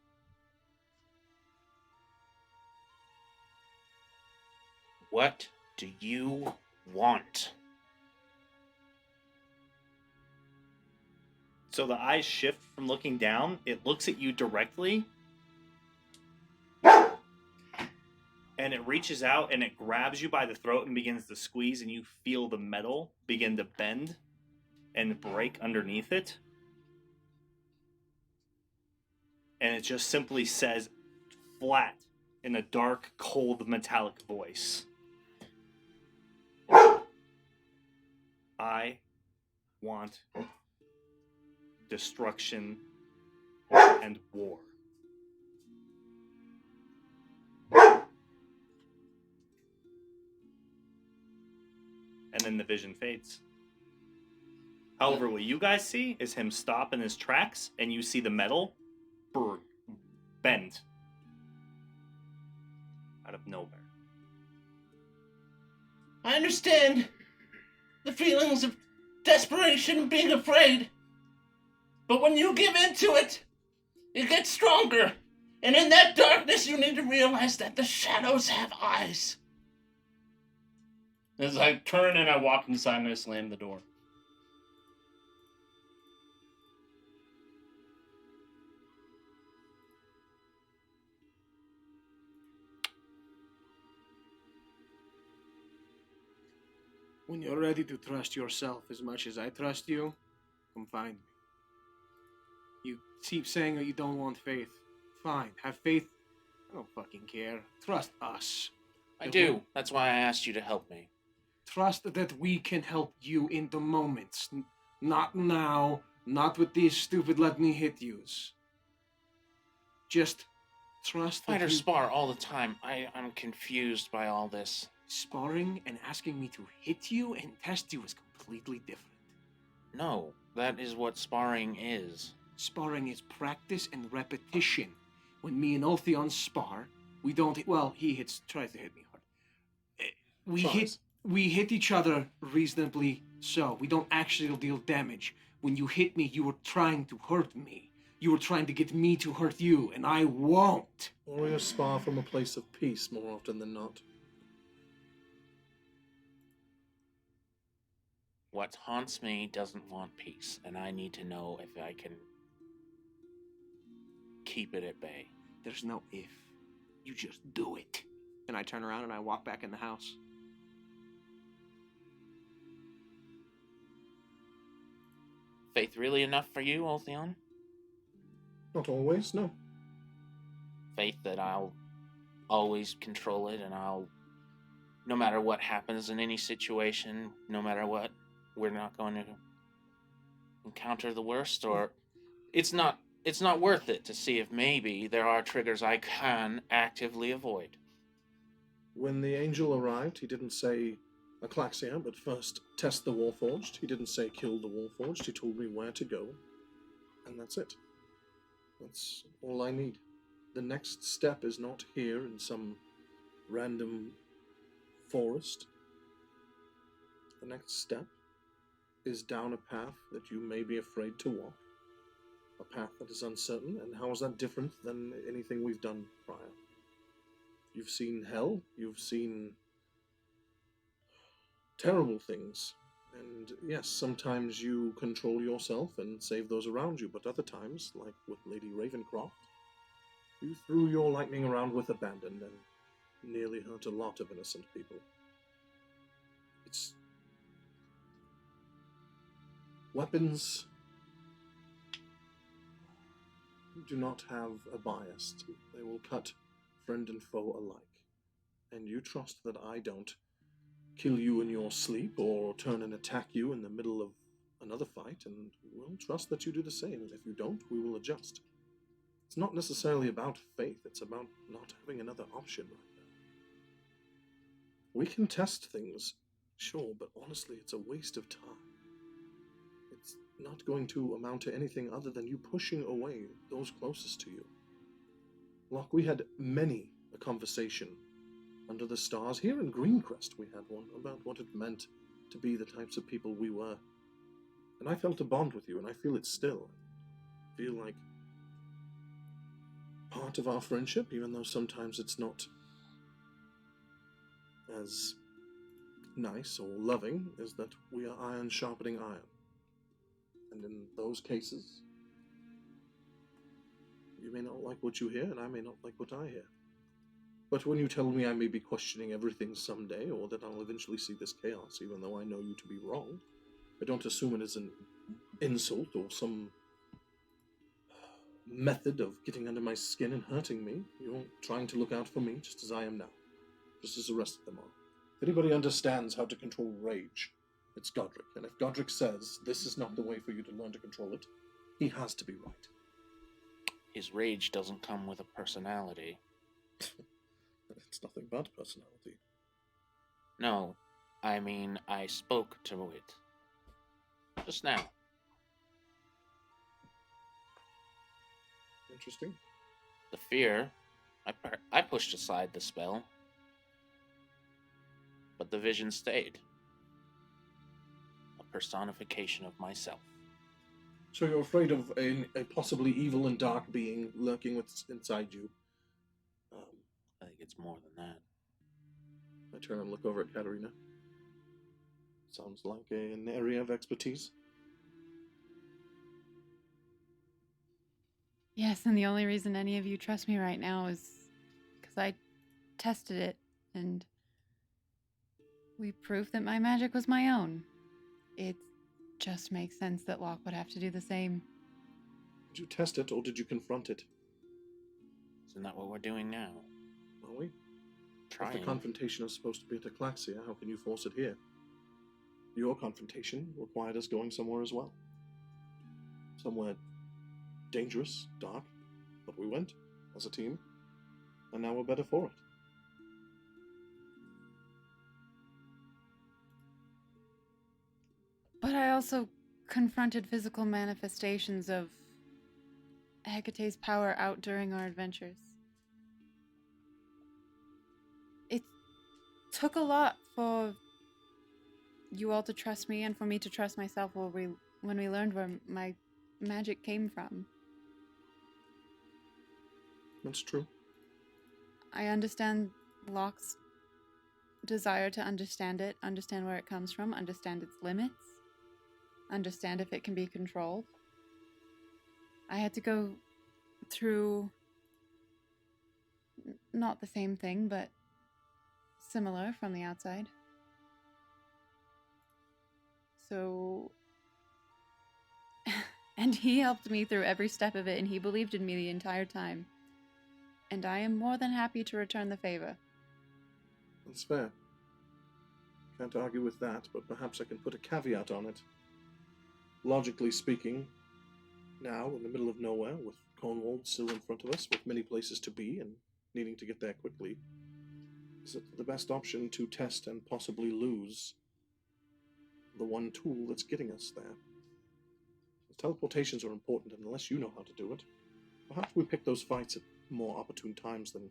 What do you want? So the eyes shift from looking down. It looks at you directly. And it reaches out and it grabs you by the throat and begins to squeeze, and you feel the metal begin to bend and break underneath it. And it just simply says flat in a dark, cold, metallic voice. I want destruction and war. And then the vision fades. However, what you guys see is him stop in his tracks, and you see the metal bend out of nowhere. I understand the feelings of desperation and being afraid. But when you give in to it, it gets stronger. And in that darkness, you need to realize that the shadows have eyes. As I turn and I walk inside and I slam the door. When you're ready to trust yourself as much as I trust you, come find me. You keep saying that you don't want faith. Fine, have faith. I don't fucking care. Trust us. I do. That's why I asked you to help me. Trust that we can help you in the moments. Not now, not with these stupid let me hit yous. Just trust that Fighters spar all the time. I'm confused by all this. Sparring and asking me to hit you and test you is completely different. No, that is what sparring is. Sparring is practice and repetition. When me and Ulthion spar, we don't hit, well, he tries to hit me hard. We hit each other reasonably so. We don't actually deal damage. When you hit me, you were trying to hurt me. You were trying to get me to hurt you, and I won't. Warriors spar from a place of peace more often than not. What haunts me doesn't want peace, and I need to know if I can keep it at bay. There's no if. You just do it. And I turn around and I walk back in the house. Faith really enough for you, Ulthion? Not always, no. Faith that I'll always control it, and no matter what happens in any situation, no matter what, we're not going to encounter the worst, or it's not worth it to see if maybe there are triggers I can actively avoid. When the angel arrived, he didn't say Aclaxia, but first test the Warforged. He didn't say kill the Warforged. He told me where to go, and that's it. That's all I need. The next step is not here in some random forest. The next step is down a path that you may be afraid to walk. A path that is uncertain, and how is that different than anything we've done prior? You've seen hell, you've seen terrible things, and yes, sometimes you control yourself and save those around you, but other times, like with Lady Ravencroft, you threw your lightning around with abandon and nearly hurt a lot of innocent people. Weapons do not have a bias. They will cut friend and foe alike. And you trust that I don't kill you in your sleep or turn and attack you in the middle of another fight, and we'll trust that you do the same. And if you don't, we will adjust. It's not necessarily about faith, it's about not having another option right now. We can test things, sure, but honestly, it's a waste of time. It's not going to amount to anything other than you pushing away those closest to you. Locke, we had many a conversation under the stars. Here in Greencrest we had one about what it meant to be the types of people we were. And I felt a bond with you, and I feel it still. I feel like part of our friendship, even though sometimes it's not as nice or loving, is that we are iron sharpening iron. And in those cases, you may not like what you hear, and I may not like what I hear. But when you tell me I may be questioning everything someday, or that I'll eventually see this chaos, even though I know you to be wrong, I don't assume it is an insult or some method of getting under my skin and hurting me. You're trying to look out for me, just as I am now. Just as the rest of them are. If anybody understands how to control rage, it's Godrek. And if Godrek says this is not the way for you to learn to control it, he has to be right. His rage doesn't come with a personality. It's nothing but personality. No, I mean, I spoke to it. Just now. Interesting. The fear, I pushed aside the spell. But the vision stayed. A personification of myself. So you're afraid of a possibly evil and dark being lurking inside you. I think it's more than that. I turn and look over at Katerina. Sounds like an area of expertise. Yes, and the only reason any of you trust me right now is because I tested it, and we proved that my magic was my own. It just makes sense that Locke would have to do the same. Did you test it, or did you confront it? Isn't that what we're doing now? Are we? Trying. If the confrontation is supposed to be at Eclaxia, how can you force it here? Your confrontation required us going somewhere as well. Somewhere dangerous, dark, but we went as a team, and now we're better for it. But I also confronted physical manifestations of Hecate's power out during our adventures. It took a lot for you all to trust me and for me to trust myself when we learned where my magic came from. That's true. I understand Locke's desire to understand it, understand where it comes from, understand its limits, understand if it can be controlled. I had to go through not the same thing, but similar from the outside. So, and he helped me through every step of it, and he believed in me the entire time. And I am more than happy to return the favor. That's fair. Can't argue with that, but perhaps I can put a caveat on it. Logically speaking, now, in the middle of nowhere, with Konewald still in front of us, with many places to be, and needing to get there quickly, is it the best option to test and possibly lose the one tool that's getting us there? Teleportations are important, and unless you know how to do it, perhaps we pick those fights at more opportune times than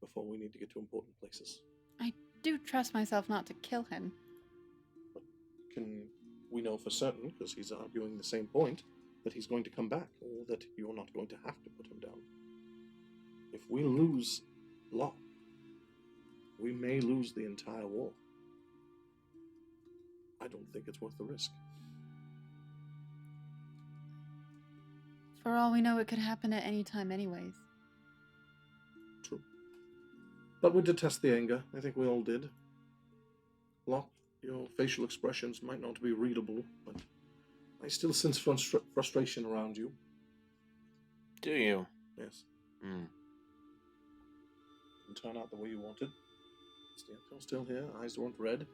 before we need to get to important places. I do trust myself not to kill him. But can we know for certain, because he's arguing the same point, that he's going to come back, or that you're not going to have to put him down? If we lose Locke, we may lose the entire war. I don't think it's worth the risk. For all we know, it could happen at any time anyways. True. But we did test the anger. I think we all did. Locke, your facial expressions might not be readable, but I still sense frustration around you. Do you? Yes. Hmm. Didn't turn out the way you wanted. You're still here. Eyes weren't red.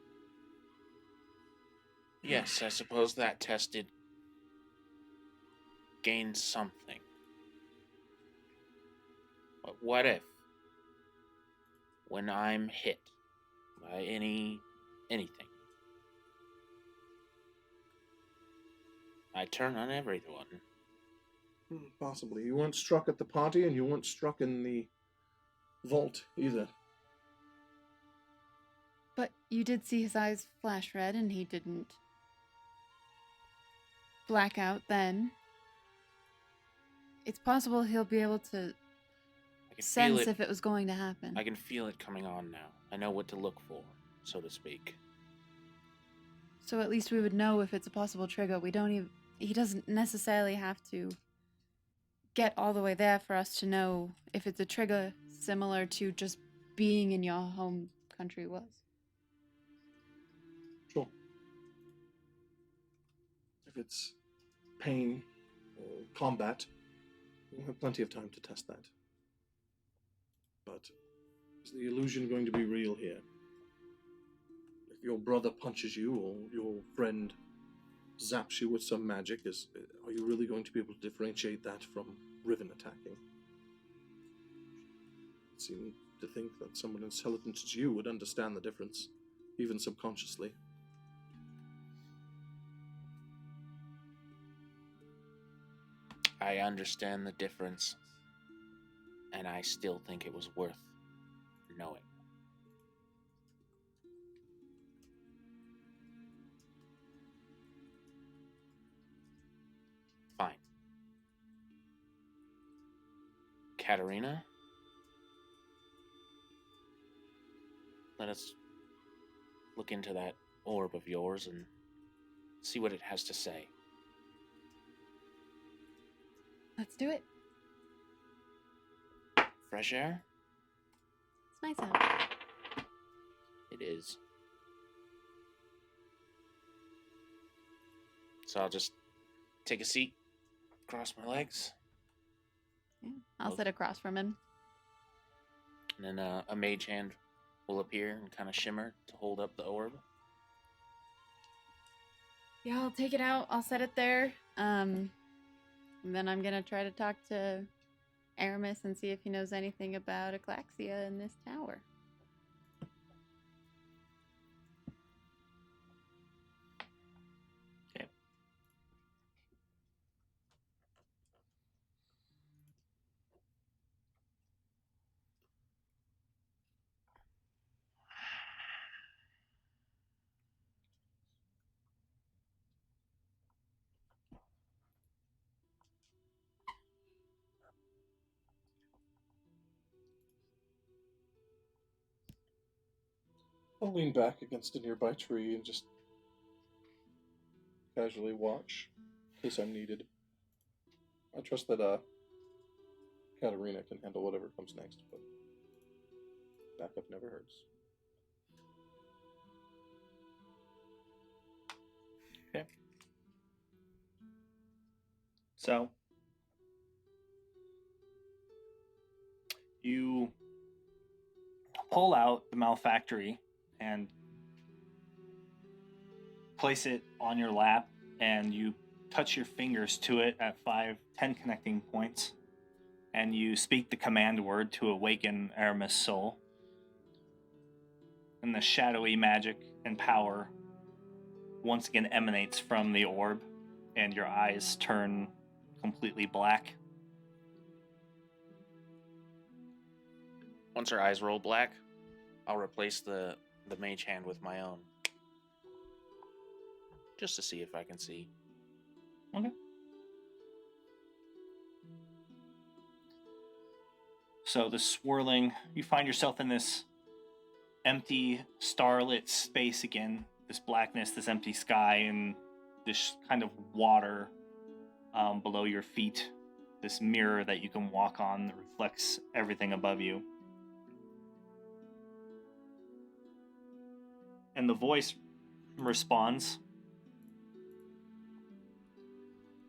Yes, I suppose that test did gain something. But what if, when I'm hit by anything, I turn on everyone? Possibly. You weren't struck at the party, and you weren't struck in the vault either. But you did see his eyes flash red, and he didn't black out then. It's possible he'll be able to sense if it was going to happen. I can feel it coming on now. I know what to look for, so to speak. So at least we would know if it's a possible trigger. He doesn't necessarily have to get all the way there for us to know if it's a trigger similar to just being in your home country was. Sure. If it's pain or combat, We'll have plenty of time to test that. But is the illusion going to be real here? If your brother punches you or your friend zaps you with some magic, are you really going to be able to differentiate that from Riven attacking? I seem to think that someone intelligent as you would understand the difference, even subconsciously. I understand the difference, and I still think it was worth knowing. Fine. Katerina? Let us look into that orb of yours and see what it has to say. Let's do it. Fresh air? It's nice out. It is. So I'll just take a seat, cross my legs, Yeah. I'll sit across from him. and then a mage hand will appear and kind of shimmer to hold up the orb. Yeah, I'll take it out. I'll set it there. And then I'm gonna try to talk to Aramis and see if he knows anything about Eclaxia in this tower. Okay. I'll lean back against a nearby tree and just casually watch, in case I'm needed. I trust that Katerina can handle whatever comes next, but backup never hurts. Okay. So you pull out the malfactory and place it on your lap, and you touch your fingers to it at 10 connecting points, and you speak the command word to awaken Aramis' soul. And the shadowy magic and power once again emanates from the orb, and your eyes turn completely black. Once her eyes roll black, I'll replace the mage hand with my own. Just to see if I can see. Okay. So the swirling, you find yourself in this empty, starlit space again. This blackness, this empty sky, and this kind of water below your feet. This mirror that you can walk on that reflects everything above you. And the voice responds,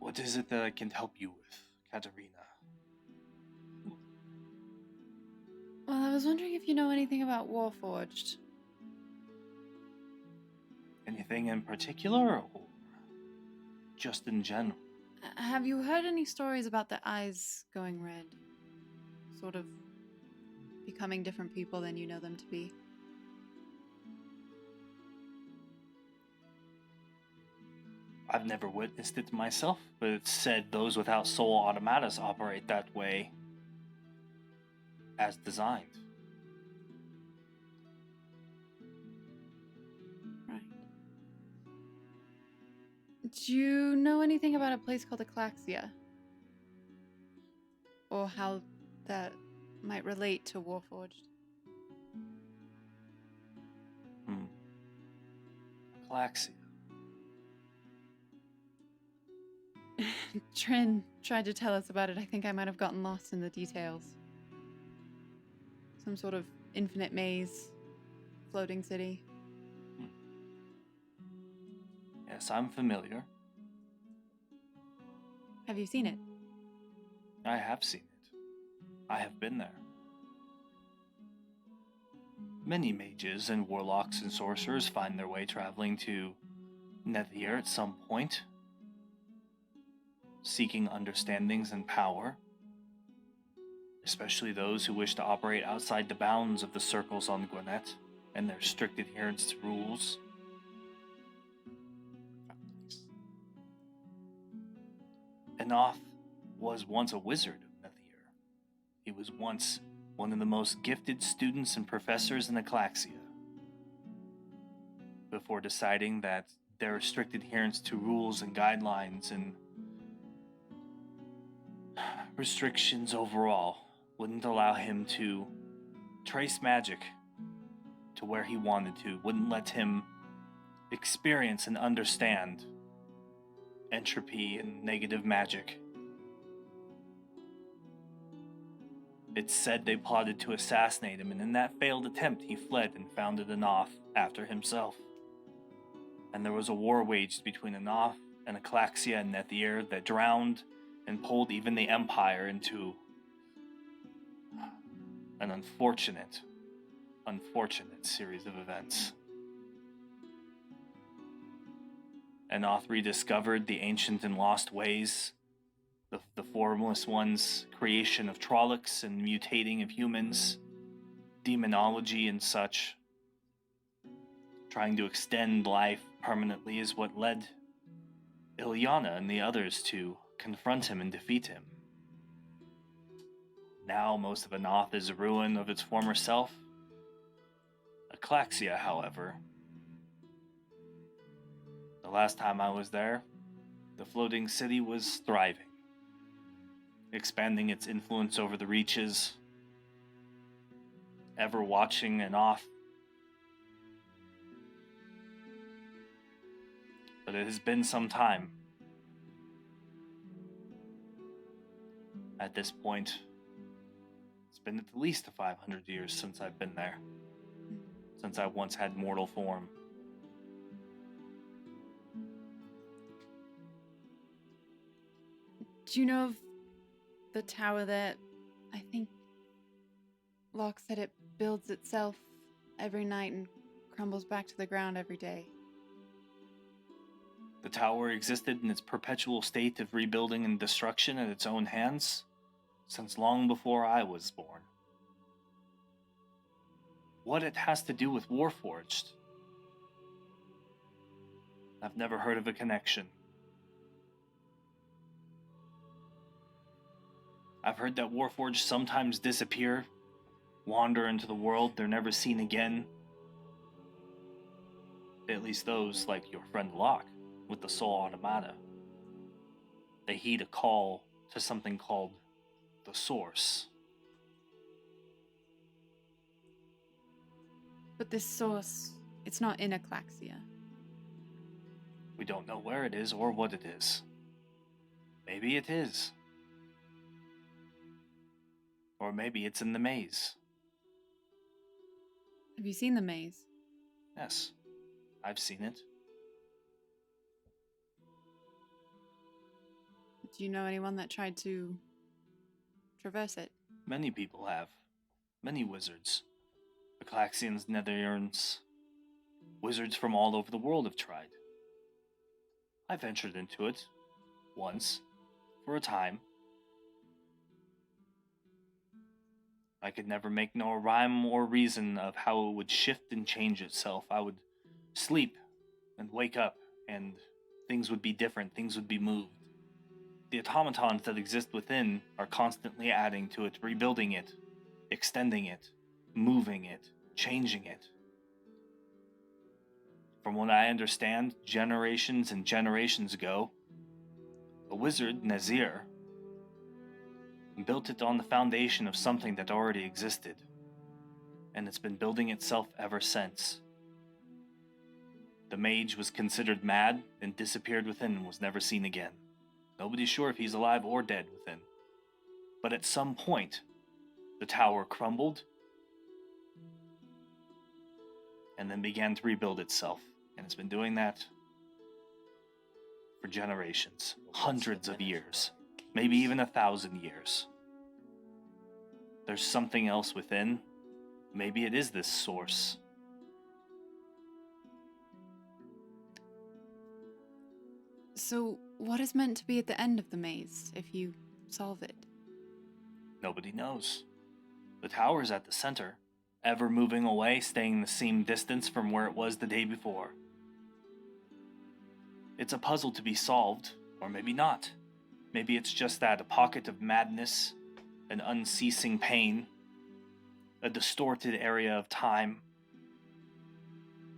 "What is it that I can help you with, Katerina?" Well, I was wondering if you know anything about Warforged. Anything in particular, or just in general? Have you heard any stories about the eyes going red? Sort of becoming different people than you know them to be? I've never witnessed it myself, but it's said those without soul automatas operate that way as designed. Right. Do you know anything about a place called Eclaxia? Or how that might relate to Warforged? Eclaxia. Trin tried to tell us about it. I think I might have gotten lost in the details. Some sort of infinite maze, floating city. Yes, I'm familiar. Have you seen it? I have seen it. I have been there. Many mages and warlocks and sorcerers find their way traveling to Nether at some point, seeking understandings and power, especially those who wish to operate outside the bounds of the circles on Gwinnett and their strict adherence to rules. Enoth was once a wizard of Nether. He was once one of the most gifted students and professors in Aclaxia, before deciding that their strict adherence to rules and guidelines and restrictions overall wouldn't allow him to trace magic to where he wanted to, wouldn't let him experience and understand entropy and negative magic. It's said they plotted to assassinate him, and in that failed attempt he fled and founded Enoth after himself. And there was a war waged between Enoth and Aclaxia and Nether that drowned and pulled even the Empire into an unfortunate series of events. Enoth rediscovered the ancient and lost ways, the formless one's creation of Trollocs and mutating of humans, demonology and such. Trying to extend life permanently is what led Ilyana and the others to confront him and defeat him. Now most of Enoth is a ruin of its former self. Aclaxia, however, the last time I was there, the floating city was thriving, expanding its influence over the reaches, ever watching Enoth. But it has been some time. At this point, it's been at least 500 years since I've been there. Since I once had mortal form. Do you know of the tower that I think Locke said it builds itself every night and crumbles back to the ground every day? The tower existed in its perpetual state of rebuilding and destruction at its own hands since long before I was born. What it has to do with Warforged, I've never heard of a connection. I've heard that Warforged sometimes disappear, wander into the world, they're never seen again. At least those like your friend Locke with the Soul Automata. They heed a call to something called the Source. But this source, it's not in Aclaxia. We don't know where it is or what it is. Maybe it is. Or maybe it's in the maze. Have you seen the maze? Yes, I've seen it. Do you know anyone that tried to traverse it? Many people have. Many wizards. Aclaxians, Netherns, wizards from all over the world have tried. I ventured into it once, for a time. I could never make no rhyme or reason of how it would shift and change itself. I would sleep and wake up, and things would be different, things would be moved. The automatons that exist within are constantly adding to it, rebuilding it, extending it, moving it, changing it. From what I understand, generations and generations ago, a wizard, Nazir, built it on the foundation of something that already existed, and it's been building itself ever since. The mage was considered mad and disappeared within and was never seen again. Nobody's sure if he's alive or dead within. But at some point, the tower crumbled and then began to rebuild itself. And it's been doing that for generations, hundreds of years. maybe even 1,000 years. There's something else within. Maybe it is this source. So, what is meant to be at the end of the maze if you solve it? Nobody knows. The tower's at the center, ever moving away, staying the same distance from where it was the day before. It's a puzzle to be solved, or maybe not. Maybe it's just that, a pocket of madness, an unceasing pain, a distorted area of time,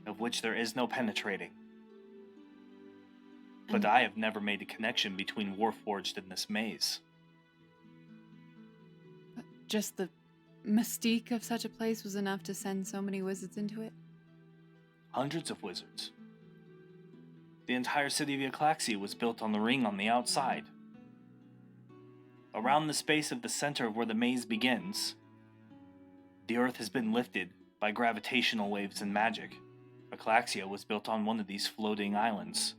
of which there is no penetrating. But I have never made a connection between Warforged and this maze. Just the mystique of such a place was enough to send so many wizards into it? Hundreds of wizards. The entire city of Yklaxia was built on the ring on the outside. Around the space of the center where the maze begins, the earth has been lifted by gravitational waves and magic. Yklaxia was built on one of these floating islands.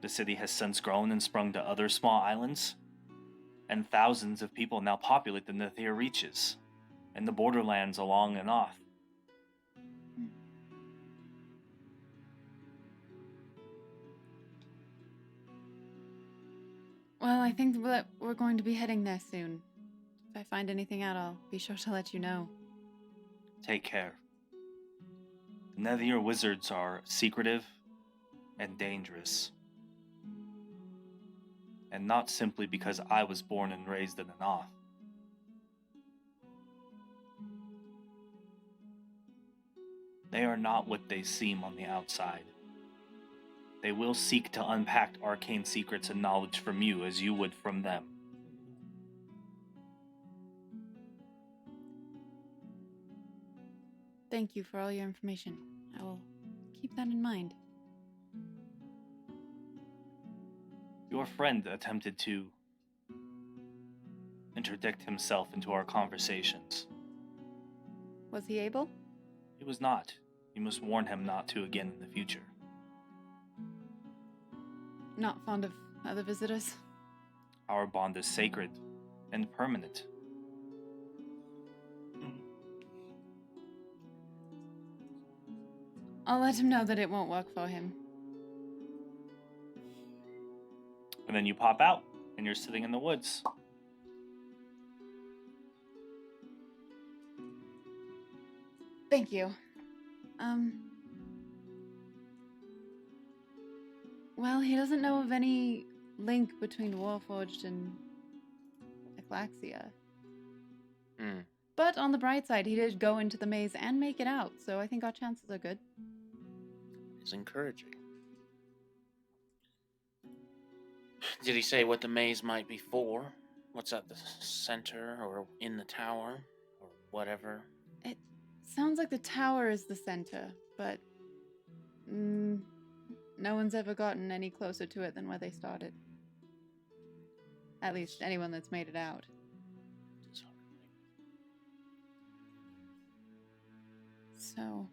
The city has since grown and sprung to other small islands, and thousands of people now populate the Nethir reaches and the borderlands along and off. Well, I think that we're going to be heading there soon. If I find anything out, I'll be sure to let you know. Take care. The Nethir wizards are secretive and dangerous. And not simply because I was born and raised in an off. They are not what they seem on the outside. They will seek to unpack arcane secrets and knowledge from you as you would from them. Thank you for all your information. I will keep that in mind. Your friend attempted to interdict himself into our conversations. Was he able? He was not. You must warn him not to again in the future. Not fond of other visitors? Our bond is sacred and permanent. I'll let him know that it won't work for him. And then you pop out, and you're sitting in the woods. Thank you. Well, he doesn't know of any link between Warforged and Yklaxia. But on the bright side, he did go into the maze and make it out, so I think our chances are good. It's encouraging. Did he say what the maze might be for? What's at the center or in the tower or whatever? It sounds like the tower is the center, but no one's ever gotten any closer to it than where they started. At least anyone that's made it out. So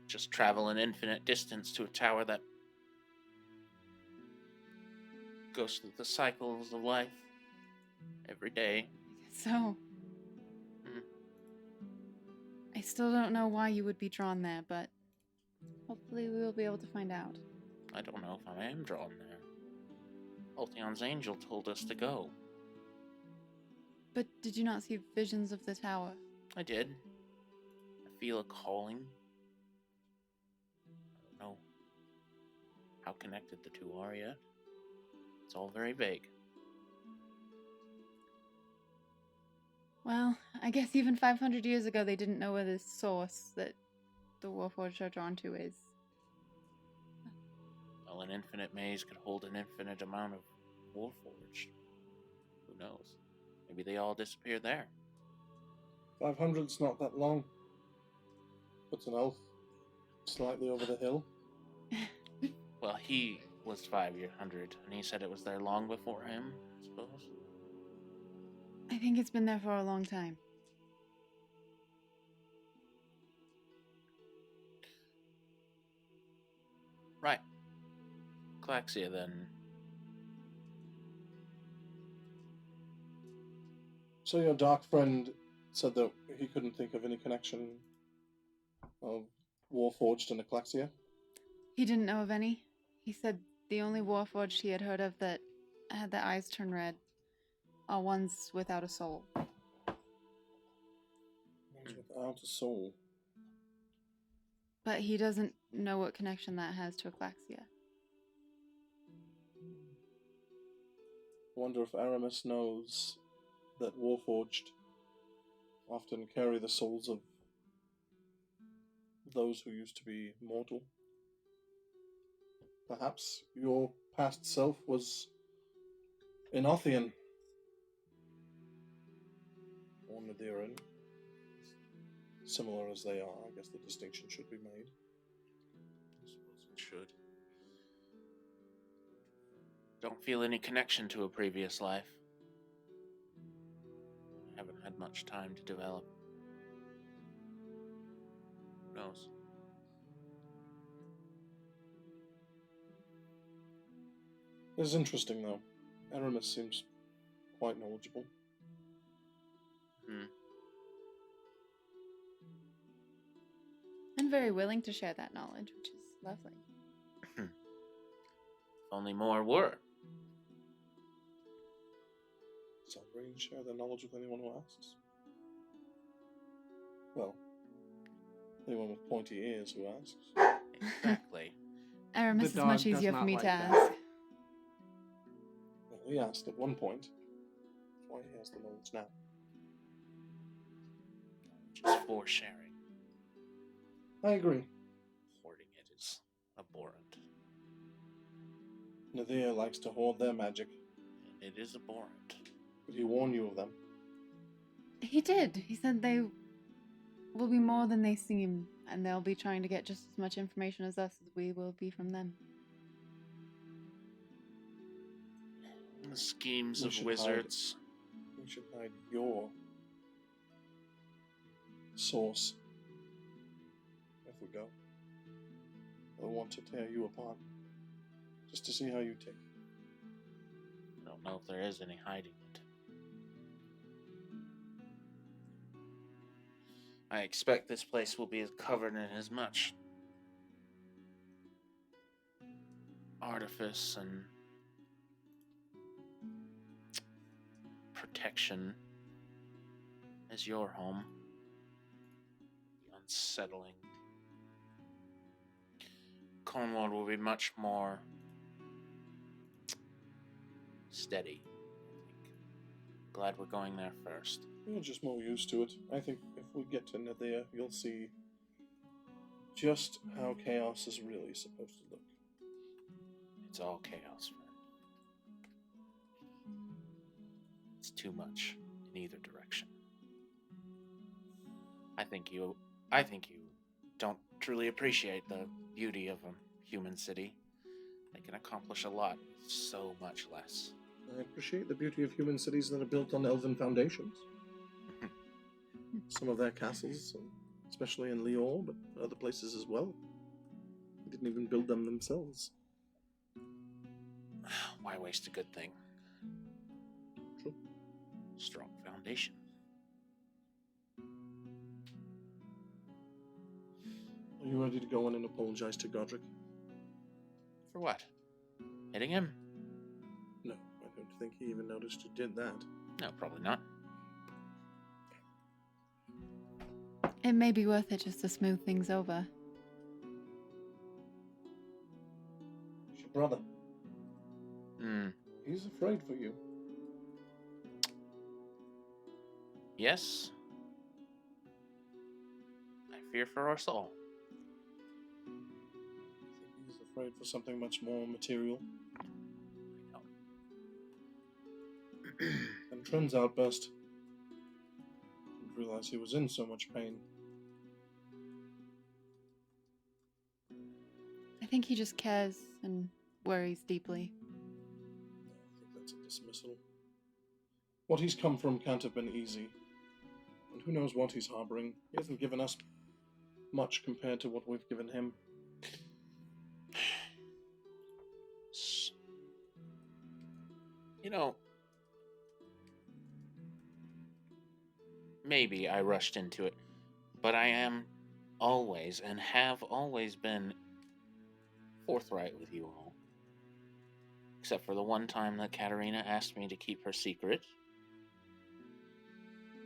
just travel an infinite distance to a tower that goes through the cycles of life every day. So, I still don't know why you would be drawn there, but hopefully we will be able to find out. I don't know if I am drawn there. Ulthion's angel told us to go. But did you not see visions of the tower? I did. I feel a calling. I don't know how connected the two are yet. It's all very vague. Well, I guess even 500 years ago they didn't know where this source that the Warforged are drawn to is. Well, an infinite maze could hold an infinite amount of Warforged. Who knows? Maybe they all disappear there. 500's not that long. Puts an elf slightly over the hill. Well, he was 500, and he said it was there long before him, I suppose. I think it's been there for a long time. Right. Yklaxia, then. So your dark friend said that he couldn't think of any connection of Warforged and Eclaxia? He didn't know of any. He said the only Warforged he had heard of that had their eyes turn red are ones without a soul. Ones without a soul. But he doesn't know what connection that has to Eclaxia. I wonder if Aramis knows that Warforged often carry the souls of those who used to be mortal. Perhaps your past self was an Ulthian or Nadiran. Similar as they are, I guess the distinction should be made. I suppose it should. Don't feel any connection to a previous life. I haven't had much time to develop. Who knows? This is interesting, though. Aramis seems quite knowledgeable. And very willing to share that knowledge, which is lovely. If only more were. Celebrating share their knowledge with anyone who asks. Well, anyone with pointy ears who asks. Exactly. Aramis The is much dog does easier for not me like to that. ask. Well, he asked at one point. That's why he has the knowledge now. Just for sharing. I agree. Hoarding it is abhorrent. Nathir likes to hoard their magic. It is abhorrent. Did he warn you of them? He did. He said they will be more than they seem, and they'll be trying to get just as much information as us as we will be from them. The schemes We of should wizards. We should hide your source if we go. They'll want to tear you apart just to see how you take. I don't know if there is any hiding it. I expect this place will be covered in as much artifice and protection as your home. Unsettling. Konewald will be much more steady, I think. Glad we're going there first. You're just more used to it. I think if we get to Nathir, you'll see just how chaos is really supposed to look. It's all chaos, friend. It's too much in either direction. I think you don't truly appreciate the beauty of a human city. They can accomplish a lot with so much less. I appreciate the beauty of human cities that are built on elven foundations. Some of their castles, especially in Lior, but other places as well. They didn't even build them themselves. Why waste a good thing? True. Strong foundation. Are you ready to go in and apologize to Godrek? For what? Hitting him? No, I don't think he even noticed you did that. No, probably not. It may be worth it just to smooth things over. He's your brother. Hmm. He's afraid for you. Yes. I fear for us all. I think he's afraid for something much more material. And Trent's outburst. Didn't realize he was in so much pain. I think he just cares and worries deeply. I think that's a dismissal. What he's come from can't have been easy. And who knows what he's harboring. He hasn't given us much compared to what we've given him. You know, maybe I rushed into it, but I am always and have always been forthright with you all. Except for the one time that Katerina asked me to keep her secret.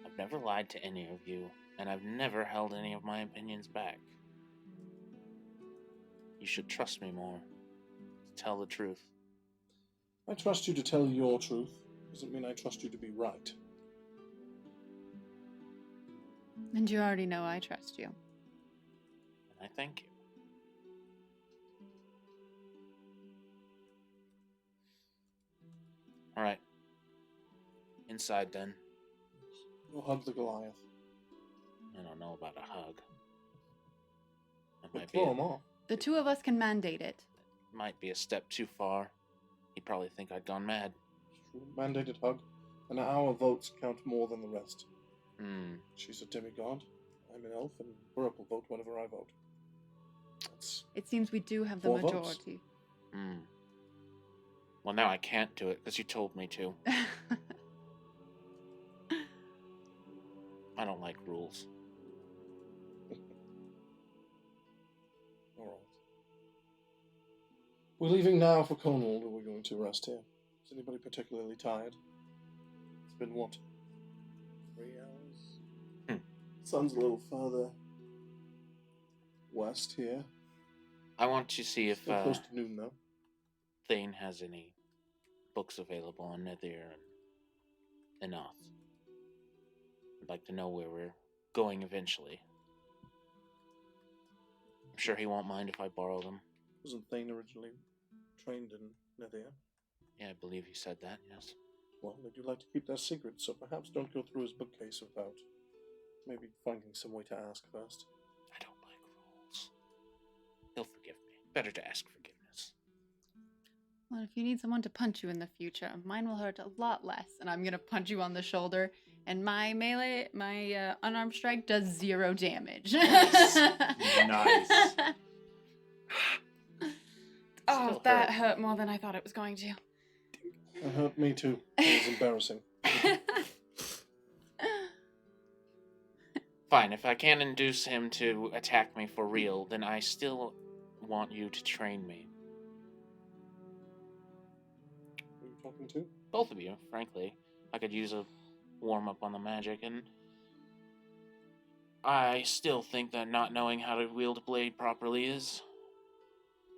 I've never lied to any of you, and I've never held any of my opinions back. You should trust me more, to tell the truth. I trust you to tell your truth. Doesn't mean I trust you to be right. And you already know I trust you. And I thank you. Alright. Inside then. We'll hug the Goliath. I don't know about a hug. That We'll might be throw him off. The two of us can mandate it. might be a step too far. He'd probably think I'd gone mad. True. Mandated hug. And our votes count more than the rest. Hmm. She's a demigod. I'm an elf, and Burke will vote whenever I vote. That's It seems we do have the 4 votes. majority. Hmm. Well, now I can't do it because you told me to. I don't like rules. all right. We're leaving now for Konewald, or we're going to rest here. Is anybody particularly tired? It's been what? 3 hours? Sun's a little further west here. I want to see if Still close to noon, though. Thane has any books available on Nether and Enoth. I'd like to know where we're going eventually. I'm sure he won't mind if I borrow them. Wasn't Thane originally trained in Nether? Yeah, I believe he said that, yes. Well, they do like to keep their secrets, so perhaps don't go through his bookcase without maybe finding some way to ask first. I don't like rules. He'll forgive me. Better to ask forgiveness. Well, if you need someone to punch you in the future, mine will hurt a lot less. And I'm gonna punch you on the shoulder, and my melee, my unarmed strike does 0 damage. Nice. Oh, Still that hurt. hurt more than I thought it was going to. It hurt me too. It was embarrassing. Fine, if I can't induce him to attack me for real, then I still want you to train me. Who are you talking to? Both of you, frankly. I could use a warm-up on the magic, and I still think that not knowing how to wield a blade properly is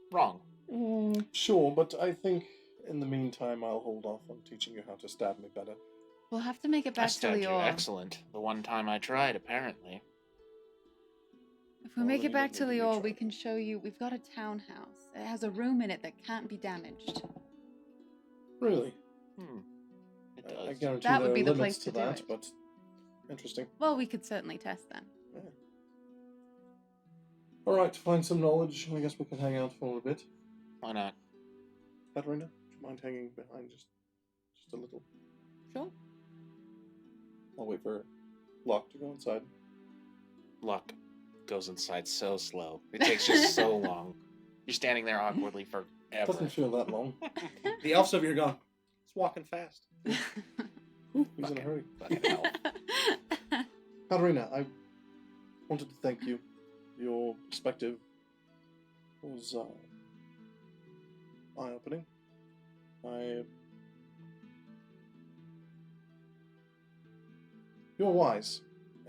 wrong. Sure, but I think in the meantime I'll hold off on teaching you how to stab me better. We'll have to make it I back to stabbed you Lior. excellent. The one time I tried, apparently. If we Well, make then it you back don't to need to be Lior, we tried. can show you. We've got a townhouse. It has a room in it that can't be damaged. Really? It I does. guarantee That there would be are the limits place to to do that, it. but interesting. Well, we could certainly test then. Yeah. Alright, to find some knowledge, I guess we can hang out for a bit. Why not? Katerina, do you mind hanging behind just a little? Sure. I'll wait for Locke to go inside. Luck goes inside so slow. It takes you so long. You're standing there awkwardly forever. Doesn't feel that long. The elves over here going, it's walking fast. Ooh, he's in a hurry. Fucking hell. Katerina, I wanted to thank you. Your perspective was eye-opening. You're wise,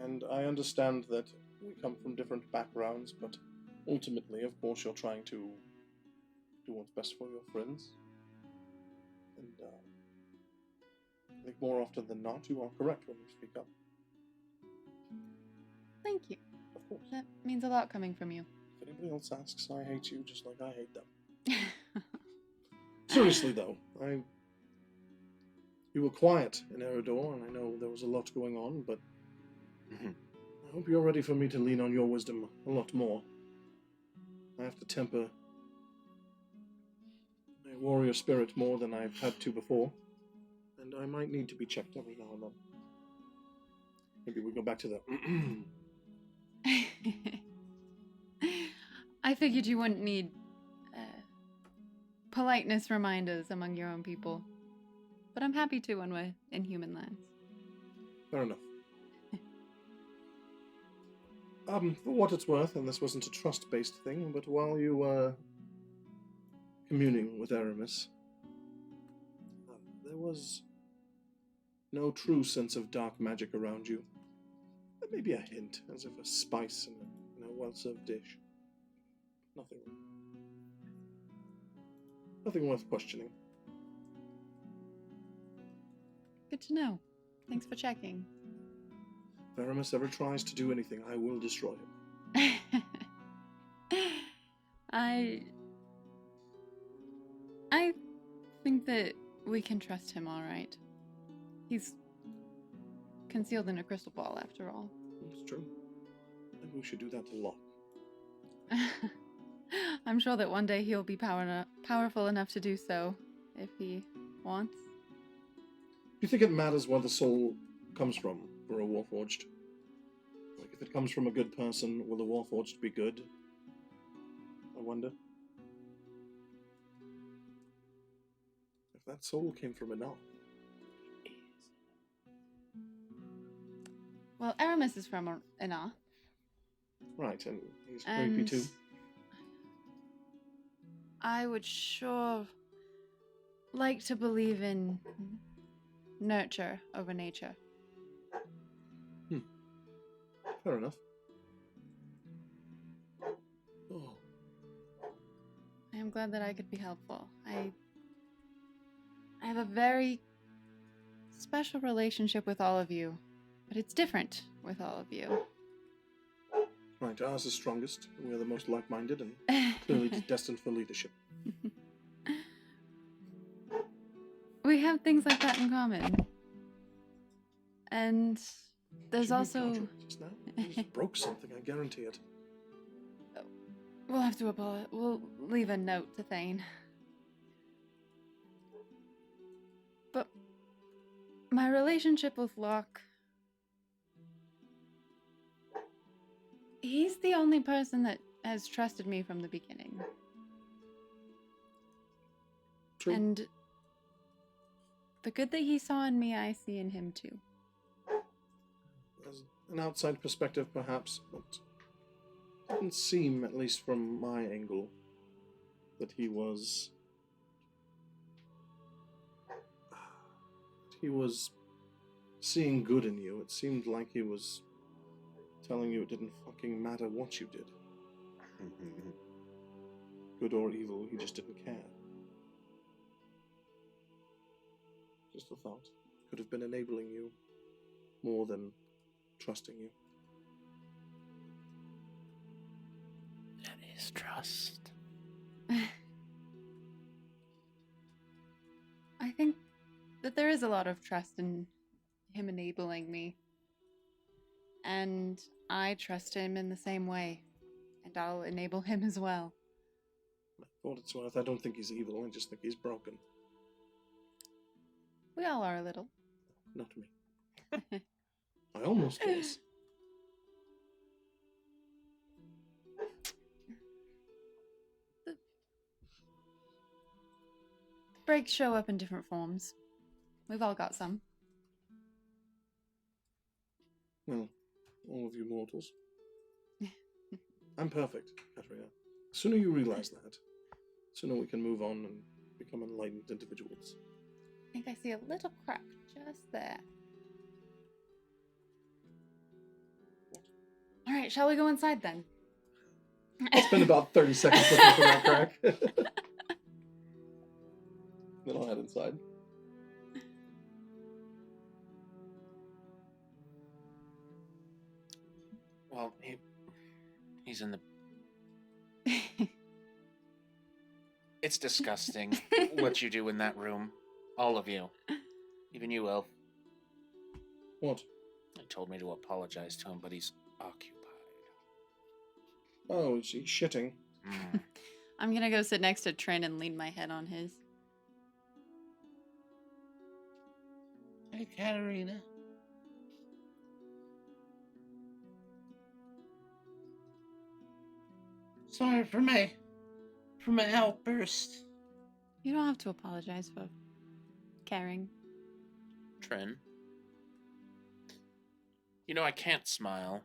and I understand that we come from different backgrounds, but ultimately, of course, you're trying to do what's best for your friends. And I think more often than not, you are correct when you speak up. Thank you. Of course. That means a lot coming from you. If anybody else asks, I hate you just like I hate them. Seriously, though, you were quiet in Eridor, and I know there was a lot going on, but I hope you're ready for me to lean on your wisdom a lot more. I have to temper my warrior spirit more than I've had to before, and I might need to be checked every now and then. Maybe we go back to the... I figured you wouldn't need politeness reminders among your own people. But I'm happy to when we're in human lands. Fair enough. For what it's worth, and this wasn't a trust-based thing, but while you were communing with Aramis, there was no true sense of dark magic around you. Maybe a hint, as if a spice in a well-served dish. Nothing worth questioning. Good to know. Thanks for checking. If Aramis ever tries to do anything, I will destroy him. I think that we can trust him all right. He's concealed in a crystal ball, after all. It's true. Maybe we should do that a lot. I'm sure that one day he'll be powerful enough to do so, if he wants. Do you think it matters where the soul comes from for a Warforged? Like, if it comes from a good person, will the Warforged be good? I wonder. If that soul came from enough. Well, Aramis is from Enoth. Right, and he's creepy too. I would sure like to believe in nurture over nature. Fair enough. Oh. I am glad that I could be helpful. I have a very special relationship with all of you, but it's different with all of you. Right, ours is strongest. We're the most like-minded and clearly destined for leadership. We have things like that in common. And there's Did you also... make Godrek just now? You just broke something, I guarantee it. We'll have to apologize. We'll leave a note to Thane. But my relationship with Locke... He's the only person that has trusted me from the beginning. True. And the good that he saw in me, I see in him too. As an outside perspective, perhaps, but it didn't seem, at least from my angle, that he was seeing good in you. It seemed like he was telling you it didn't fucking matter what you did. Good or evil, he just didn't care. Just a thought. Could have been enabling you more than trusting you. That is trust. I think that there is a lot of trust in him enabling me. And I trust him in the same way. And I'll enable him as well. For what it's worth, I don't think he's evil, I just think he's broken. We all are a little. Not me. I almost was. Breaks show up in different forms. We've all got some. Well, all of you mortals. I'm perfect, Katarina. The sooner you realize that, the sooner we can move on and become enlightened individuals. I think I see a little crack just there. All right, shall we go inside then? I'll spend about 30 seconds looking for that crack. Then I'll head inside. Well, he's in the... It's disgusting what you do in that room. All of you. Even you, Elf. What? He told me to apologize to him, but he's occupied. Oh, is he shitting? I'm gonna go sit next to Trin and lean my head on his. Hey, Katarina. Sorry for my outburst. You don't have to apologize for caring. Trin. You know, I can't smile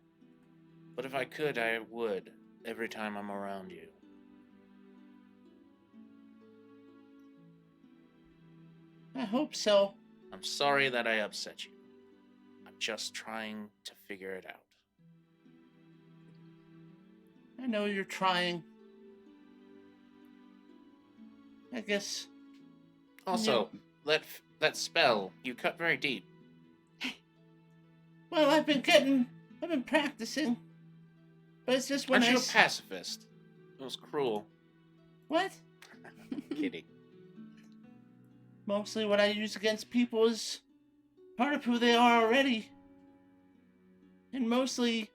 But if I could, I would, every time I'm around you. I hope so. I'm sorry that I upset you. I'm just trying to figure it out. I know you're trying. I guess. Also, that spell, you cut very deep. Well, I've been practicing. But it's just when Aren't you a pacifist? It was cruel. What? Kidding. Mostly what I use against people is part of who they are already. And mostly,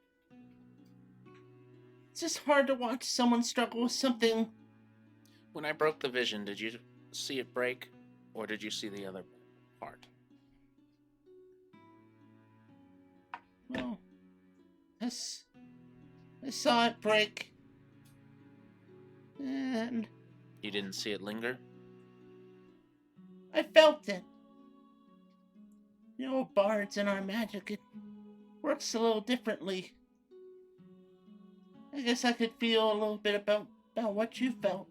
it's just hard to watch someone struggle with something. When I broke the vision, did you see it break? Or did you see the other part? Well, I saw it break. And You didn't see it linger? I felt it. You know, bards and our magic, it works a little differently. I guess I could feel a little bit about what you felt.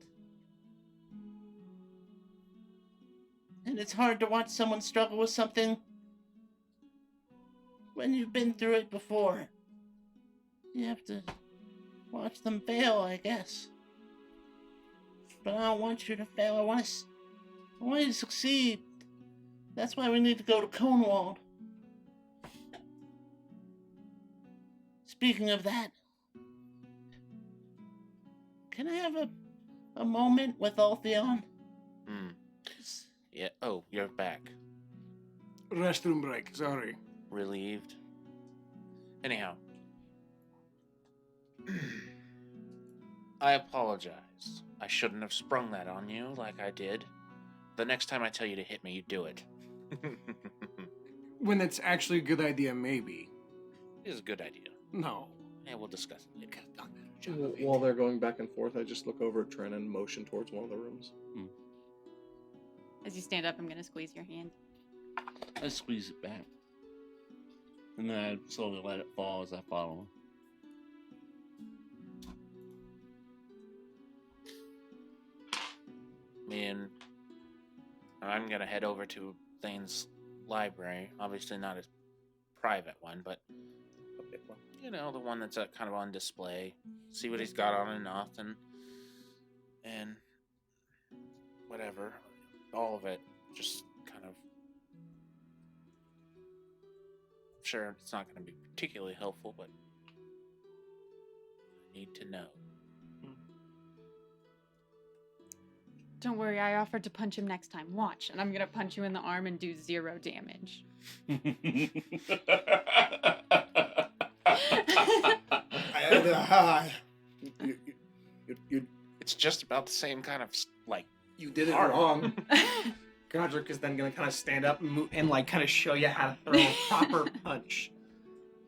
And it's hard to watch someone struggle with something when you've been through it before. You have to watch them fail, I guess. But I don't want you to fail. I want you to succeed. That's why we need to go to Konewald. Speaking of that, can I have a moment with Ulthion? Yeah. Oh, you're back. Restroom break, sorry. Relieved. Anyhow. I apologize. I shouldn't have sprung that on you like I did. The next time I tell you to hit me, you do it. When it's actually a good idea, maybe. It is a good idea. No. Yeah, we'll discuss it later. While they're going back and forth, I just look over at Tren and motion towards one of the rooms. As you stand up, I'm going to squeeze your hand. I squeeze it back. And then I slowly let it fall as I follow him. Me and I'm gonna head over to Thane's library. Obviously not his private one, but A big one. you know, the one that's kind of on display. See what he's got on enough and whatever. All of it. Just kind of sure it's not gonna be particularly helpful, but I need to know. Don't worry, I offered to punch him next time. Watch, and I'm going to punch you in the arm and do 0 damage. It's just about the same kind of like You did it Hard. wrong. Godrek is then gonna kind of stand up and move and like kind of show you how to throw a proper punch.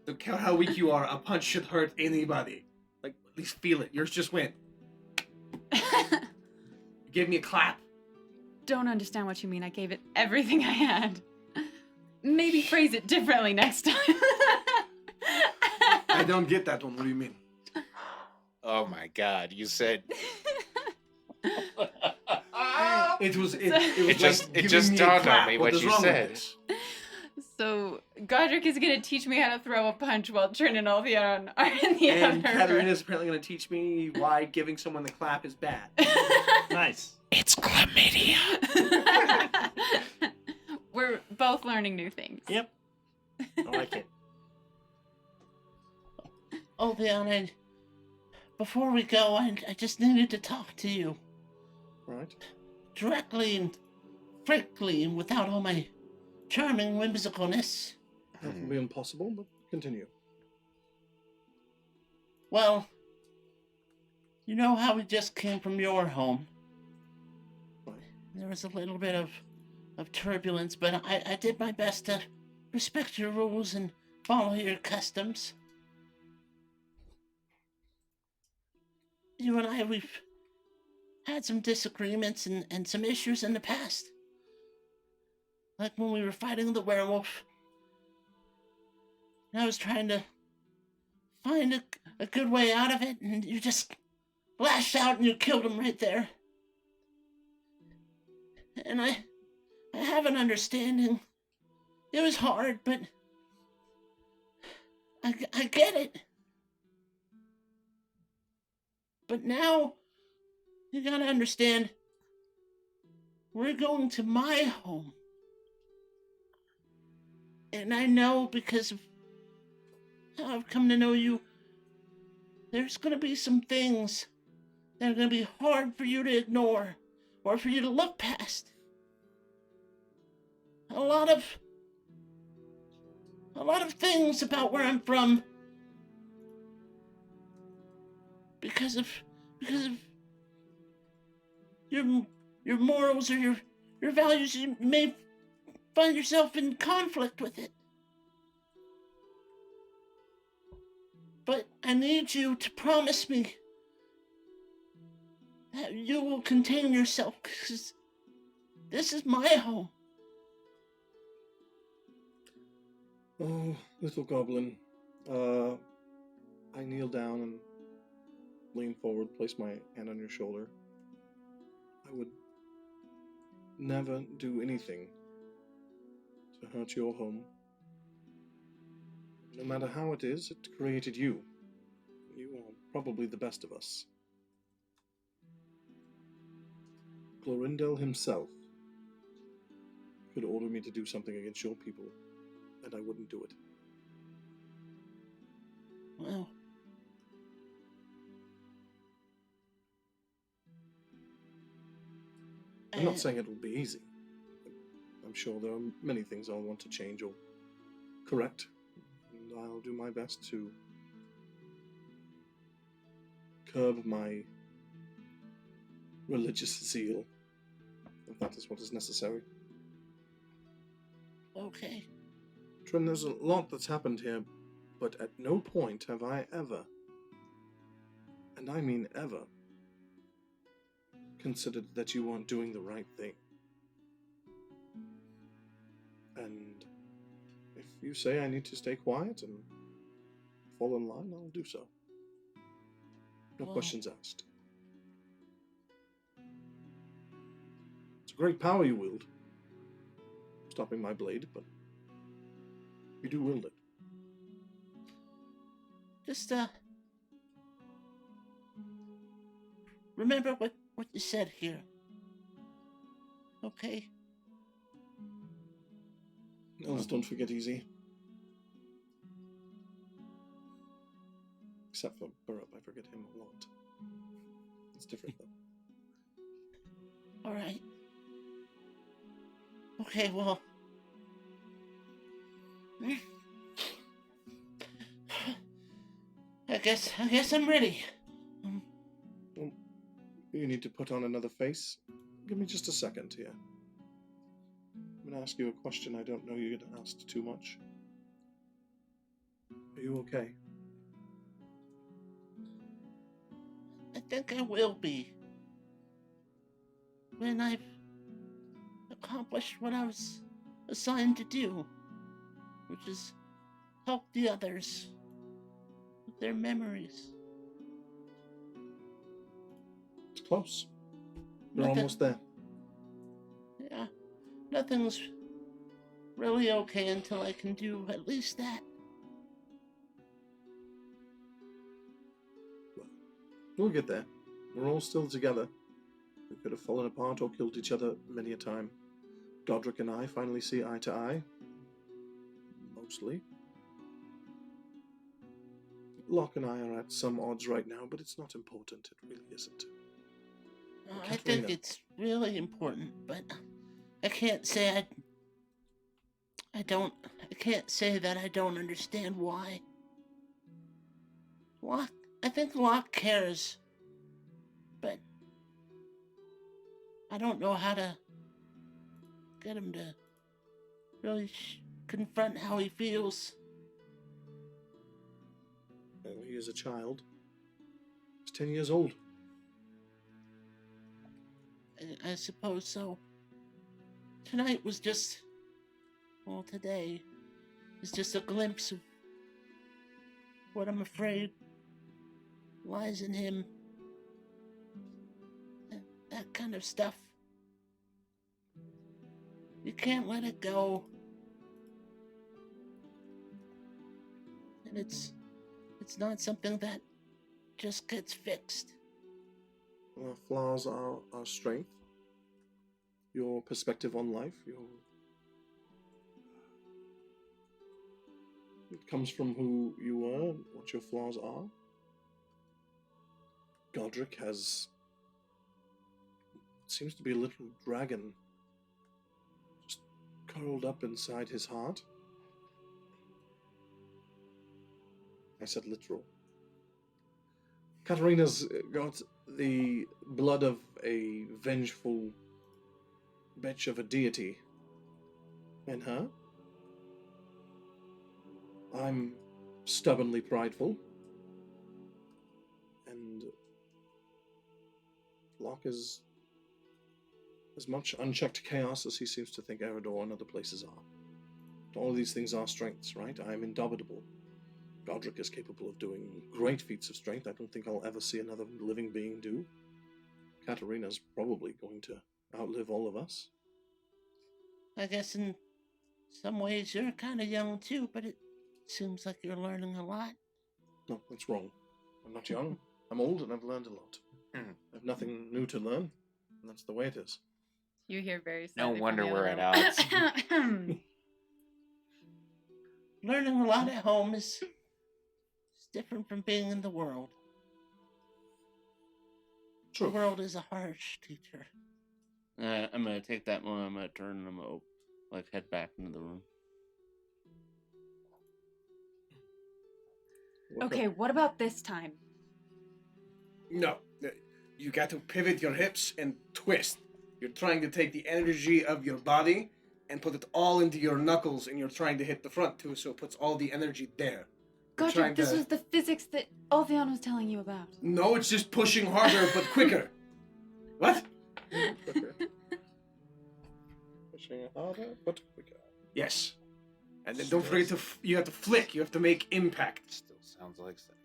Look how weak you are. A punch should hurt anybody. Like at least feel it. Yours just went. You gave me a clap. Don't understand what you mean. I gave it everything I had. Maybe phrase it differently next time. I don't get that one. What do you mean? oh my god, you said It was It just giving me a dawned on clap. me what is you wrong with said. this? So, Godrek is going to teach me how to throw a punch while Trin and Ulthion are in the And other Katarina room. is apparently going to teach me why giving someone the clap is bad. Nice. it's chlamydia. We're both learning new things. Yep. I like it. Ulthion, before we go, I just needed to talk to you. Right? Directly and frankly, and without all my charming whimsicalness. That would be impossible, but continue. Well, you know how we just came from your home. Right. There was a little bit of turbulence, but I did my best to respect your rules and follow your customs. You and I, we've had some disagreements and some issues in the past. Like when we were fighting the werewolf. And I was trying to find a good way out of it, and you just lashed out and you killed him right there. And I have an understanding. It was hard, but I get it. But now, you gotta understand, we're going to my home. And I know because of how I've come to know you, there's gonna be some things that are gonna be hard for you to ignore or for you to look past. A lot of things about where I'm from because of your morals or your values, you may find yourself in conflict with it. But I need you to promise me that you will contain yourself, because this is my home. Oh, little goblin. I kneel down and lean forward, place my hand on your shoulder. I would never do anything to hurt your home. No matter how it is, it created you. You are probably the best of us. Glorindel himself could order me to do something against your people, and I wouldn't do it. Well, I'm not saying it will be easy. I'm sure there are many things I'll want to change or correct, and I'll do my best to curb my religious zeal, if that is what is necessary. okay. Trin, there's a lot that's happened here, but at no point have I ever, and I mean ever, considered that you weren't doing the right thing. And if you say I need to stay quiet and fall in line, I'll do so. No Well, questions asked. It's a great power you wield. Stopping my blade, but you do wield it. Just, remember what you said here. Okay? Elves don't forget easy. Except for Burrup, I forget him a lot. It's different though. Alright. Okay, well. I guess I'm ready. Well, you need to put on another face. Give me just a second here. I'm going to ask you a question. I don't know you're going to ask too much. Are you okay? I think I will be. When I've accomplished what I was assigned to do, which is help the others with their memories. It's close. We're Nothing- almost there. Yeah, nothing's really okay until I can do at least that. We'll get there. We're all still together. We could have fallen apart or killed each other many a time. Godrek and I finally see eye to eye. Mostly. Locke and I are at some odds right now, but it's not important. It really isn't. I think it's really important, but I can't say I can't say that I don't understand why. I think Locke cares, but I don't know how to get him to really confront how he feels. Well, he is a child. He's 10 years old. I suppose so. Tonight was just, well, today is just a glimpse of what I'm afraid lies in him. That kind of stuff. You can't let it go. And it's not something that just gets fixed. Our flaws are our strength. Your perspective on life, it comes from who you were and what your flaws are. Godrek seems to be a little dragon just curled up inside his heart. I said literal. Katarina's got the blood of a vengeful bitch of a deity in her. I'm stubbornly prideful. And Locke is as much unchecked chaos as he seems to think Eridor and other places are. All of these things are strengths, right? I am indomitable. Godrek is capable of doing great feats of strength. I don't think I'll ever see another living being do. Katarina's probably going to outlive all of us. I guess in some ways you're kind of young too, but it seems like you're learning a lot. No, that's wrong. I'm not young. I'm old and I've learned a lot. I have nothing new to learn, and that's the way it is. You hear very No slightly wonder from the we're other at room. odds. Learning a lot at home is different from being in the world. True. The world is a harsh teacher. I'm gonna take that one. I'm gonna turn and I'm gonna head back into the room. Okay, what about this time? No. You got to pivot your hips and twist. You're trying to take the energy of your body and put it all into your knuckles, and you're trying to hit the front too, so it puts all the energy there. Godrek, this was the physics that Ulthion was telling you about. No, it's just pushing harder but quicker. What? Pushing harder, but quicker. Yes. And then don't forget you have to flick. You have to make impact. Still sounds like sex.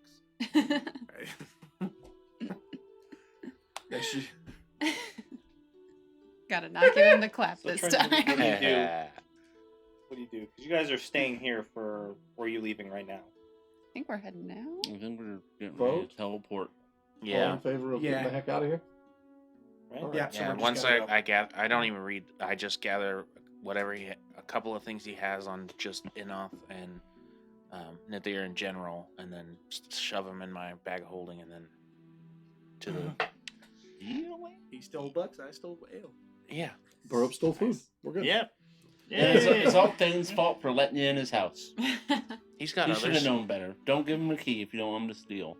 Gotta not give him the clap So this Trenton, time. what do you do? What do you do? Because you guys are staying here for. Where are you leaving right now? I think we're heading now. I think we're getting ready Vote? to teleport. All Yeah. in favor of Yeah. getting the heck out of here? Right? All right. Yeah, so Yeah, we're just once gonna go. I don't even read. I just gather whatever a couple of things he has on just Enoth and Nadir in general, and then shove them in my bag of holding, and then to the. He stole bucks, I stole ale. Yeah. Burrup stole food. We're good. Yep. Yeah, it's Ulthion's fault for letting you in his house. He's got You should have others. known better. Don't give him a key if you don't want him to steal.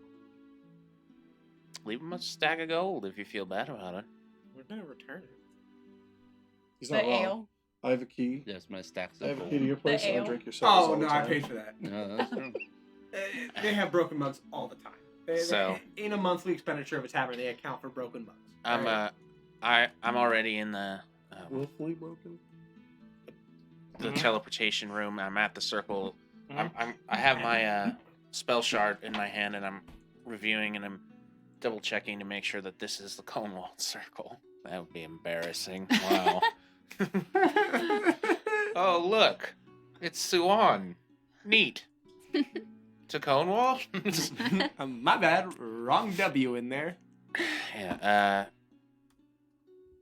Leave him a stack of gold if you feel bad about it. We're gonna return it. He's The not wrong. ale. I have a key. Yes, my stacks I of have a key to gold. your place. I ale. drink your service all Oh the no, I time. paid for that. No, that's true. They have broken mugs all the time. So- in a monthly expenditure of a tavern, they account for broken mugs. I'm already in the Willfully broken? the teleportation room. I'm at the circle. Mhm. I have my spell shard in my hand, and I'm reviewing and I'm double checking to make sure that this is the Konewald circle. That would be embarrassing. Wow. Oh look, it's Suan. Neat. To Konewald? My bad, wrong W in there. Yeah.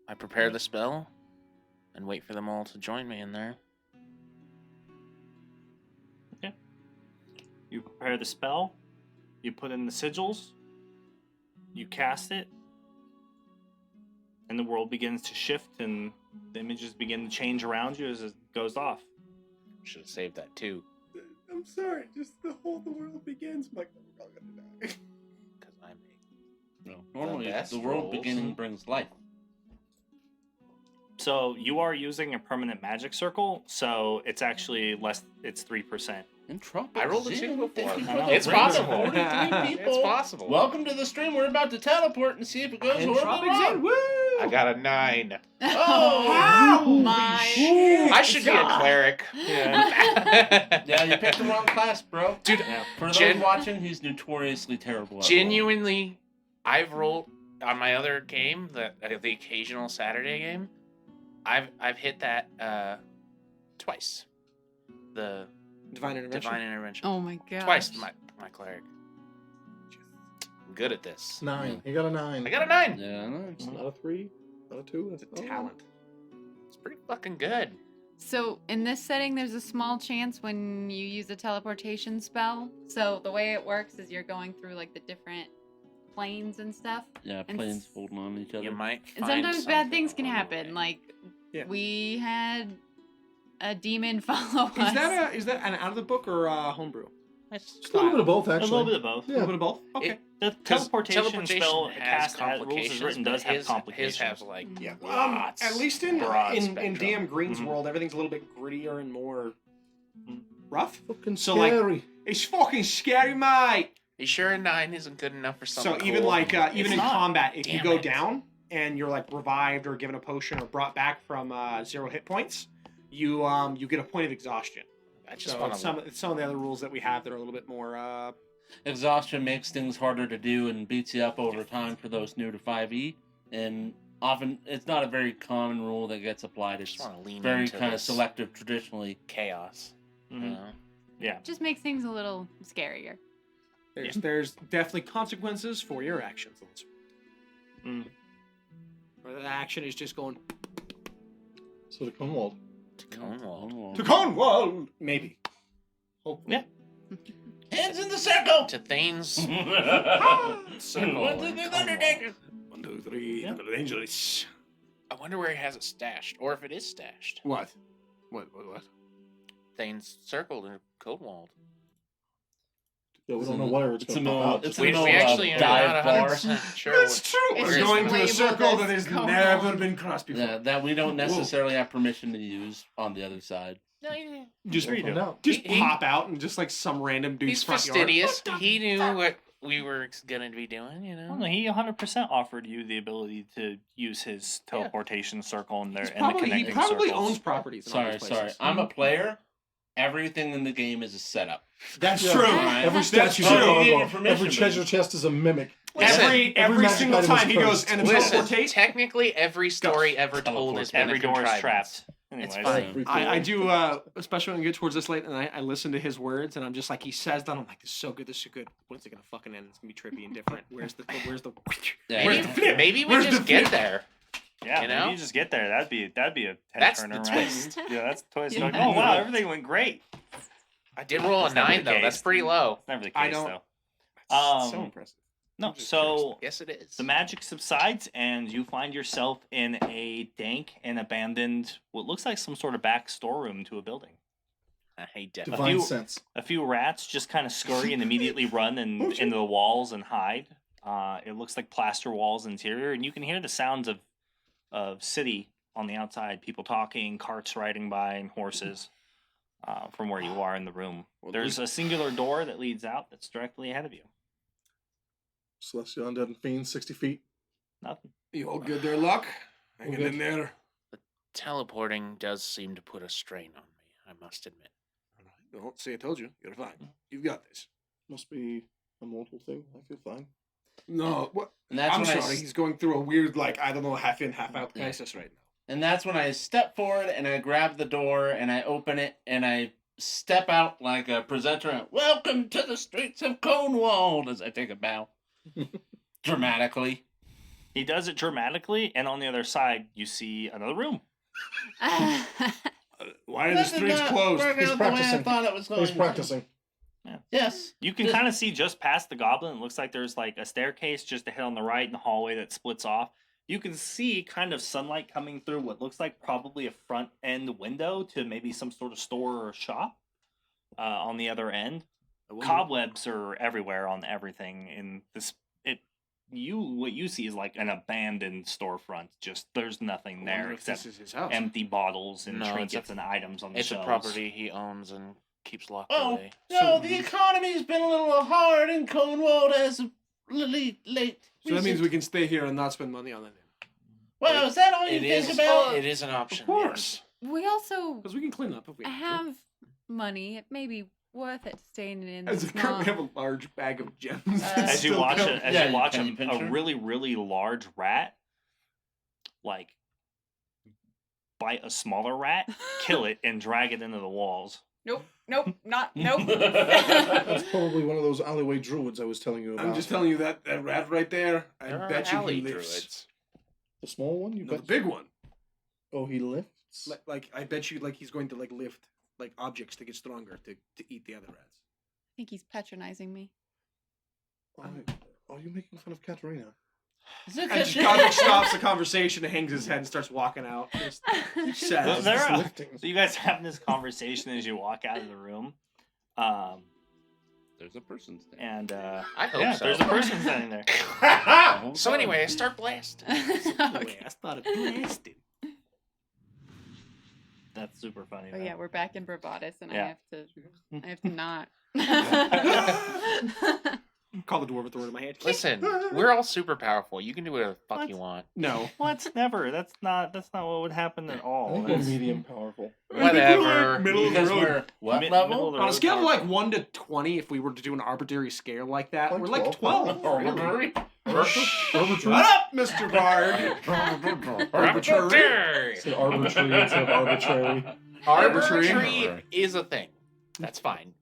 I prepare the spell and wait for them all to join me in there. You prepare the spell, you put in the sigils, you cast it, and the world begins to shift and the images begin to change around you as it goes off. Should have saved that too, I'm sorry, just the world begins. I'm like, we're all gonna die. because I'm No, normally best the world rolls. beginning brings life. So you are using a permanent magic circle, so it's actually less. It's 3%. And Trump. I rolled a 2 before. Thank you for I know. the It's ring of possible. 43 people. It's possible. Welcome to the stream. We're about to teleport and see if it goes horribly wrong. Woo! I got a 9. Oh my! I should be a cleric. Yeah. Yeah, you picked the wrong class, bro. Dude, For those Gen- watching, he's notoriously terrible at genuinely, I've rolled on my other game, the occasional Saturday game. I've hit that twice. The Divine intervention. divine intervention. Oh my god! Twice my cleric. I'm good at this. 9. You got a 9. I got a 9. roll. Yeah, I know. It's not a 3, not a 2. It's a talent. It's pretty fucking good. So in this setting, there's a small chance when you use a teleportation spell. So the way it works is you're going through like the different planes and stuff. Yeah, And planes folding on each other. You might. And find sometimes bad something things can along the happen. way. Like Yeah. we had a demon follow us. Is that an out of the book or homebrew? It's A little bit of both, A actually. little bit of both. A Yeah. little bit of both. Okay. It, the 'Cause teleportation spell has cast as rules is complications, written but does have his complications. has like Yeah. lots. At least in broad in spectrum. DM Green's Mhm. world, everything's a little bit grittier and more rough. Fucking So, like, scary. It's fucking scary, mate. You sure a 9 isn't good enough for something? So even cool? like even It's in not. combat, if you Damn go it. down and you're like revived or given a potion or brought back from 0 hit points, you get a point of exhaustion. I just So want it's to. some of the other rules that we have that are a little bit more. Exhaustion makes things harder to do and beats you up over time for those new to 5e. And often, it's not a very common rule that gets applied. It's Just want to lean very into kind of this selective traditionally. chaos. Mhm. You know? Yeah. Just makes things a little scarier. There's definitely consequences for your actions. Mm. Or the action is just going So the Konewald. To Konewald. to Konewald. Maybe. Hopefully. Yeah. Hands in the circle! To Thane's One, circle. two, in three, Konewald. Undertaker. 1, 2, 3. Yeah. Dangerous. I wonder where he has it stashed, or if it is stashed. What? What? Thane's circle in Konewald. Yeah, we It's don't in know where it's it's going in to the- pop out. it's We, in the we actually are dive not bar. 100% sure. That's true. It's We're just going to a labeled circle as that has Konewald. never been crossed before. Yeah, that we don't necessarily have permission to use on the other side. No, you- Just Sure you do. No. Just He- pop out and just like some random dude's he's front fastidious. yard. He knew what we were going to be doing, you know? Well, no, he 100% offered you the ability to use his teleportation circle and, He's and the probably, he connecting probably circles. owns properties. In all Sorry, these sorry. places. I'm a player. Everything in the game is a setup. That's Yeah. true. Alright. Every That's statue, true. Oh, you gave me every permission, treasure but- chest is a mimic. Listen, Every magic single item is time he goes cursed. and Listen, teleportate. technically every story ever told has been Every a door is contrivance. trapped. Anyways, It's fine. Every I door. do, especially when we get towards this late, and I listen to his words, and I'm just like, he says that, I'm like, this is so good, this is so good. When's it gonna fucking end? It's gonna be trippy and different. Where's the Yeah, Where's Maybe, the flip? maybe we Where's the just get flip? there. yeah, you maybe know? you just get there. That'd be a head That's turner, the right? twist. Yeah, that's the twist. Yeah. Like, oh wow, everything went great. I did roll a That's never 9 the though. case. That's pretty low. It's never the case I don't- though. so Um, impressive. No, I'm just so Yes, it is. the magic subsides and you find yourself in a dank and abandoned, what looks like some sort of back storeroom to a building. I hate A Divine few- sense. A few rats just kind of scurry and immediately run into the walls and hide. It looks like plaster walls interior, and you can hear the sounds of city on the outside, people talking, carts riding by, and horses from where you are in the room. Well, There's a singular door that leads out that's directly ahead of you. Celestial undead and fiends, 60 feet. Nothing. You all good there, Luck? Hanging good. in there. Teleporting does seem to put a strain on me, I must admit. Don't say I told you. You're fine. You've got this. Must be a mortal thing. I feel fine. No, what? And that's I'm when sorry. He's going through a weird, like, I don't know, half in, half out Yeah. crisis right now. And that's when I step forward and I grab the door and I open it and I step out like a presenter. And, welcome to the streets of Konewald as I take a bow. Dramatically. He does it dramatically, and on the other side, you see another room. Why are the That did streets not closed? work He's out the way I practicing. thought it was going He's to. practicing. Yes. You can Just- kind of see just past the goblin. It looks like there's like a staircase just ahead on the right and the hallway that splits off. You can see kind of sunlight coming through what looks like probably a front end window to maybe some sort of store or shop on the other end. Cobwebs are everywhere on everything in this. What you see is like an abandoned storefront. Just there's nothing there except this is his house. empty bottles and No, it's trinkets a- and items on the It's a shelves. property he owns and keeps locked Oh, away. no, the economy's been a little hard in Konewald as of late. So that means we can stay here and not spend money on it. Well, is that all you It think is. about? It is an option. Of course. We also Because we can clean up if we have money. It may be worth it staying in As this I currently have small. a large bag of gems. As you Still watch count- it, as Yeah, you watch penny a pincher. really, really large rat, like, bite a smaller rat, kill it, and drag it into the walls. Nope. Nope. Not. That's probably one of those alleyway druids I was telling you about. I'm just telling you that rat right there, I There are bet you alley he lifts. druids. The small one? You No, the bet? big one. Oh, he lifts? Like I bet you, like he's going to like lift like objects to get stronger to eat the other rats. I think he's patronizing me. Are you making fun of Katerina? Is it And just 'cause- Godrek stops the conversation and hangs his head and starts walking out. Just sad. Well, there Just are- lifting. So you guys having this conversation as you walk out of the room, There's a person standing. and I hope yeah, so. there's a person standing there. So anyway, I start blasting. Anyway, I started blasting. That's super funny. Oh though. yeah, we're back in Bravatus, and Yeah. I have to not. Call the dwarf with the word in my hand. Listen, we're all super powerful. You can do whatever the fuck you want. No. What? Never. That's not what would happen at I all. think we're That's- medium powerful. Whatever. Middle of the Because road. we're what Middle level? of the On a road scale of power. like 1 to 20, if we were to do an arbitrary scale like that, Like we're like 12. 12. Arbitrary. Shut up, Mr. Bard! Arbitrary. Say arbitrary instead of arbitrary. Arbitrary is a thing. That's fine.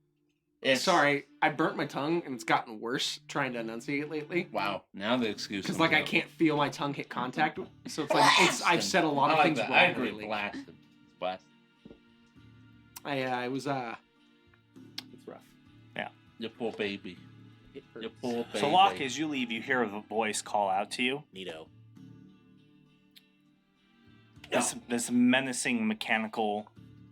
It's Sorry, I burnt my tongue and it's gotten worse trying to enunciate lately. Wow. Now the excuse. Because comes like I out. can't feel my tongue hit contact, so it's like I've said a lot I of like things that. wrong I agree. lately. Blasted. Blasted. I was it's rough. You poor baby. You poor baby. So Locke, as you leave, you hear a voice call out to you. Neato. This menacing mechanical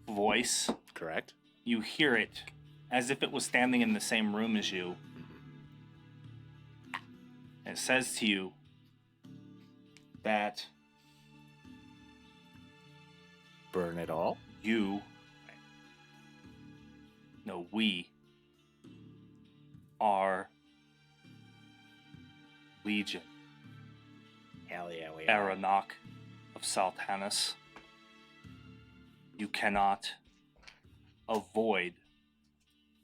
voice. Correct. You hear it as if it was standing in the same room as you. It says to you that Burn it all. we are Legion. Hell yeah, we are. Aranok of Saltanis. You cannot avoid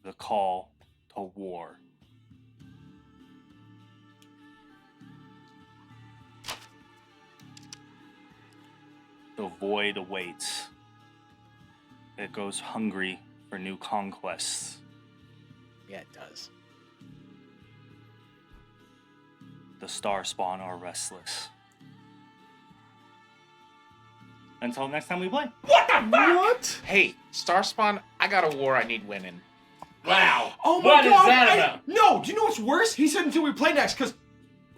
the call to war. The void awaits. It goes hungry for new conquests. Yeah, it does. The Starspawn are restless. Until next time we play. What? Hey, Starspawn, I got a war I need winning. Wow. Oh my What is god! that about? No, do you know what's worse? He said until we play next, because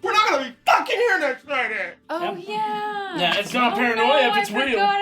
we're not gonna be fucking here next Friday. Oh Yep. yeah. Yeah, it's not Oh, paranoia no, if it's I real. forgot